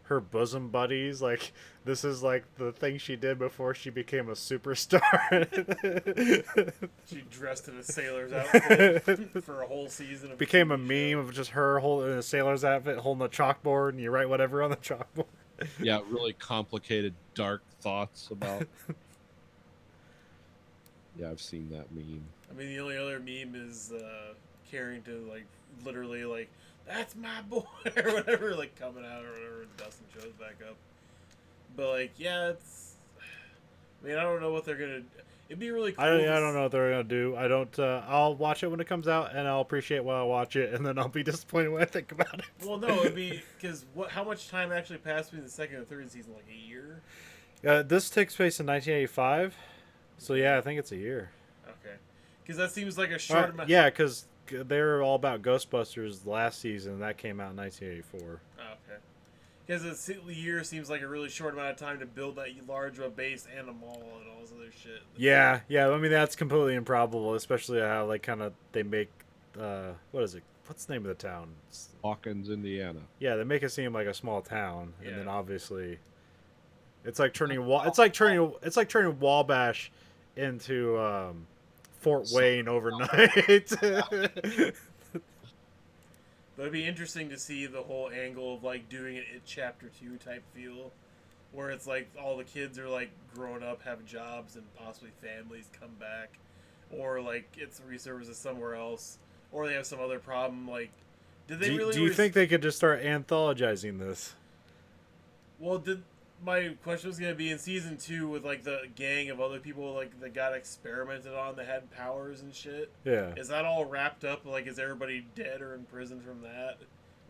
her bosom buddies. Like, this is like the thing she did before she became a superstar. She dressed in a sailor's outfit for a whole season. Of Became a TV show. meme of just her holding a sailor's outfit, holding a chalkboard, and you write whatever on the chalkboard. Yeah, really complicated, dark thoughts about. Yeah, I've seen that meme. I mean, the only other meme is Carrington, like, literally, like, that's my boy, or whatever, like, coming out, or whatever, and Dustin shows back up. But, like, yeah, it's... I mean, I don't know what they're gonna... It'd be really cool. I don't know what they're gonna do. I don't. I'll watch it when it comes out, and I'll appreciate while I watch it, and then I'll be disappointed when I think about it. Well, no, it'd be... Because how much time actually passed between the second and third season? Like, a year? This takes place in 1985, so yeah, I think it's a year. Okay. Because that seems like a short amount... Yeah, because they're all about Ghostbusters last season, and that came out in 1984. Oh, okay. Because a year seems like a really short amount of time to build that large of a base and a mall and all this other shit. Yeah. I mean, that's completely improbable, especially how like kind of they make what is it? What's the name of the town? Hawkins, Indiana. Yeah, they make it seem like a small town, and then Yeah. obviously, it's like turning Wabash into Fort Wayne overnight. But it'd be interesting to see the whole angle of like doing it Chapter 2 type feel, where it's like all the kids are like grown up, have jobs, and possibly families come back, or like it's resurfaces somewhere else, or they have some other problem. Like, did they really? Do you think they could just start anthologizing this? Well, my question was gonna be in season 2 with like the gang of other people like that got experimented on that had powers and shit. Yeah. Is that all wrapped up? Like, is everybody dead or in prison from that?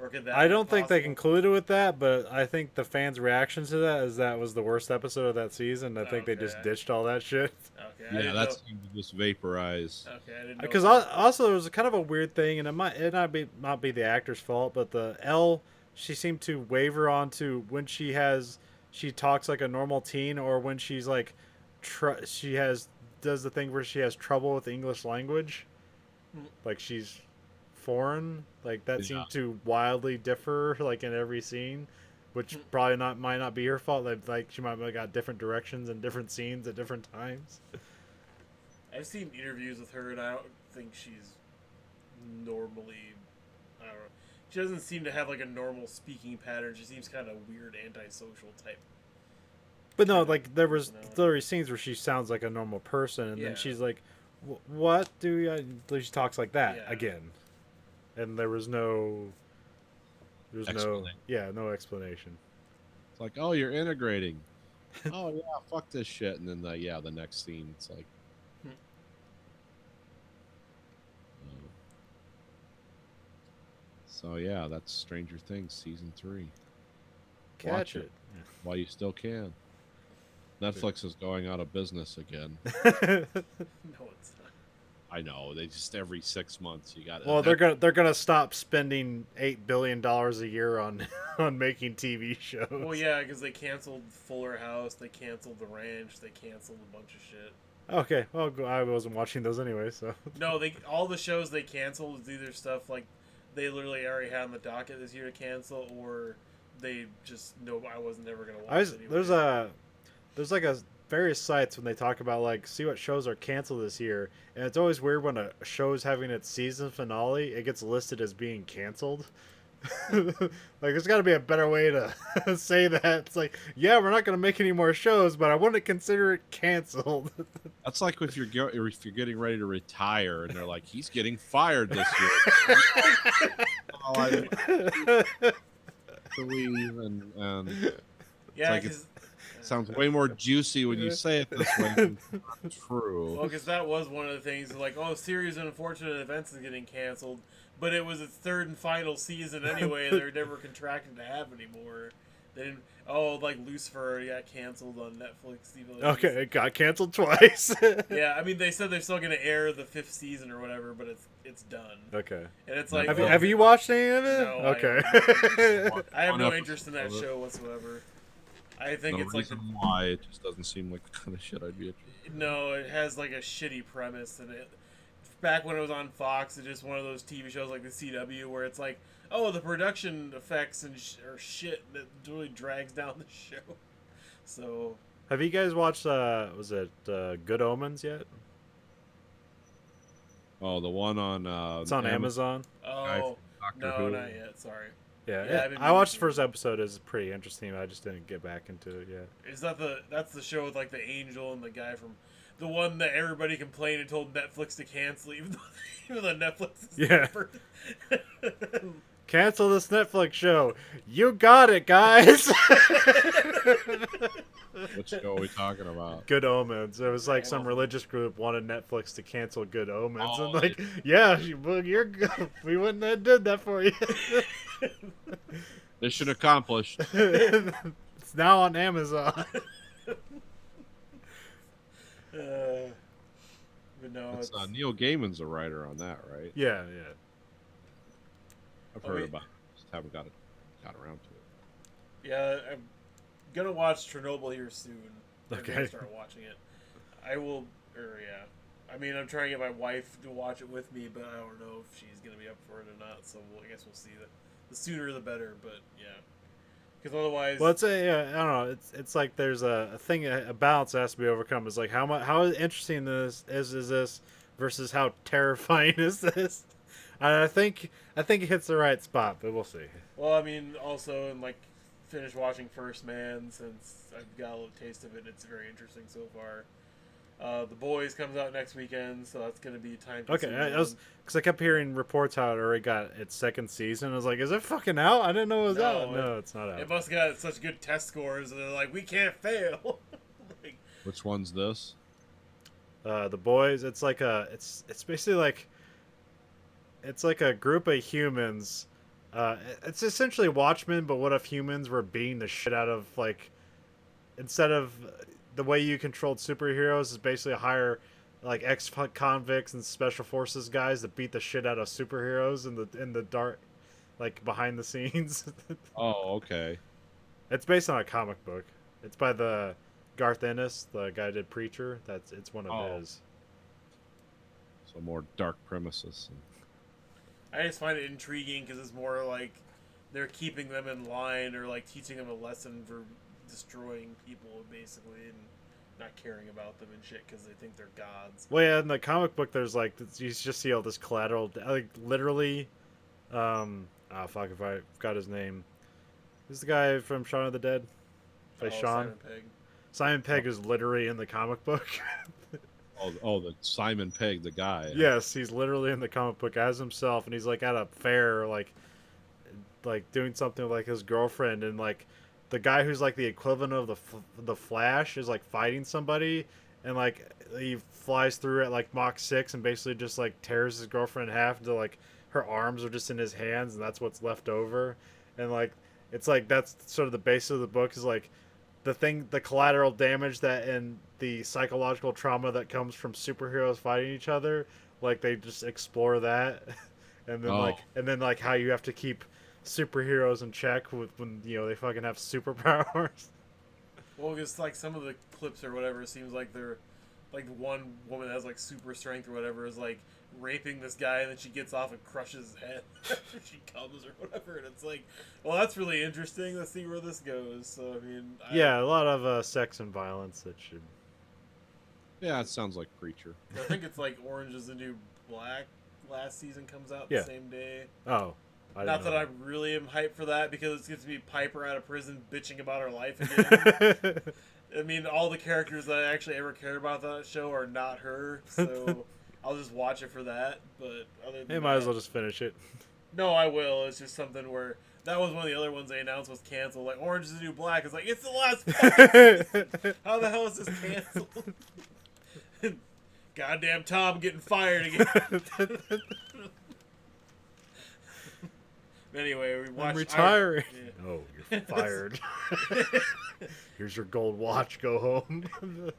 Or could that? I be don't think they possible? concluded with that, but I think the fans' reaction to that is that was the worst episode of that season. I think they just Okay. ditched all that shit. Okay. I Yeah, didn't that know- seemed to just vaporize. Okay, I didn't know. Because also there was kind of a weird thing, and it might not be the actor's fault, but the L, she seemed to waver onto when she talks like a normal teen, or when she's like does the thing where she has trouble with the English language, like she's foreign, like that Yeah. seemed to wildly differ like in every scene, which probably might not be her fault. Like she might have got different directions and different scenes at different times. I've seen interviews with her, and I don't think she's normally. I don't know. She doesn't seem to have like a normal speaking pattern. She seems kind of weird, antisocial type. But no, like there was personality. literally scenes where she sounds like a normal person, and Yeah. then she's like, "What do you?" She talks like that Yeah. again, and there was no Explanation. no explanation. It's like, oh, you're integrating. Oh yeah, fuck this shit. And then the next scene, it's like. Hmm. So yeah, that's Stranger Things season 3. Catch Watch it. While you still can. Netflix is going out of business again. No, it's not. I know. They just every 6 months you got. Well, they're gonna stop spending $8 billion a year on on making TV shows. Well, yeah, because they canceled Fuller House, they canceled The Ranch, they canceled a bunch of shit. Okay, well, I wasn't watching those anyway, so. No, all the shows they canceled is either stuff like they literally already had on the docket this year to cancel, or they just I was never gonna watch it anyway. There's like a various sites when they talk about like see what shows are canceled this year, and it's always weird when a show's having its season finale, it gets listed as being canceled. Like there's got to be a better way to say that. It's like, yeah, we're not going to make any more shows, but I wouldn't consider it canceled. That's like if you're getting ready to retire and they're like, he's getting fired this year. Oh, I believe and Yeah, like because sounds way more juicy when you say it this way. Than it's not true. well, because that was one of the things. Like, oh, series of unfortunate events is getting canceled, but it was its third and final season anyway. And they're never contracted to have anymore. They didn't. Oh, like Lucifer got canceled on Netflix. Even though Okay, it got canceled twice. Yeah, I mean, they said they're still gonna air the 5th season or whatever, but it's done. Okay. And it's like, Have you watched any of it? No, Okay. I have no One interest in that episode of it. show whatsoever. I think No it's like reason why it just doesn't seem like the kind of shit I'd be interested. no, it has like a shitty premise, and back when it was on Fox, it's just one of those TV shows like the CW where it's like, oh, the production effects and or shit that really drags down the show. So Have you guys watched was it Good Omens yet? Oh, the one on It's on Amazon. oh Doctor no, Who. not yet. Sorry. Yeah, Yeah, I've been I watched the meaning first episode. It's pretty interesting. I just didn't get back into it yet. Is that that's the show with like the angel and the guy from the one that everybody complained and told Netflix to cancel, even though Netflix is Yeah. never- Cancel this Netflix show. You got it, guys. What show are we talking about? Good Omens. It was like some religious group wanted Netflix to cancel Good Omens, Oh, and like, yeah, well, you're good. We wouldn't have did that for you. Mission accomplished. It's now on Amazon. but no, It's, Neil Gaiman's a writer on that, right? Yeah, yeah. I've Oh, heard wait. about it. Just haven't got around to it. yeah, I'm gonna watch Chernobyl here soon. I'm Okay. gonna start watching it. I will, or yeah. I mean, I'm trying to get my wife to watch it with me, but I don't know if she's gonna be up for it or not. So I guess we'll see. The sooner the better. But yeah, because otherwise, Well, it's I don't know. It's like there's a thing, a balance that has to be overcome. It's like how interesting this is this versus how terrifying is this. And I think it hits the right spot, but we'll see. well, I mean, also, and like finish watching First Man since I've got a little taste of it. It's very interesting so far. The Boys comes out next weekend, so that's gonna be time. Okay, because I kept hearing reports how it already got its second season. I was like, is it fucking out? I didn't know it was out. No, it's not out. It must have got such good test scores, and they're like, we can't fail. Like, Which one's this? The Boys. It's like it's basically like it's like a group of humans. It's essentially Watchmen, but what if humans were beating the shit out of like instead of the way you controlled superheroes is basically hire like ex-convicts and special forces guys that beat the shit out of superheroes in the dark, like behind the scenes. Oh, okay. It's based on a comic book. It's by the Garth Ennis, the guy who did Preacher. It's one of Oh. his. So more dark premises. I just find it intriguing because it's more like they're keeping them in line or like teaching them a lesson for destroying people basically and not caring about them and shit because they think they're gods. Well, yeah, in the comic book, there's like you just see all this collateral, like literally. Oh fuck! If I forgot his name, who's the guy from Shaun of the Dead? Play Sean. Simon Pegg. Simon Pegg is literally in the comic book. Oh, the Simon Pegg, the guy. Yes, he's literally in the comic book as himself, and he's like at a fair, like doing something with like his girlfriend, and like the guy who's like the equivalent of the Flash is like fighting somebody, and like he flies through at like Mach 6 and basically just like tears his girlfriend in half until like her arms are just in his hands, and that's what's left over, and like it's like that's sort of the base of the book is like the collateral damage that and the psychological trauma that comes from superheroes fighting each other, like they just explore that, and then like how you have to keep superheroes in check with when they fucking have superpowers. Well, because like some of the clips or whatever, it seems like they're like one woman that has like super strength or whatever is like raping this guy, and then she gets off and crushes his head after she comes or whatever, and it's like, well, that's really interesting. Let's see where this goes. So I mean, Yeah, a lot of sex and violence that should. Yeah, it sounds like Preacher. I think it's like Orange is the New Black. Last season comes out Yeah. the same day. Oh, Not that I really am hyped for that because it's going to be Piper out of prison bitching about her life again. I mean, all the characters that I actually ever cared about that show are not her, so I'll just watch it for that. But other than You might as that- well just finish it. No, I will. It's just something where that was one of the other ones they announced was canceled. Like Orange is the New Black. It's like it's the last fucking season. How the hell is this canceled? Goddamn Tom getting fired again. Anyway, we watched. I'm retiring. Yeah. Oh, you're fired. Here's your gold watch. Go home. You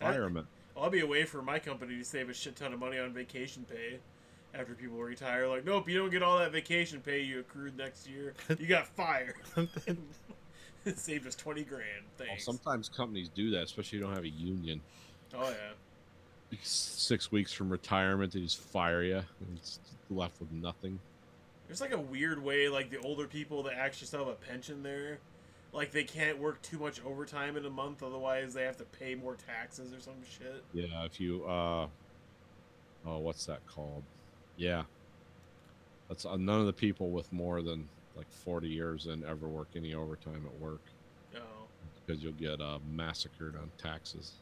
fireman. I'll be away from my company to save a shit ton of money on vacation pay after people retire. Like, nope, you don't get all that vacation pay you accrued next year. You got fired. It saved us $20,000. Well, Thanks. sometimes companies do that, especially if you don't have a union. Oh yeah. 6 weeks from retirement, they just fire you, and it's left with nothing. There's like a weird way, like the older people that actually still have a pension there, like they can't work too much overtime in a month, otherwise they have to pay more taxes or some shit. Yeah, if you oh, what's that called? Yeah, that's none of the people with more than like 40 years in ever work any overtime at work Oh, because you'll get massacred on taxes.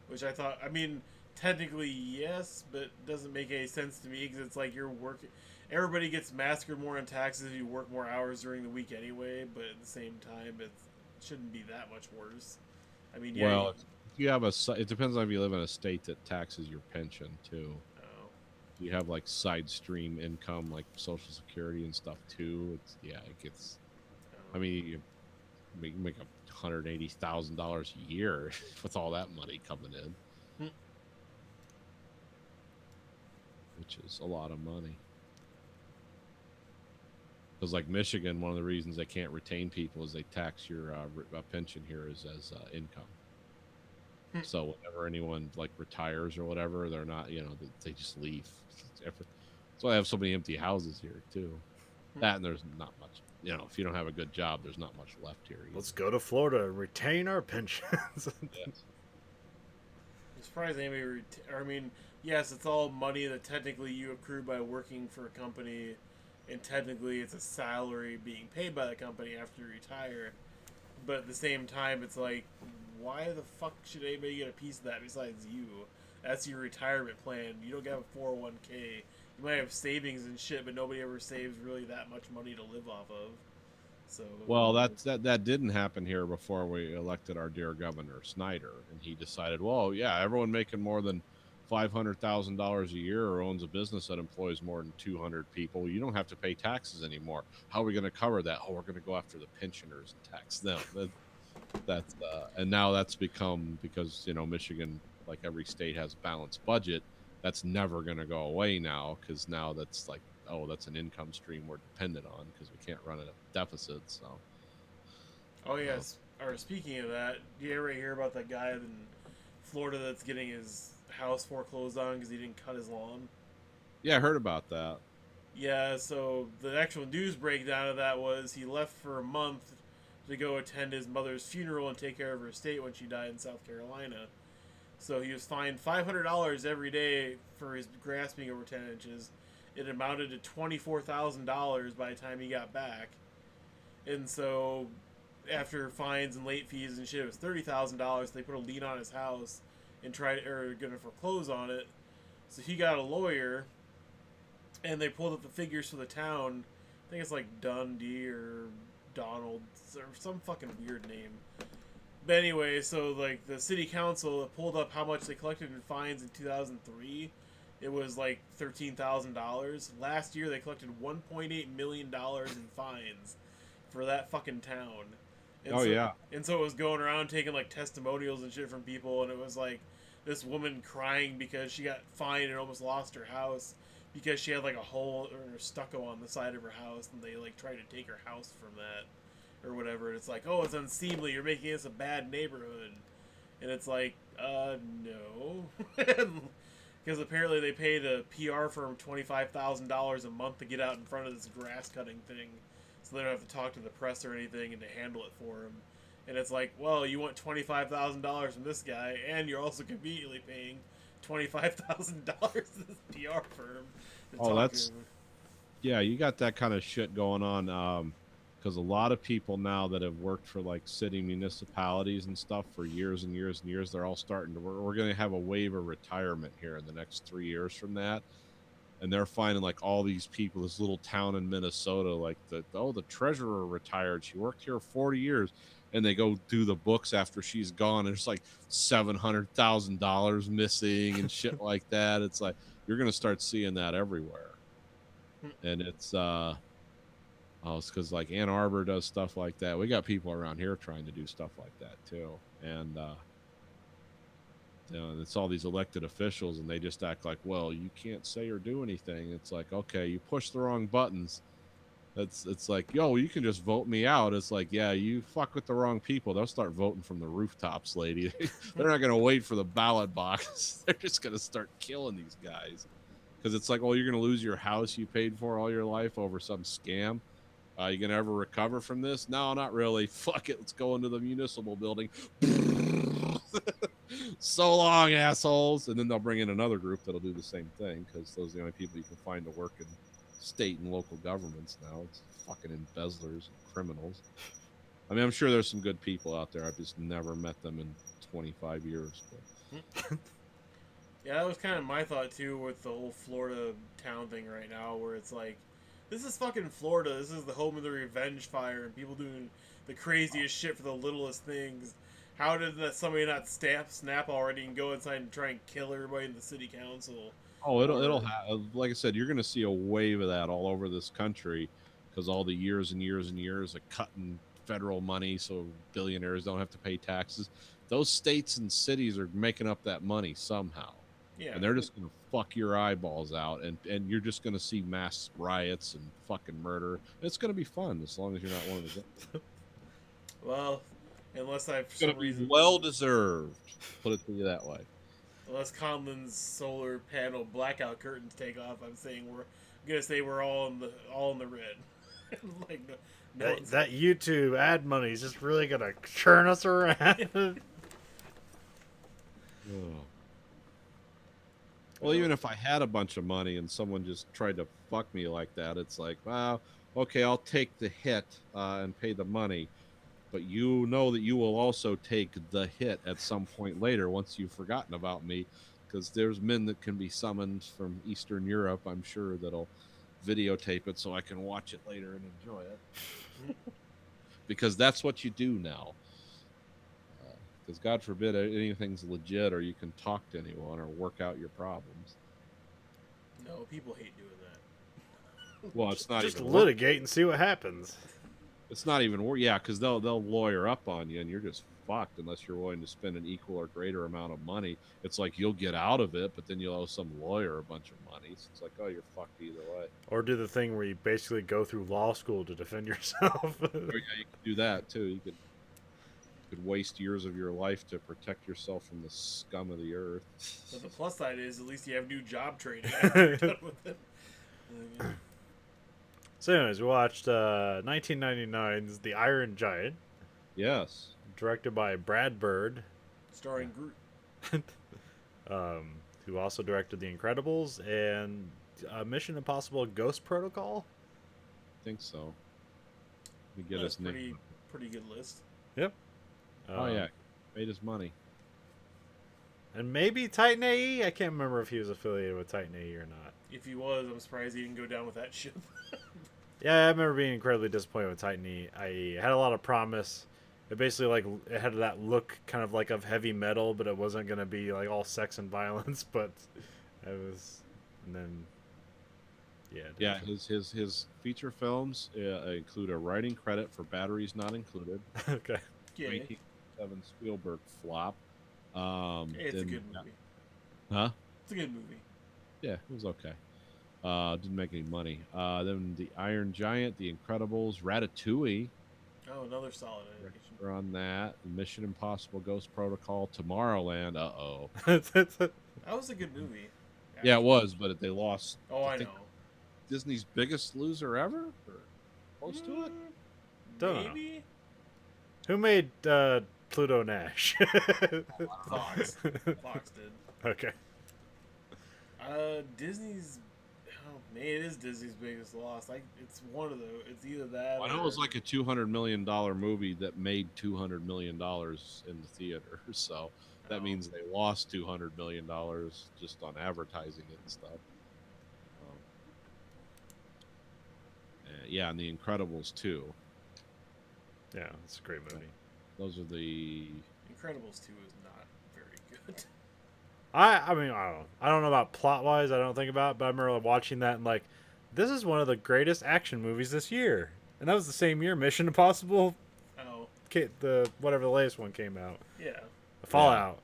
which I thought, I mean, technically yes, but doesn't make any sense to me because it's like you're working. Everybody gets massacred more on taxes if you work more hours during the week anyway, but at the same time, it shouldn't be that much worse. I mean, yeah. Well, if you have it depends on if you live in a state that taxes your pension too. Oh, You have like side stream income like Social Security and stuff too. It gets. oh. I mean, you make $180,000 a year with all that money coming in, which is a lot of money. Because like Michigan, one of the reasons they can't retain people is they tax your pension here as income. So whenever anyone like retires or whatever, they're not, they just leave. So I have so many empty houses here too. That and there's not much. If you don't have a good job, there's not much left here. Either. Let's go to Florida and retain our pensions. Yes. I'm surprised anybody. I mean, yes, it's all money that technically you accrue by working for a company, and technically it's a salary being paid by the company after you retire. But at the same time, it's like, why the fuck should anybody get a piece of that besides you? That's your retirement plan. You don't have a 401k. You might have savings and shit, but nobody ever saves really that much money to live off of. So Well, that didn't happen here before we elected our dear Governor Snyder, and he decided, well, yeah, everyone making more than $500,000 a year or owns a business that employs more than 200 people, you don't have to pay taxes anymore. How are we going to cover that? Oh, we're going to go after the pensioners and tax them. That's and now that's become, because Michigan, like every state, has a balanced budget. That's never going to go away now, because now that's like, oh, that's an income stream we're dependent on because we can't run a deficit. So. Oh yes. Or speaking of that, do you ever hear about that guy in Florida that's getting his house foreclosed on because he didn't cut his lawn? Yeah, I heard about that. Yeah, so the actual news breakdown of that was he left for a month to go attend his mother's funeral and take care of her estate when she died in South Carolina. So he was fined $500 every day for his grass being over 10 inches. It amounted to $24,000 by the time he got back. And so after fines and late fees and shit, it was $30,000. They put a lien on his house and gonna foreclose on it. So he got a lawyer, and they pulled up the figures for the town. I think it's like Dundee or Donald or some fucking weird name. But anyway, so like the city council pulled up how much they collected in fines in 2003. It was like $13,000. Last year they collected $1.8 million in fines for that fucking town. And yeah. And so it was going around taking like testimonials and shit from people, and it was like this woman crying because she got fined and almost lost her house because she had like a hole or stucco on the side of her house, and they like tried to take her house from that or whatever. And it's like, oh, it's unseemly. You're making this a bad neighborhood. And it's like, no. Because apparently they paid a PR firm $25,000 a month to get out in front of this grass cutting thing, so they don't have to talk to the press or anything and to handle it for him. And it's like, well, you want $25,000 from this guy, and you're also conveniently paying $25,000 to this PR firm. Oh, that's yeah. You got that kind of shit going on. Because a lot of people now that have worked for like city municipalities and stuff for years and years and years, they're all starting to. We're going to have a wave of retirement here in the next 3 years from that, and they're finding like all these people. This little town in Minnesota, like the treasurer retired. She worked here 40 years, and they go do the books after she's gone, and it's like $700,000 missing and shit like that. It's like you're going to start seeing that everywhere, and it's it's because like Ann Arbor does stuff like that. We got people around here trying to do stuff like that too, and and it's all these elected officials, and they just act like, well, you can't say or do anything. It's like, okay, you push the wrong buttons, It's like, yo, you can just vote me out. It's like, yeah, you fuck with the wrong people. They'll start voting from the rooftops, lady. They're not gonna wait for the ballot box. They're just gonna start killing these guys. Because it's like, oh, you're gonna lose your house you paid for all your life over some scam. You gonna ever recover from this? No, not really. Fuck it. Let's go into the municipal building. So long, assholes. And then they'll bring in another group that'll do the same thing because those are the only people you can find to work in state and local governments now. It's fucking embezzlers and criminals. I mean, I'm sure there's some good people out there. I've just never met them in 25 years. But. Yeah, that was kind of my thought too with the whole Florida town thing right now, where it's like, this is fucking Florida. This is the home of the revenge fire and people doing the craziest shit for the littlest things. How did that somebody not snap already and go inside and try and kill everybody in the city council? Oh, it'll have, like I said, you're going to see a wave of that all over this country because all the years and years and years of cutting federal money so billionaires don't have to pay taxes. Those states and cities are making up that money somehow. Yeah. And they're just going to fuck your eyeballs out, and you're just going to see mass riots and fucking murder. It's going to be fun as long as you're not one of the. Well, unless I for It's going some to be reason, well deserved. Put it to you that way. unless Conlon's solar panel blackout curtains take off, I'm gonna say we're all in the red. Like no one's- That YouTube ad money is just really gonna churn us around. Oh. Well, even if I had a bunch of money and someone just tried to fuck me like that, it's like, well, okay, I'll take the hit and pay the money. But you know that you will also take the hit at some point later once you've forgotten about me, because there's men that can be summoned from Eastern Europe, I'm sure, that'll videotape it so I can watch it later and enjoy it. Because that's what you do now. Because God forbid anything's legit or you can talk to anyone or work out your problems. No, people hate doing that. Well, it's not Just even litigate and see what happens. It's not even work. Yeah, because they'll lawyer up on you, and you're just fucked unless you're willing to spend an equal or greater amount of money. It's like you'll get out of it, but then you'll owe some lawyer a bunch of money. So it's like, oh, you're fucked either way. Or do the thing where you basically go through law school to defend yourself. Or, yeah, you could do that too. You could waste years of your life to protect yourself from the scum of the earth. But the plus side is at least you have new job training after you're done with it. So anyways, we watched 1999's The Iron Giant, Yes. directed by Brad Bird, Starring Groot. who also directed The Incredibles and Mission Impossible Ghost Protocol. I think so. Let me get That's his name. pretty good list. Yep. Oh, yeah. Made his money. And maybe Titan AE? I can't remember if he was affiliated with Titan AE or not. If he was, I'm surprised he didn't go down with that ship. Yeah, I remember being incredibly disappointed with Titan AE. It had a lot of promise. It basically, it had that look kind of like of heavy metal, but it wasn't going to be like all sex and violence, but it was, and then, yeah. Yeah, his feature films include a writing credit for Batteries Not Included. Okay. Yeah, 1987 Spielberg flop. it's a then- good movie. Huh? It's a good movie. Yeah, it was okay. Didn't make any money. Then The Iron Giant, The Incredibles, Ratatouille. Oh, another solid animation. We're on that. Mission Impossible Ghost Protocol, Tomorrowland. Uh-oh. That was a good movie. Yeah, it was, but they lost Oh, I know. think Disney's biggest loser ever? Or close to it? Don't know. Maybe? Who made Pluto Nash? Fox. Fox did. Okay. Disney's. Oh man, it is Disney's biggest loss. It's one of the. It's either that. I know it was like a $200 million movie that made $200 million in the theater. So that Oh. means they lost $200 million just on advertising it and stuff. Yeah, and The Incredibles too. Yeah, it's a great movie. Those are the. Incredibles 2 is not very good. I mean, I don't know about plot wise. I don't think about it, but I remember watching that and like, this is one of the greatest action movies this year, and that was the same year Mission Impossible, Oh, the whatever the latest one came out, yeah. Fallout.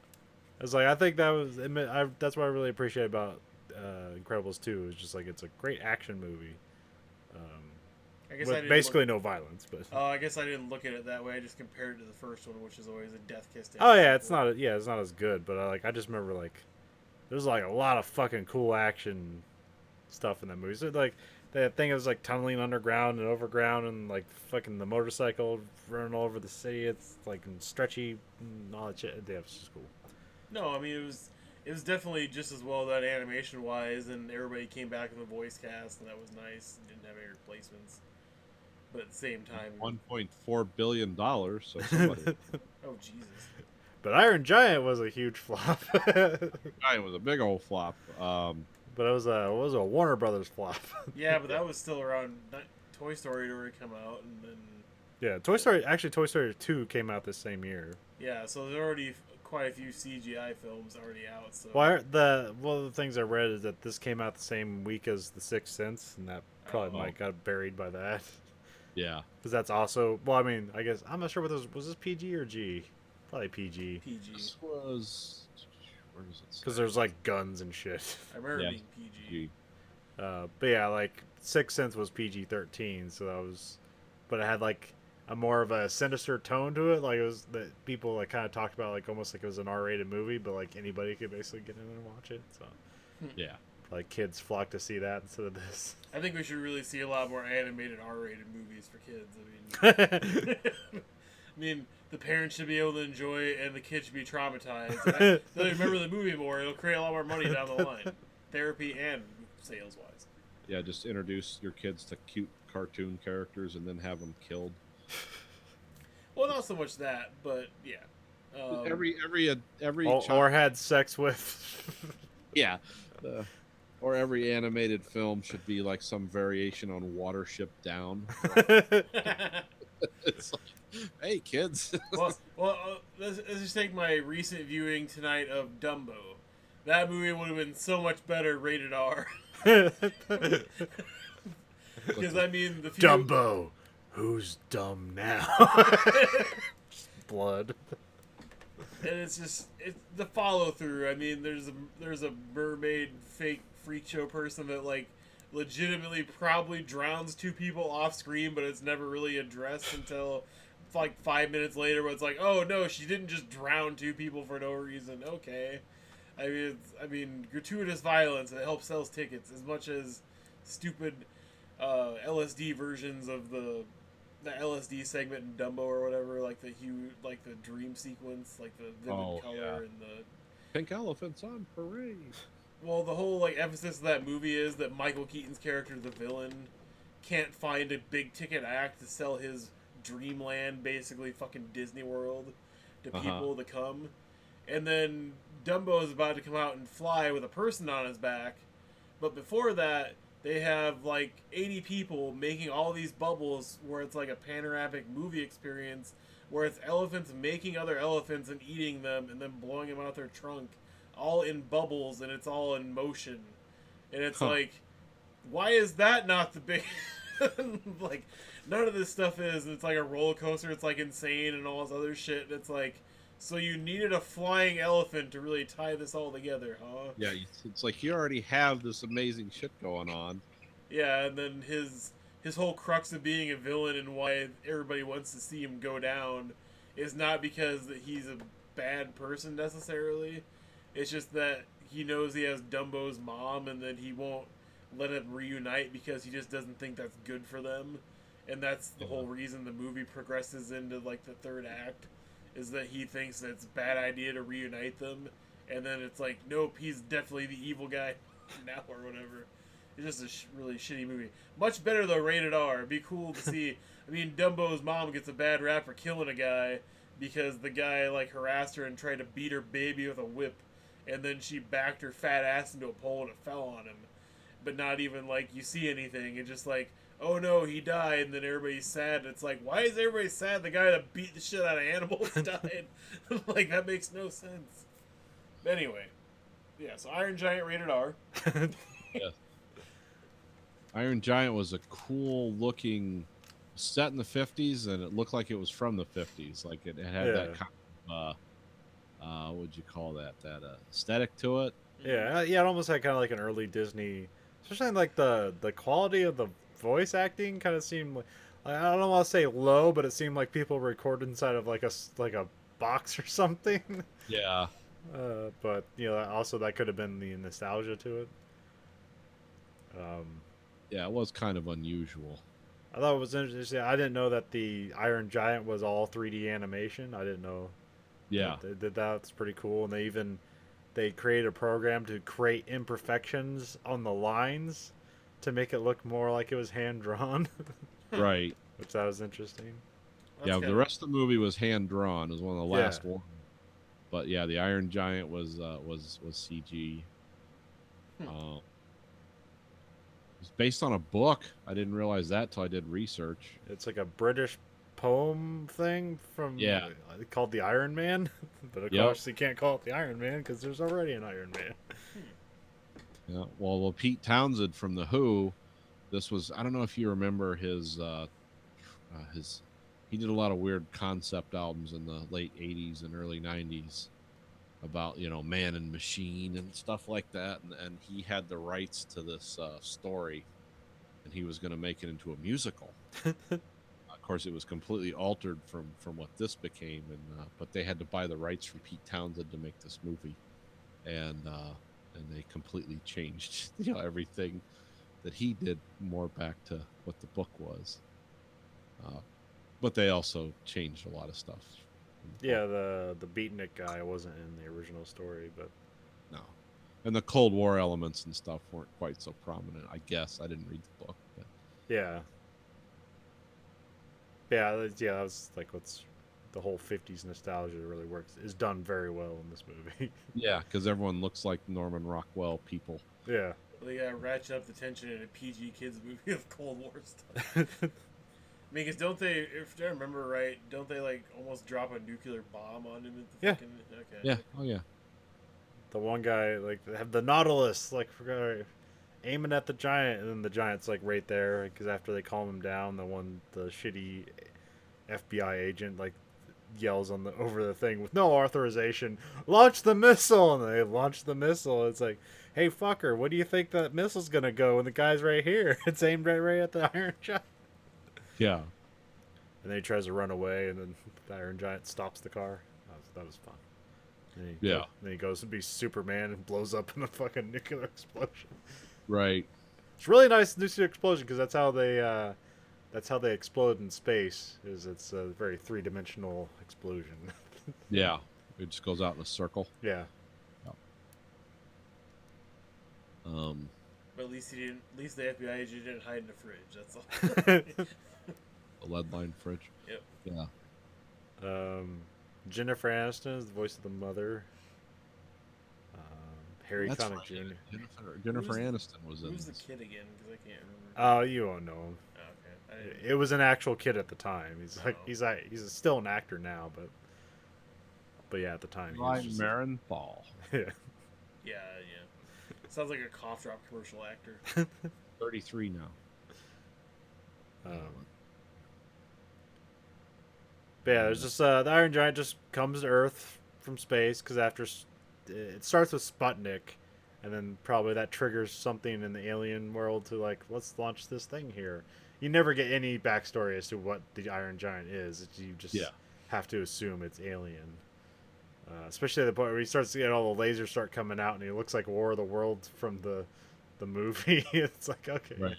I was like, I think that was that's what I really appreciate about Incredibles 2. It's just like it's a great action movie. I guess I with didn't basically look, no violence. But I guess I didn't look at it that way. I just compared it to the first one, which is always a death kiss. To oh every yeah, it's sequel. not it's not as good. But I just remember like there's like a lot of fucking cool action stuff in that movie. So like that thing was like tunneling underground and overground and like fucking the motorcycle running all over the city. It's like stretchy and all that shit. Yeah, it's just cool. No, I mean it was definitely just as well done animation wise, and everybody came back in the voice cast, and that was nice. Didn't have any replacements, but at the same time, $1.4 billion. So somebody, oh Jesus. But Iron Giant was a huge flop. Giant was a big old flop. But it was a Warner Brothers flop. Yeah, but that was still around. Toy Story had already come out, and then Yeah, Toy Story 2 came out this same year. yeah, so there's already quite a few CGI films already out. So Well, one of the things I read is that this came out the same week as The Sixth Sense, and that probably Oh. might got buried by that. Yeah. Because that's also, well, I mean, I guess I'm not sure what was this PG or G? Probably PG. PG. This was. Where does it say? Because there's like guns and shit. I remember Yeah. it being PG. But yeah, like Sixth Sense was PG-13, so that was, but it had like a more of a sinister tone to it. Like it was that people like kind of talked about like almost like it was an R-rated movie, but like anybody could basically get in and watch it. So Yeah. like kids flock to see that instead of this. I think we should really see a lot more animated R-rated movies for kids. I mean, the parents should be able to enjoy it, and the kids should be traumatized. And they'll remember the movie more. It'll create a lot more money down the line, therapy and sales-wise. Yeah. Just introduce your kids to cute cartoon characters and then have them killed. Well, not so much that, but yeah. Every or child, had sex with. yeah. Or every animated film should be like some variation on Watership Down. It's like, hey kids. let's just take my recent viewing tonight of Dumbo. That movie would have been so much better rated R. Because I mean, the few, Dumbo, who's dumb now? Blood. and it's the follow through. I mean, there's a mermaid fake freak show person that like legitimately probably drowns two people off screen, but it's never really addressed until like 5 minutes later, where it's like, oh no, she didn't just drown two people for no reason. Okay, I mean, gratuitous violence, and it helps sell tickets as much as stupid LSD versions of the LSD segment in Dumbo or whatever, like the dream sequence, like the vivid color yeah. and the Pink elephants on parade. well, the whole like emphasis of that movie is that Michael Keaton's character, the villain, can't find a big ticket act to sell his dreamland, basically fucking Disney World, to people to come. And then Dumbo is about to come out and fly with a person on his back, but before that, they have like 80 people making all these bubbles where it's like a panoramic movie experience where it's elephants making other elephants and eating them and then blowing them out their trunk, all in bubbles, and it's all in motion. And it's like, why is that not the big... like, none of this stuff is. It's like a roller coaster. It's like insane and all this other shit. And it's like, so you needed a flying elephant to really tie this all together, huh? Yeah, it's like you already have this amazing shit going on. Yeah, and then his whole crux of being a villain and why everybody wants to see him go down is not because that he's a bad person necessarily. It's just that he knows he has Dumbo's mom, and then he won't let them reunite because he just doesn't think that's good for them. And that's the whole reason the movie progresses into like the third act, is that he thinks that it's a bad idea to reunite them. And then it's like, nope, he's definitely the evil guy now or whatever. It's just a really shitty movie. Much better though, rated R. It'd be cool to see. I mean, Dumbo's mom gets a bad rap for killing a guy because the guy like harassed her and tried to beat her baby with a whip, and then she backed her fat ass into a pole and it fell on him. But not even like you see anything. It's just like, oh no, he died, and then everybody's sad. And it's like, why is everybody sad? The guy that beat the shit out of animals died. Like, that makes no sense. But anyway, yeah. So Iron Giant rated R. Yes. Iron Giant was a cool looking, set in the 50s, and it looked like it was from the 50s. Like it had that kind of, what would you call that? That aesthetic to it. Yeah, it almost had kind of like an early Disney, especially like the quality of the voice acting kind of seemed like, I don't want to say low, but it seemed like people recorded inside of like a box or something. Yeah. But you know, also that could have been the nostalgia to it. Yeah, it was kind of unusual. I thought it was interesting. I didn't know that the Iron Giant was all 3D animation. I didn't know. Yeah. They did that. It's pretty cool. And they created a program to create imperfections on the lines to make it look more like it was hand drawn, Right. which that was interesting. That's Yeah, kinda- the rest of the movie was hand drawn. It was one of the last Yeah. ones. But yeah, the Iron Giant was CG. It's based on a book. I didn't realize that till I did research. It's like a British poem thing from Yeah. called the Iron Man, but of Yep. course you can't call it the Iron Man because there's already an Iron Man. Yeah. Well, Pete Townsend from the Who. This was, I don't know if you remember his he did a lot of weird concept albums in the late 80s and early 90s about, you know, man and machine and stuff like that, and he had the rights to this story, and he was going to make it into a musical. Of course, it was completely altered from what this became, and but they had to buy the rights from Pete Townsend to make this movie, and they completely changed, you know, everything that he did more back to what the book was. But they also changed a lot of stuff. Yeah, the beatnik guy wasn't in the original story, but No. And the Cold War elements and stuff weren't quite so prominent, I guess. I didn't read the book, but yeah, that was like what's the whole '50s nostalgia really works is done very well in this movie. yeah, because everyone looks like Norman Rockwell people. Yeah. They gotta ratchet up the tension in a PG kids movie of Cold War stuff. I mean, because don't they, if I remember right, don't they like almost drop a nuclear bomb on him at the Yeah. fucking, okay. Yeah. Oh, yeah. The one guy, like, they have the Nautilus, like, aiming at the giant, and then the giant's, like, right there, because after they calm him down, the shitty FBI agent, like, yells over the thing with no authorization, launch the missile, and they launch the missile. It's like, hey, fucker, what do you think that missile's gonna go when the guy's right here? It's aimed right at the Iron Giant. Yeah. And then he tries to run away, and then the Iron Giant stops the car. That was fun. And Yeah. Then he goes to be Superman and blows up in a fucking nuclear explosion. Right. It's really nice nuclear explosion because that's how they explode in space. It's a very three-dimensional explosion. Yeah. It just goes out in a circle. Yeah. But at least he didn't. At least the FBI agent didn't hide in the fridge. That's all. A lead line fridge. Yep. Yeah. Jennifer Aniston is the voice of the mother. Harry That's Connick right. Jr. Jennifer Who's- Aniston was in Who's the this. kid again? Because I can't remember. Oh, you won't know him. Oh, okay. I didn't, It was an actual kid at the time. He's Oh. still an actor now, but yeah, at the time. He was Ryan just- Marenthal. Yeah. yeah. Sounds like a cough drop commercial actor. 33 now. But yeah, there's just the Iron Giant just comes to Earth from space because it starts with Sputnik, and then probably that triggers something in the alien world to like, let's launch this thing here. You never get any backstory as to what the Iron Giant is. You just have to assume it's alien. Especially at the point where he starts to get all the lasers start coming out, and he looks like War of the Worlds from the movie. It's like, okay, Right.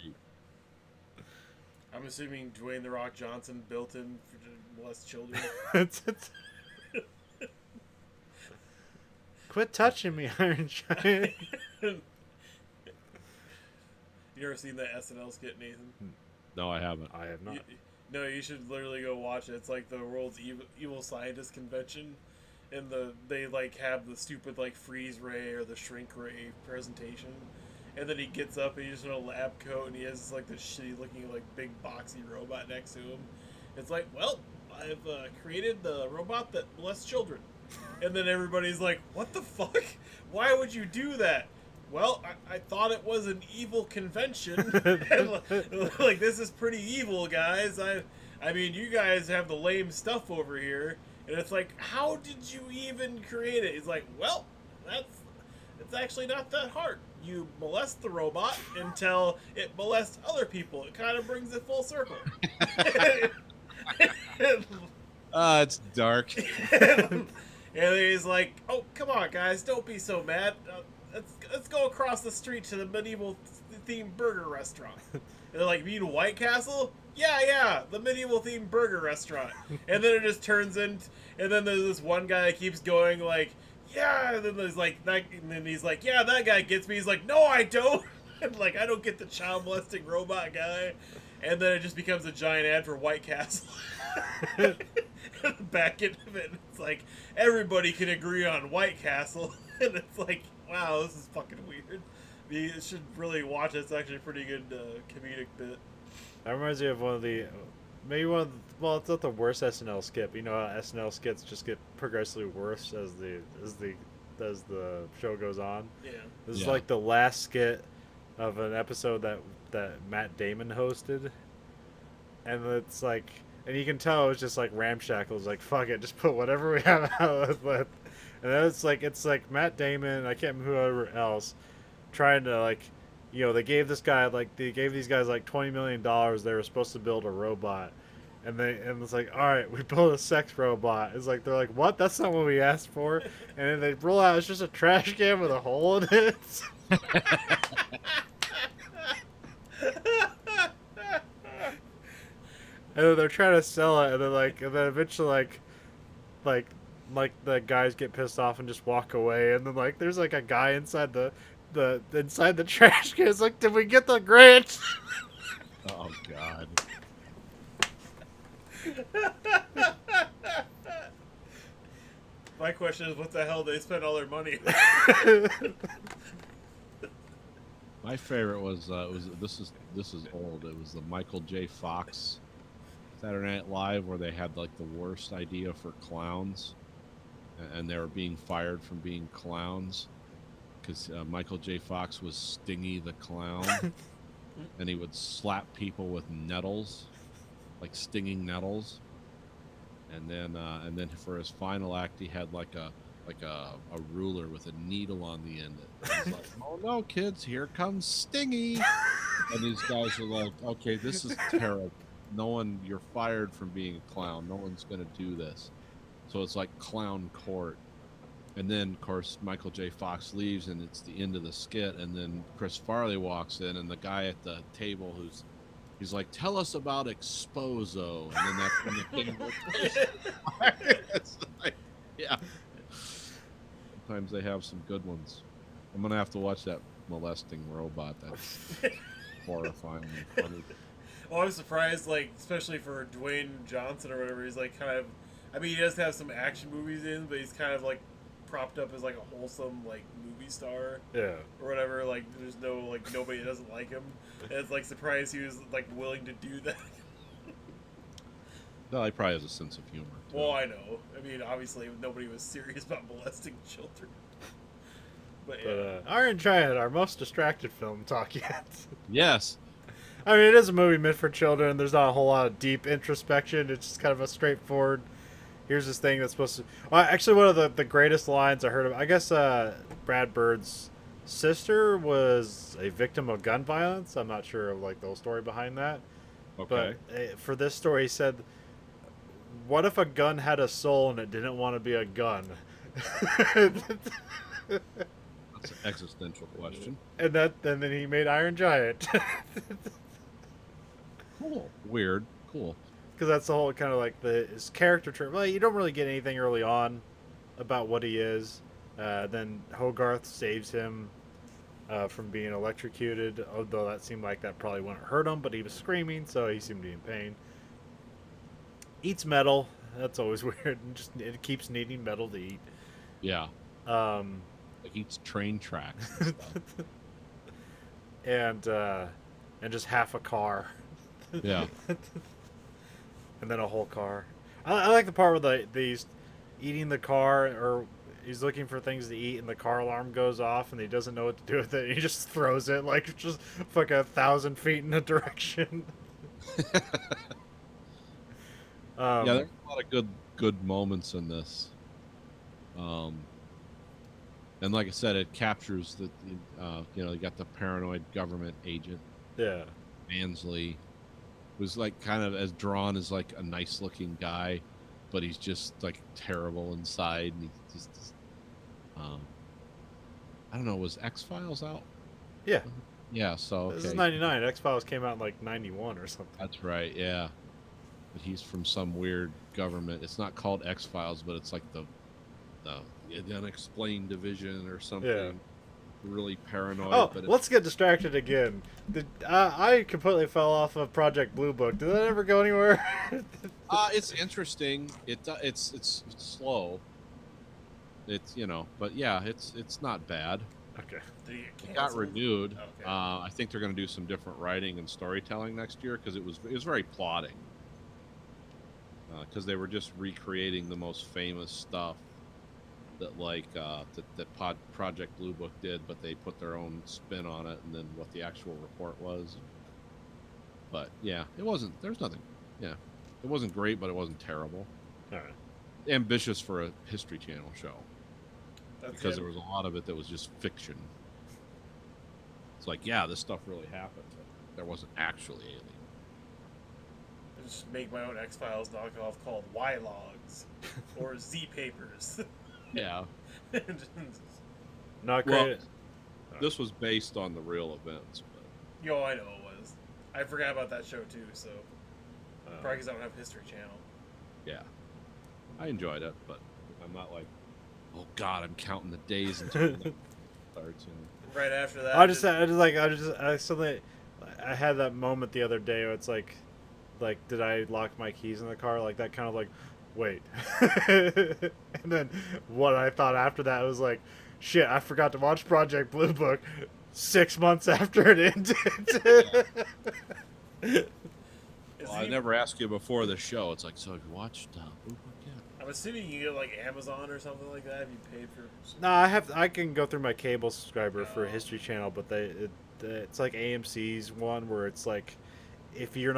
I'm assuming Dwayne the Rock Johnson built him to molest children. It's- Quit touching me, Iron Giant. You ever seen that SNL skit, Nathan? No, I haven't. I have not. No, you should literally go watch it. It's like the world's evil scientist convention, and they like have the stupid like freeze ray or the shrink ray presentation, and then he gets up and he's just in a lab coat and he has like this shitty looking like big boxy robot next to him. It's like, well, I've created the robot that molests children, and then everybody's like, what the fuck? Why would you do that? Well, I thought it was an evil convention. And, like, this is pretty evil, guys. I mean, you guys have the lame stuff over here. And it's like, how did you even create it? He's like, well, it's actually not that hard. you molest the robot until it molests other people. It kind of brings it full circle. It's dark. And he's like, "Oh, come on, guys, don't be so mad. Let's go across the street to the medieval themed burger restaurant." And they're like, "You mean White Castle?" Yeah, the medieval themed burger restaurant. And then it just turns into, and then there's this one guy that keeps going like, "Yeah," and then there's like that, and then he's like, "Yeah, that guy gets me." He's like, "No, I don't." And like, I don't get the child molesting robot guy. And then it just becomes a giant ad for White Castle. Back into it, it's like everybody can agree on White Castle, and it's like, wow, this is fucking weird. You should really watch it. It's actually a pretty good comedic bit. That reminds me of one of the, well, it's not the worst SNL skit. But you know how SNL skits just get progressively worse as the show goes on. Yeah. This is Yeah. like the last skit of an episode that Matt Damon hosted, and it's like, and you can tell it was just like ramshackle. It's like, fuck it, just put whatever we have out with. And then it's like Matt Damon, I can't remember whoever else, trying to like, you know, they gave these guys like $20 million. They were supposed to build a robot, and it's like, all right, we built a sex robot. It's like, they're like, what? That's not what we asked for. And then they roll out, it's just a trash can with a hole in it. And then they're trying to sell it, and then eventually like the guys get pissed off and just walk away, and then like there's like a guy inside the inside the trash can. It's like, did we get the grant? Oh God. My question is, what the hell did they spend all their money? My favorite was this is old. It was the Michael J. Fox Saturday Night Live, where they had like the worst idea for clowns, and they were being fired from being clowns because Michael J. Fox was Stingy the Clown, and he would slap people with nettles, like stinging nettles, and then for his final act, he had like a ruler with a needle on the end. He's like, "Oh no, kids, here comes Stingy," and these guys are like, "Okay, this is terrible. No one, you're fired from being a clown. No one's gonna do this." So it's like clown court. And then, of course, Michael J. Fox leaves, and it's the end of the skit. And then Chris Farley walks in, and the guy at the table he's like, "Tell us about Exposo." And then that's when the table it's like, yeah. Sometimes they have some good ones. I'm gonna have to watch that molesting robot. That's horrifying and funny. Well, I'm surprised, like, especially for Dwayne Johnson or whatever, he's like kind of, I mean, he does have some action movies in, but he's kind of like propped up as like a wholesome like movie star Yeah. or whatever. Like, there's no like nobody doesn't like him. And it's like surprised he was like willing to do that. No, he probably has a sense of humor. Too. Well, I know. I mean, obviously nobody was serious about molesting children. But yeah. But Iron Giant, our most distracted film talk yet. Yes. I mean, it is a movie meant for children. There's not a whole lot of deep introspection. It's just kind of a straightforward, here's this thing that's supposed to... Well, actually, one of the greatest lines I heard of... I guess Brad Bird's sister was a victim of gun violence. I'm not sure of like the whole story behind that. Okay. But for this story, he said, what if a gun had a soul and it didn't want to be a gun? That's an existential question. And then he made Iron Giant. Cool. Weird. Cool. Because that's the whole kind of like his character trait. Well, you don't really get anything early on about what he is. Then Hogarth saves him from being electrocuted, although that seemed like that probably wouldn't hurt him, but he was screaming, so he seemed to be in pain. Eats metal. That's always weird. It keeps needing metal to eat. Yeah. Um, Like eats train tracks. And stuff. and just half a car. Yeah. And then a whole car. I like the part where he's eating the car, or he's looking for things to eat, and the car alarm goes off, and he doesn't know what to do with it. And he just throws it like just fuck 1,000 feet in a direction. Yeah, there's a lot of good moments in this. And like I said, it captures the you know, you got the paranoid government agent Yeah. Mansley, who's like kind of as drawn as like a nice looking guy, but he's just like terrible inside, and he's just I don't know. Was X Files out? Yeah. Yeah. So This is okay. 99. X Files came out in like 91 or something. That's right. Yeah. But he's from some weird government. It's not called X Files, but it's like the unexplained division or something. Yeah. Really paranoid. Oh, but let's get distracted again. I completely fell off of Project Blue Book. Did that ever go anywhere? it's interesting. It's slow. It's but yeah, it's not bad. Okay. Did he get It got canceled? renewed. Okay. I think they're going to do some different writing and storytelling next year because it was very plotting. Because they were just recreating the most famous stuff that Project Blue Book did, but they put their own spin on it and then what the actual report was. But yeah, it wasn't. There's nothing. Yeah, it wasn't great, but it wasn't terrible. All right. Ambitious for a History Channel show. That's Because it. there was a lot of it that was just fiction. It's like, yeah, this stuff really happened, but there wasn't actually alien. I just make my own X Files knockoff called Y Logs or Z Papers. Yeah, Not Well, great. this was based on the real events, but Yo, I know it was. I forgot about that show too, so Uh, probably because I don't have History Channel. yeah, I enjoyed it, but I'm not like, oh God, I'm counting the days until it starts. Right after that, I had that moment the other day where it's like, did I lock my keys in the car? Like that kind of like, wait. And then what I thought after that was like, shit, I forgot to watch Project Blue Book 6 months after it ended. Is Well, I he- never asked you before the show. It's like, so have you watched Blue Book yet? I'm assuming you get like Amazon or something like that. Have you paid for? No, I can go through my cable subscriber for History Channel, but it's like AMC's one where it's like if you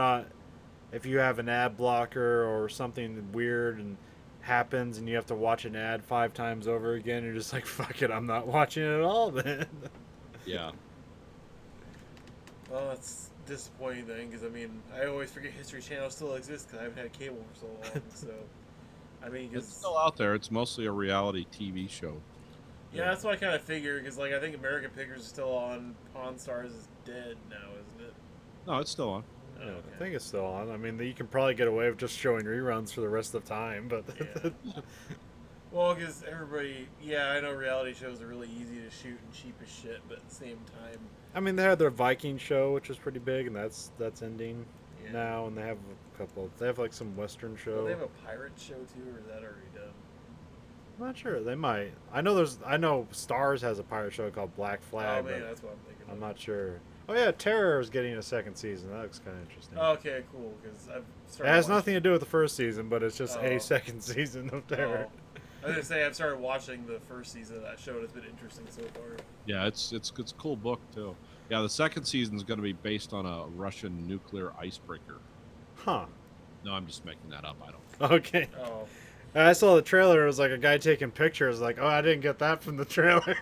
have an ad blocker or something weird and happens and you have to watch an ad 5 times over again, you're just like, fuck it, I'm not watching it at all then. Yeah, Well, that's disappointing then, because I mean, I always forget History Channel still exists because I haven't had cable for so long. So, I mean, it's 'cause- still out there. It's mostly a reality TV show. yeah, that's what I kind of figured. Because like I think American Pickers is still on. Pawn Stars is dead now, isn't it? No, it's still on. Oh, Yeah, okay. I think it's still on. I mean, you can probably get away with just showing reruns for the rest of the time, but Yeah. Well, because everybody, yeah, I know reality shows are really easy to shoot and cheap as shit, but at the same time, I mean, they had their Viking show, which was pretty big, and that's ending yeah. now, and they have a couple. They have like some Western show. Well, they have a pirate show too, or is that already done? I'm not sure. They might. I know Stars has a pirate show called Black Flag. Oh man, but that's what I'm thinking. I'm of. not sure. Oh yeah, Terror is getting a second season. That looks kind of interesting. Okay, cool. Because I've it started. has watching- nothing to do with the first season, but it's just Oh. a second season of Terror. Oh. I was gonna say I've started watching the first season of that show, and it's been interesting so far. Yeah, it's a cool book too. Yeah, the second season is going to be based on a Russian nuclear icebreaker. Huh. No, I'm just making that up. I don't. Okay. Oh, I saw the trailer. It was like a guy taking pictures. Like, oh, I didn't get that from the trailer.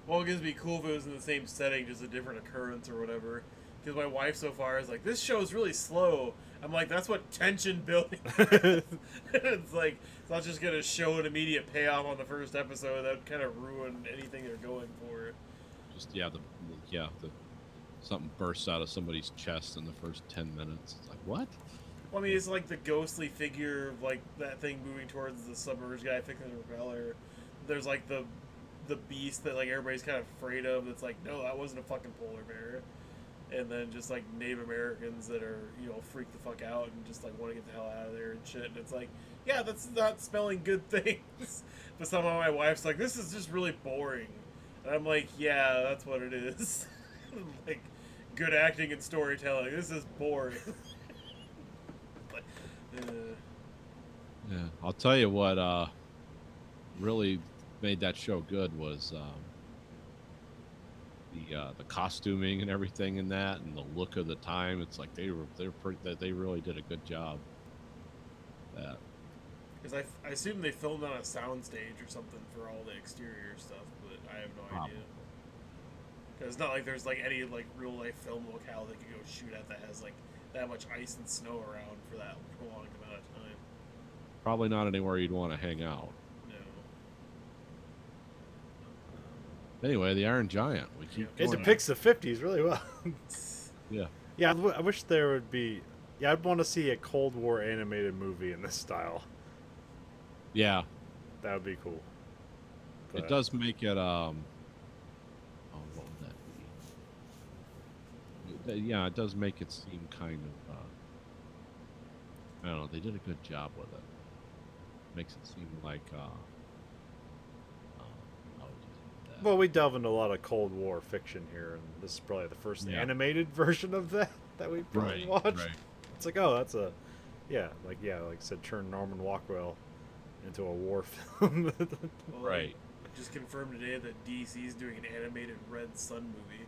well, it gives me cool if it was in the same setting, just a different occurrence or whatever. Because my wife so far is like, this show's really slow. I'm like, that's what tension building is. It's like, it's not just gonna show an immediate payoff on the first episode. That would kind of ruin anything they're going for. Just the something bursts out of somebody's chest in the first 10 minutes. It's like, what? Well, I mean, it's like the ghostly figure of like that thing moving towards the submerged guy fixing the propeller. There's like the beast that like everybody's kind of afraid of. That's like, no, that wasn't a fucking polar bear. And then just like Native Americans that are freaked the fuck out and just like want to get the hell out of there and shit. And it's like, yeah, that's not spelling good things. But somehow my wife's like, this is just really boring. And I'm like, yeah, that's what it is. Like, good acting and storytelling. This is boring. Like, Yeah, I'll tell you what really made that show good was the costuming and everything in that, and the look of the time. It's like they really did a good job. That Because I assume they filmed on a soundstage or something for all the exterior stuff, but I have no idea. Because it's not like there's like any like real life film locale they could go shoot at that has like that much ice and snow around for that prolonged amount of time. Probably not anywhere you'd want to hang out. No. Anyway, the Iron Giant. We keep It going. depicts the 50s really well. Yeah. Yeah, I wish there would be. Yeah, I'd want to see a Cold War animated movie in this style. Yeah. That would be cool. It But- does make it oh, what would that be? Yeah, it does make it seem kind of I don't know, they did a good job with it. Makes it seem like how would you say that? Well, we delve into a lot of Cold War fiction here, and this is probably the first Yeah. animated version of that we've probably Right, watched. right. It's like, oh, that's a, like I said, turn Norman Rockwell into a war film. Well, Right. I just confirmed today that DC's doing an animated Red Sun movie.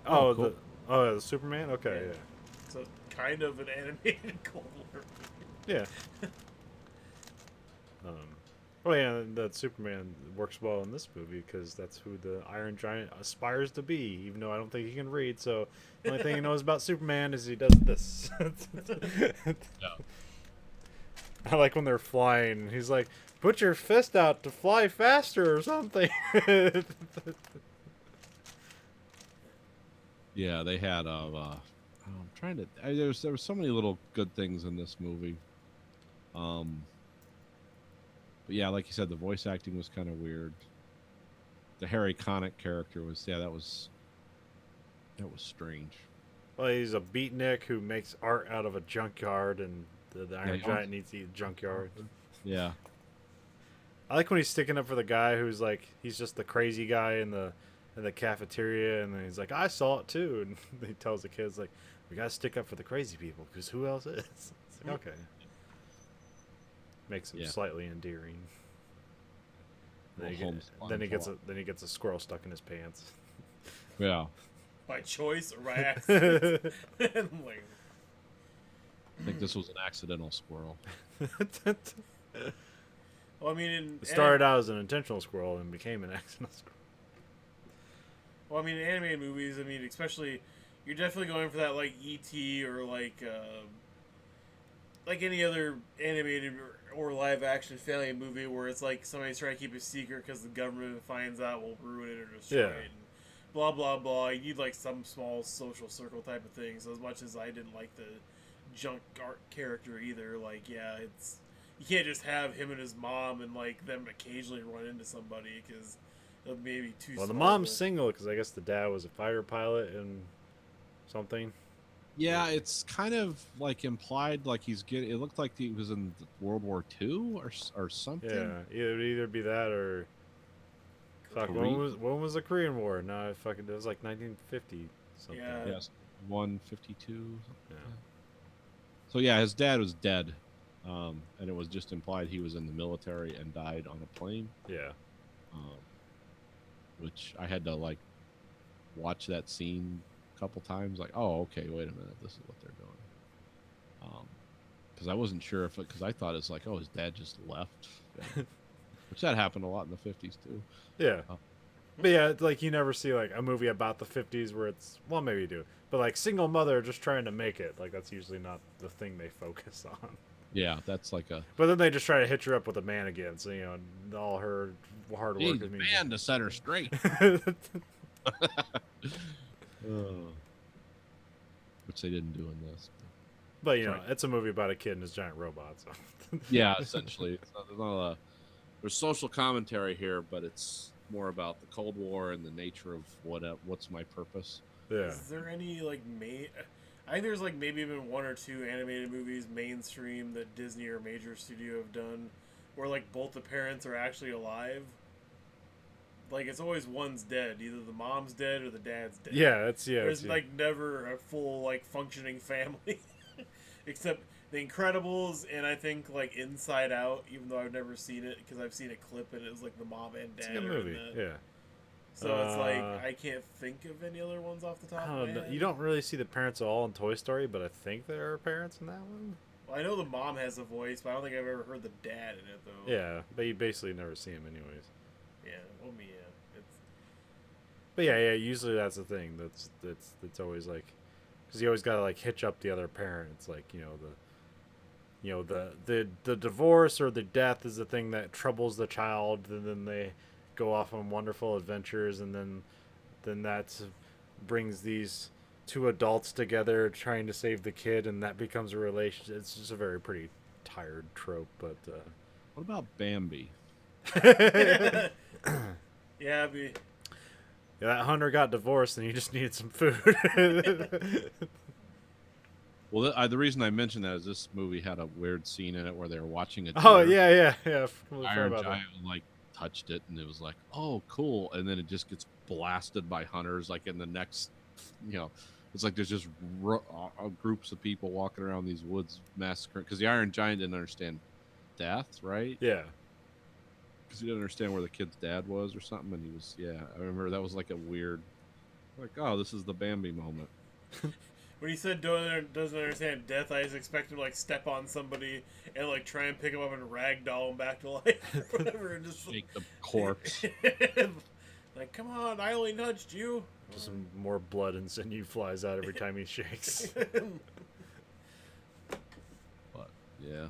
oh, cool. the Superman. Okay, Yeah. So kind of an animated Cold War movie. yeah. Well, yeah, that Superman works well in this movie because that's who the Iron Giant aspires to be. Even though I don't think he can read, so the only thing he knows about Superman is he does this. I like when they're flying. He's like, "Put your fist out to fly faster" or something. Yeah, they had I'm trying to there was so many little good things in this movie. But yeah, like you said, the voice acting was kind of weird. The Harry Connick character was that was strange. Well, he's a beatnik who makes art out of a junkyard, and the Iron he Giant owns- needs to eat junkyard. Yeah. I like when he's sticking up for the guy who's like, he's just the crazy guy in the cafeteria, and then he's like, I saw it too, and he tells the kids like, we gotta stick up for the crazy people because who else is? It's like, okay, makes him Yeah. slightly endearing. Then he, Little Holmes then he gets a squirrel stuck in his pants. Yeah. By choice or by accident. And I'm like, I think this was an accidental squirrel. well, I mean, It started out as an intentional squirrel and became an accidental squirrel. well, I mean, in animated movies, I mean, especially, you're definitely going for that, like, E.T. or, like any other animated or live-action family movie where it's, like, somebody's trying to keep a secret because the government finds out will ruin it or destroy Yeah. it. And blah, blah, blah. You need, like, some small social circle type of thing. So as much as I didn't like the junk art character either, like, yeah, it's... You can't just have him and his mom and, like, them occasionally run into somebody because... It'll be maybe too Well, the small. mom's single because I guess the dad was a fighter pilot and something. Yeah, it's kind of like implied like he's getting. It looked like he was in World War II or something. Yeah, it would either be that or fuck. Korea? When was the Korean War? No, it was like 1950 something. Yeah. Yes, 152. Yeah. So yeah, his dad was dead, and it was just implied he was in the military and died on a plane. Yeah. Which I had to like watch that scene a couple times. Like, oh, okay, wait a minute, this is what they're doing. Because I wasn't sure if because I thought it's like, oh, his dad just left, which that happened a lot in the 50s too. Yeah. Oh. But yeah, it's like you never see like a movie about the 50s where it's well maybe you do, but like single mother just trying to make it, like that's usually not the thing they focus on. Yeah, that's like a But then they just try to hitch her up with a man again, so you know all her hard work. need a man to set her straight. Which they didn't do in this. But you know, it's a movie about a kid and his giant robot. So Yeah, essentially, there's social commentary here, but it's more about the Cold War and the nature of what's my purpose. yeah, Is there any like I think there's like maybe even one or two animated movies mainstream that Disney or major studio have done where like both the parents are actually alive. Like it's always one's dead, either the mom's dead or the dad's dead. There's like never a full like functioning family, except The Incredibles and I think like Inside Out. Even though I've never seen it because I've seen a clip and it was like the mom and it's dad. a good are in movie. that. Yeah. So it's like I can't think of any other ones off the top I of don't my know. head. You don't really see the parents at all in Toy Story, but I think there are parents in that one. Well, I know the mom has a voice, but I don't think I've ever heard the dad in it though. Yeah, but you basically never see him anyways. Yeah. Well, me. Yeah. It's But yeah, usually that's the thing. That's always like, because you always gotta like hitch up the other parent. It's like the divorce or the death is the thing that troubles the child, and then they go off on wonderful adventures, and then that brings these two adults together trying to save the kid, and that becomes a relationship. It's just a very pretty tired trope, but What about Bambi? yeah. Be yeah, that hunter got divorced and he just needed some food. Well, the reason I mentioned that is this movie had a weird scene in it where they were watching a Oh deer. yeah. Completely forgot Iron about that. Giant like touched it, and it was like, oh, cool. And then it just gets blasted by hunters. Like in the next, it's like there's just groups of people walking around these woods massacring because the Iron Giant didn't understand death, right? Yeah. Because he didn't understand where the kid's dad was or something, and he was, I remember that was like a weird, like, oh, this is the Bambi moment. when he said doesn't understand death, I just expected him to like step on somebody and like try and pick him up and ragdoll him back to life or whatever, and just Shake the corpse. like, come on, I only nudged you. Just some more blood and sinew flies out every time he shakes. But yeah,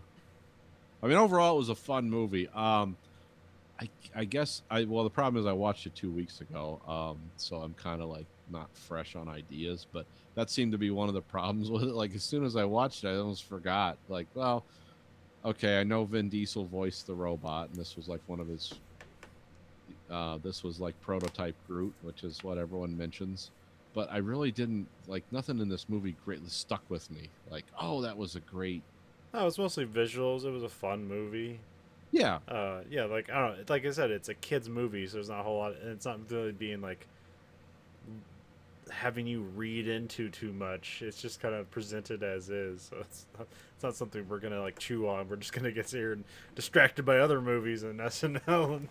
I mean, overall, it was a fun movie. I guess the problem is I watched it 2 weeks ago, so I'm kind of like not fresh on ideas. But that seemed to be one of the problems with it. Like as soon as I watched it, I almost forgot. Like, well, okay, I know Vin Diesel voiced the robot, and this was like one of his. This was like prototype Groot, which is what everyone mentions. But I really didn't like nothing in this movie greatly stuck with me. Like, oh, that was a great. No, it's mostly visuals. It was a fun movie. Yeah, Yeah, like I don't know. Like I said, it's a kids movie, so there's not a whole lot. And it's not really being like having you read into too much. It's just kind of presented as is. So it's not something we're gonna like chew on. We're just gonna get here and distracted by other movies and SNL and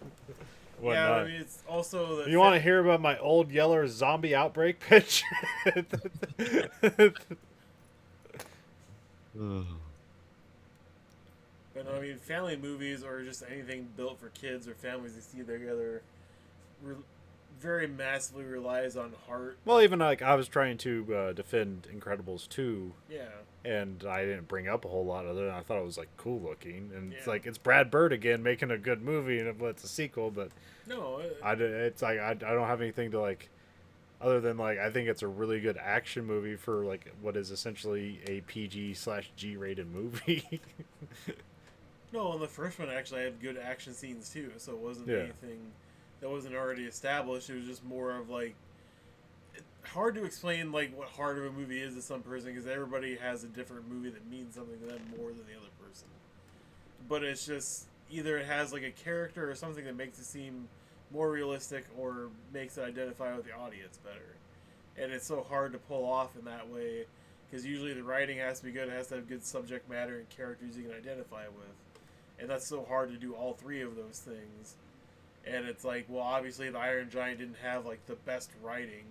whatnot. Yeah, I mean, it's also You want to hear about my old Yeller zombie outbreak pitch? But no, I mean, family movies or just anything built for kids or families to see together very massively relies on heart. Well, even like I was trying to defend Incredibles 2, Yeah. and I didn't bring up a whole lot other than I thought it was like cool looking, and it's Yeah. like it's Brad Bird again making a good movie, and it's a sequel, but No. it's like I don't have anything to like other than like I think it's a really good action movie for like what is essentially a PG/G rated movie. No, and the first one actually had good action scenes too, so it wasn't Yeah. anything that wasn't already established. It was just more of like hard to explain like what hard of a movie is to some person because everybody has a different movie that means something to them more than the other person. But it's just either it has like a character or something that makes it seem more realistic or makes it identify with the audience better. And it's so hard to pull off in that way because usually the writing has to be good. It has to have good subject matter and characters you can identify with. And that's so hard to do all three of those things. And it's like, well, obviously the Iron Giant didn't have like the best writing,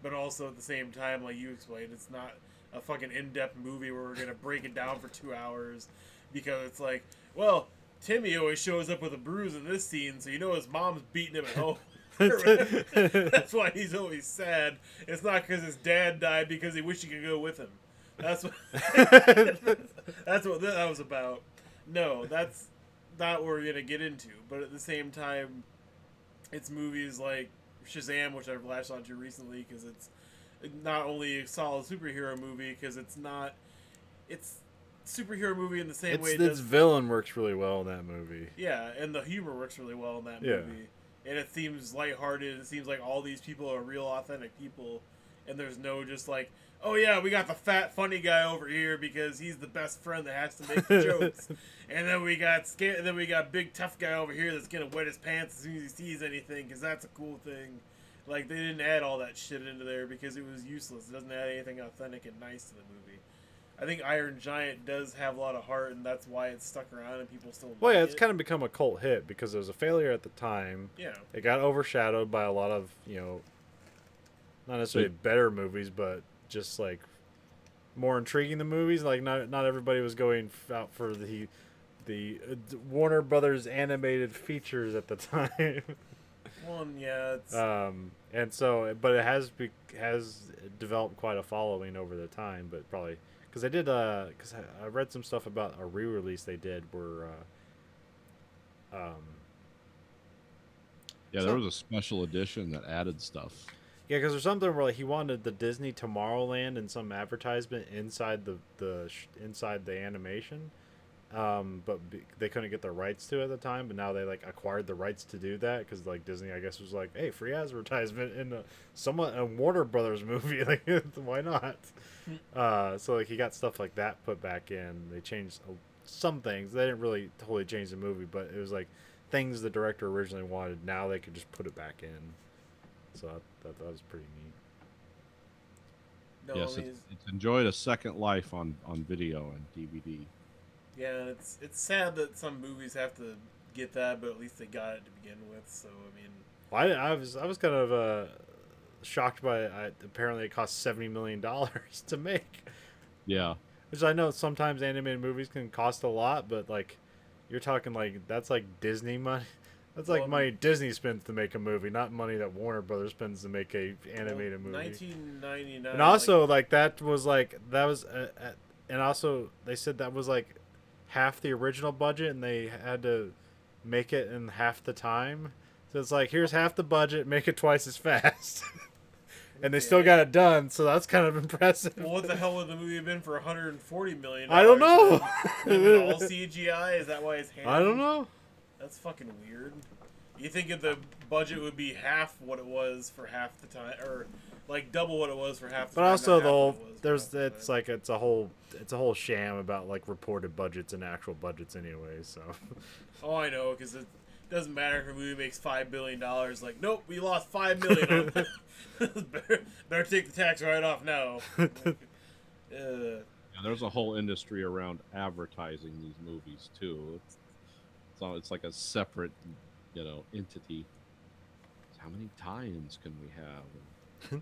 but also at the same time, like you explained, it's not a fucking in-depth movie where we're gonna break it down for 2 hours because it's like, well, Timmy always shows up with a bruise in this scene, so you know his mom's beating him at home. That's why he's always sad. It's not because his dad died because he wished he could go with him. That's what that's what that was about. No, that's not what we're gonna get into. But at the same time, it's movies like Shazam, which I've latched onto recently because it's not only a solid superhero movie because it's superhero movie in the same way. Its villain works really well in that movie. Yeah, and the humor works really well in that Yeah. movie. And it seems lighthearted. It seems like all these people are real, authentic people, and there's no just like, oh yeah, we got the fat, funny guy over here because he's the best friend that has to make the jokes, and then we got big tough guy over here that's gonna wet his pants as soon as he sees anything because that's a cool thing. Like they didn't add all that shit into there because it was useless. It doesn't add anything authentic and nice to the movie. I think Iron Giant does have a lot of heart, and that's why it's stuck around and people still. Well, yeah, like it's it. kind of become a cult hit because it was a failure at the time. Yeah. It got overshadowed by a lot of, not necessarily better movies, but just like more intriguing than movies. Like not everybody was going out for the Warner Brothers animated features at the time. Well, yeah, it's And so, but it has developed quite a following over the time. But probably because they did, because I read some stuff about a re-release they did where, Yeah, there was a special edition that added stuff. yeah, because there's something where like, he wanted the Disney Tomorrowland in some advertisement inside inside the animation. But they couldn't get the rights to it at the time, but now they like acquired the rights to do that because like Disney, I guess, was like, "Hey, free advertisement in a Warner Brothers movie, like why not?" So like he got stuff like that put back in. They changed some things. They didn't really totally change the movie, but it was like things the director originally wanted. Now they could just put it back in. So that was pretty neat. no. Yes, I mean, it's enjoyed a second life on video and DVD. yeah, it's sad that some movies have to get that, but at least they got it to begin with. So I mean, Well, I was kind of shocked by it. Apparently, it cost $70 million to make. Yeah, Which I know sometimes animated movies can cost a lot, but like you're talking like that's like Disney money. That's like Well, money Disney spends to make a movie, not money that Warner Brothers spends to make a animated movie. 1999. And also, like that was and also they said that was like half the original budget, and they had to make it in half the time. So it's like here's half the budget, make it twice as fast, and they still got it done. So that's kind of impressive. well, what the hell would the movie have been for 140 million? I don't know. All CGI? Is that why it's hand? I don't know. That's fucking weird. You think if the budget would be half what it was for half the time, or like double what it was for half the But time? also not the half whole what it was for there's half the it's time. like it's a whole sham about like reported budgets and actual budgets anyway. So Oh, I know, because it doesn't matter if a movie makes $5 billion. Like, nope, we lost $5 million on that. better take the tax right off now. Like, yeah, there's a whole industry around advertising these movies too. It's like a separate, entity. How many tie-ins can we have?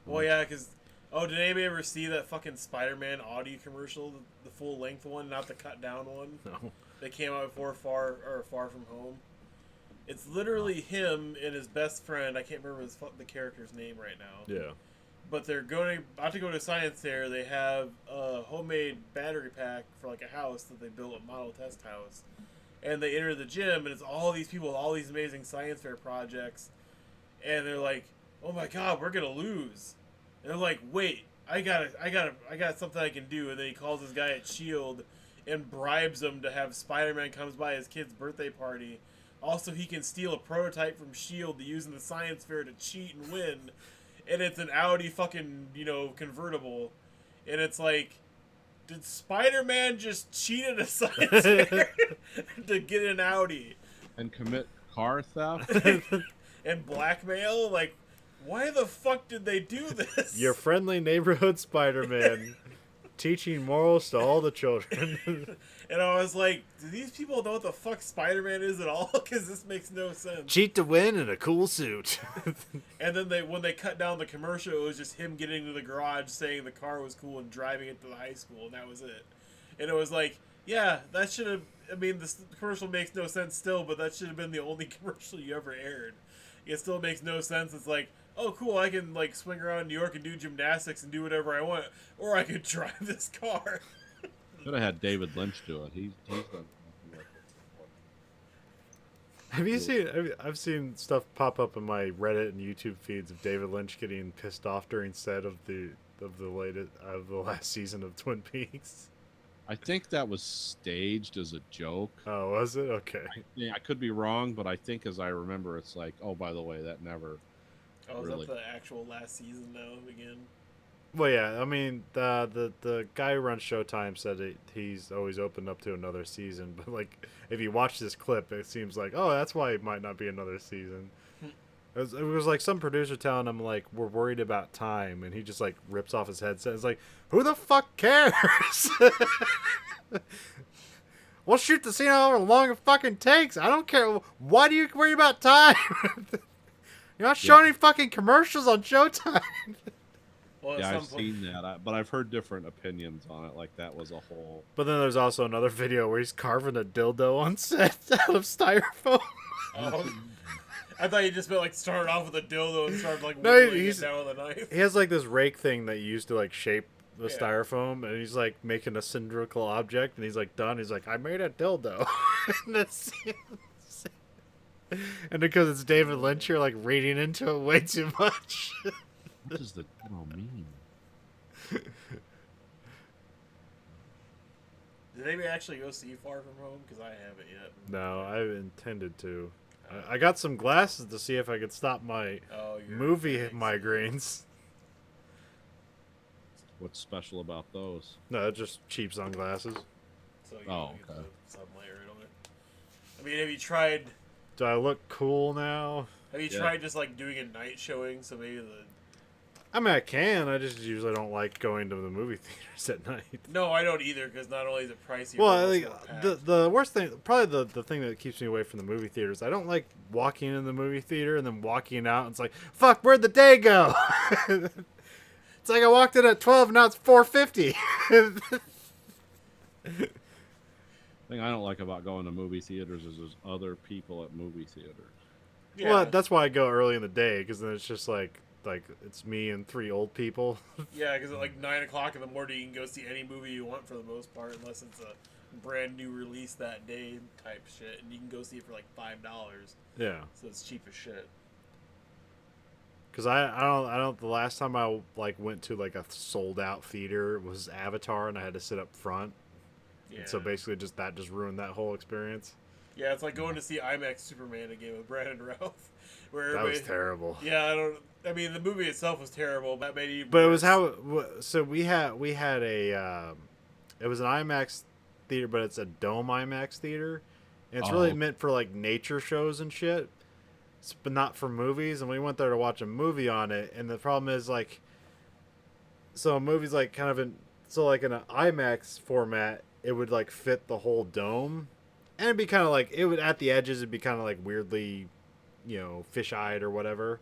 well, yeah, because did anybody ever see that fucking Spider-Man Audi commercial, the full length one, not the cut down one? no. That came out before Far From Home. It's literally him and his best friend. I can't remember the character's name right now. Yeah. But they're about to go to science fair. They have a homemade battery pack for like a house that they built, a model test house. And they enter the gym, and it's all these people with all these amazing science fair projects. And they're like, "Oh my god, we're gonna lose." And they're like, "Wait, I got something I can do." And then he calls this guy at Shield and bribes him to have Spider-Man comes by his kid's birthday party. Also, he can steal a prototype from Shield to use in the science fair to cheat and win. And it's an Audi fucking, convertible. And it's like, did Spider-Man just cheat at a science fair to get an Audi? And commit car theft? And blackmail? Like, why the fuck did they do this? Your friendly neighborhood Spider-Man teaching morals to all the children. And I was like, do these people know what the fuck Spider-Man is at all? Because this makes no sense. Cheat to win in a cool suit. And then when they cut down the commercial, it was just him getting to the garage saying the car was cool and driving it to the high school, and that was it. And it was like, yeah, that should have... I mean, this commercial makes no sense still, but that should have been the only commercial you ever aired. It still makes no sense. It's like, oh, cool, I can, like, swing around New York and do gymnastics and do whatever I want, or I could drive this car. Could have had David Lynch do it. He's done something like it before. Have you seen? I've seen stuff pop up in my Reddit and YouTube feeds of David Lynch getting pissed off during set of the last season of Twin Peaks. I think that was staged as a joke. Oh, was it? Okay. I could be wrong, but I think as I remember, it's like, oh, by the way, that never. Oh, is Really? that the actual last season now again? Well, yeah. I mean, the guy who runs Showtime said he's always opened up to another season, but like if you watch this clip, it seems like that's why it might not be another season. It was like some producer telling him like we're worried about time, and he just like rips off his headset. It's like, who the fuck cares? We'll shoot the scene however long it fucking takes. I don't care. Why do you worry about time? You're not showing any fucking commercials on Showtime. Well, at Yeah, I've some point, seen that, but I've heard different opinions on it. Like that was a whole. But then there's also another video where he's carving a dildo on set out of styrofoam. oh, I thought you just meant like started off with a dildo and started like No, whittling he's- it down with a knife. He has like this rake thing that you used to like shape the Yeah. styrofoam, and he's like making a cylindrical object, and he's like done. He's like, I made a dildo. And that's and because it's David Lynch, you're like reading into it way too much. What does the dildo mean? Did anybody actually go see Far From Home? Because I haven't yet. No, I intended to. I got some glasses to see if I could stop my Oh, you're movie thanks. migraines. What's special about those? No, they're just cheap sunglasses. So you Oh, get okay. the sunlight right on it. I mean, have you tried? Do I look cool now? Have you Yeah. tried just like doing a night showing? So maybe the. I mean, I can. I just usually don't like going to the movie theaters at night. No, I don't either. Because not only is it pricey, Well, but I it's think more packed. the worst thing, probably the thing that keeps me away from the movie theaters, I don't like walking in the movie theater and then walking out and it's like, fuck, where'd the day go? It's like I walked in at 12, now it's 4:50. thing I don't like about going to movie theaters is there's other people at movie theaters. Yeah. Well, that's why I go early in the day, because then it's just like it's me and 3 old people. Yeah, because at like 9 o'clock in the morning, you can go see any movie you want for the most part, unless it's a brand new release that day type shit, and you can go see it for like $5. Yeah. So it's cheap as shit. Because I don't. The last time I like went to like a sold out theater was Avatar, and I had to sit up front. Yeah. And so basically, just ruined that whole experience. Yeah, it's like going to see IMAX Superman again with Brandon Ralph. Where That was everybody- terrible. Yeah, I mean, the movie itself was terrible, but maybe. But it was how. So we had a. It was an IMAX theater, but it's a dome IMAX theater, and it's really Oh. meant for like nature shows and shit, but not for movies. And we went there to watch a movie on it, and the problem is like. So a movie's like kind of like in an IMAX format, it would like fit the whole dome, and it'd be kind of like it would at the edges. It'd be kind of like weirdly, fish-eyed or whatever.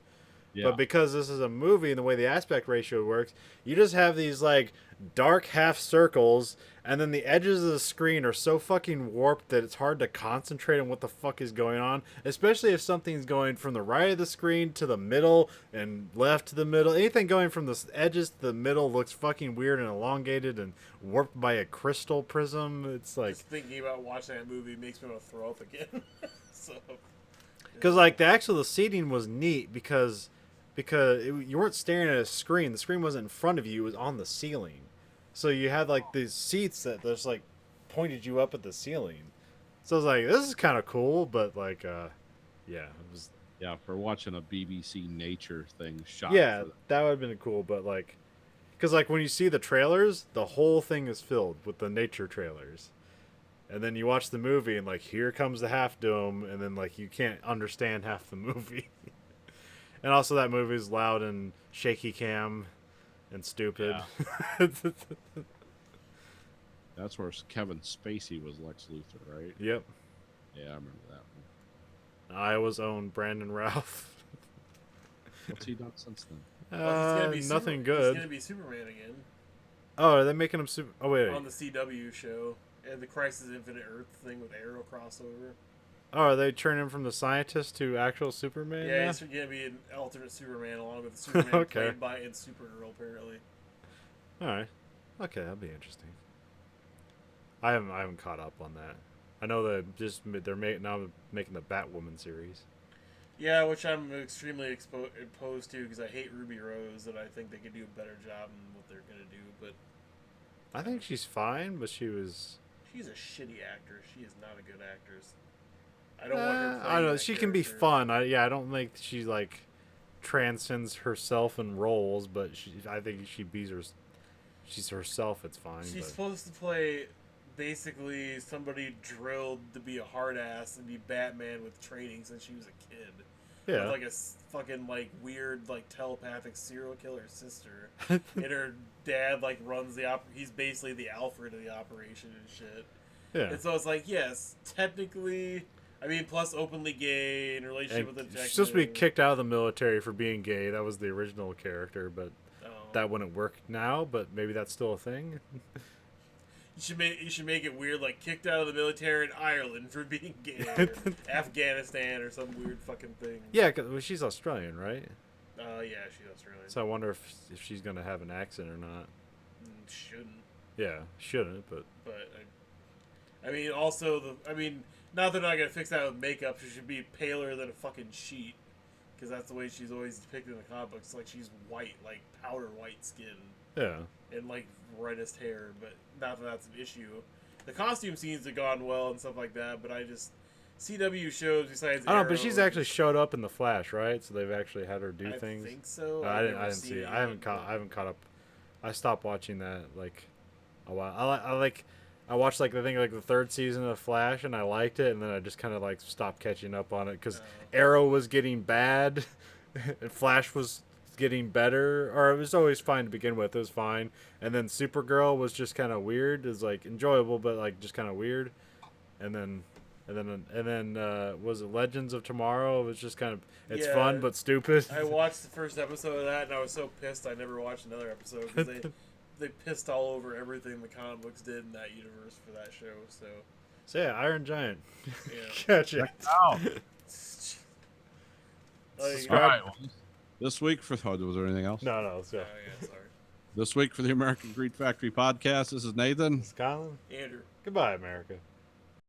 Yeah. But because this is a movie and the way the aspect ratio works, you just have these like dark half circles, and then the edges of the screen are so fucking warped that it's hard to concentrate on what the fuck is going on, especially if something's going from the right of the screen to the middle and left to the middle. Anything going from the edges to the middle looks fucking weird and elongated and warped by a crystal prism. It's like, Just thinking about watching that movie makes me want to throw up again. So. because like the seating was neat because you weren't staring at a screen. The screen wasn't in front of you; it was on the ceiling. So you had like these seats that just like pointed you up at the ceiling. So I was like, "This is kind of cool," but like, yeah, it was. Yeah, for watching a BBC nature thing shot. Yeah, for- that would have been cool, but like, because like when you see the trailers, the whole thing is filled with the nature trailers. And then you watch the movie and like here comes the Half Dome, and then like you can't understand half the movie. And also that movie is loud and shaky cam and stupid. That's where Kevin Spacey was Lex Luthor, right? Yep. Yeah, I remember that one. Iowa's own Brandon Ralph. What's he done since then? Well, he's gonna be Nothing He's good. gonna be Superman again Oh, are they making him super? Oh wait. on the CW show, and the Crisis Infinite Earth thing with Arrow crossover. Oh, are they turning him from the scientist to actual Superman? Yeah, now? he's gonna be an alternate Superman along with the Superman Okay. played by and Supergirl apparently. All right. Okay, that'd be interesting. I haven't caught up on that. I know that they're now making the Batwoman series. Yeah, which I'm extremely opposed to because I hate Ruby Rose, and I think they could do a better job in what they're gonna do. But I think she's fine, but she's she's a shitty actress. She is not a good actress. I don't want her. I playing don't know. that She can be character. fun. I don't think she like transcends herself in roles, but I think she's herself. It's fine. She's but- supposed to play basically somebody drilled to be a hard ass and be Batman with training since she was a kid. yeah. With like a fucking like weird like telepathic serial killer sister, and her dad like runs the he's basically the Alfred of the operation and shit. yeah. And so it's like, yes, technically, I mean, plus openly gay in a relationship And with a she's supposed to be kicked out of the military for being gay. That was the original character, but that wouldn't work now, but maybe that's still a thing. You should make it weird, like kicked out of the military in Ireland for being gay, or Afghanistan, or some weird fucking thing. Yeah, cause she's Australian, right? Yeah, she's Australian. So I wonder if she's gonna have an accent or not. Shouldn't. Yeah, shouldn't, but I mean, also not they're not gonna fix that with makeup. She should be paler than a fucking sheet, because that's the way she's always depicted in the comic books. Like she's white, like powder white skin. yeah. And like reddest hair, but not that that's an issue. The costume scenes have gone well and stuff like that, but CW shows besides I don't know, but Arrow, she's actually showed up in the Flash, right? So they've actually had her do I things. think so. I didn't see it. I haven't caught up. I stopped watching that like a while. I watched like I think like the third season of Flash and I liked it, and then I just kind of like stopped catching up on it because Arrow was getting bad and Flash was getting better, or it was always fine to begin with. It was fine, and then Supergirl was just kind of weird. It was like enjoyable, but like just kind of weird. And then was it Legends of Tomorrow? It was just kind of it's fun but stupid. I watched the first episode of that and I was so pissed I never watched another episode because they pissed all over everything the comic books did in that universe for that show. So yeah, Iron Giant. Yeah. Gotcha. Oh. Like, All right. Well, this week for was there anything else? No, let's go. yeah, sorry. This week for the American Greed Factory podcast. This is Nathan. It's Colin. Andrew. Goodbye, America.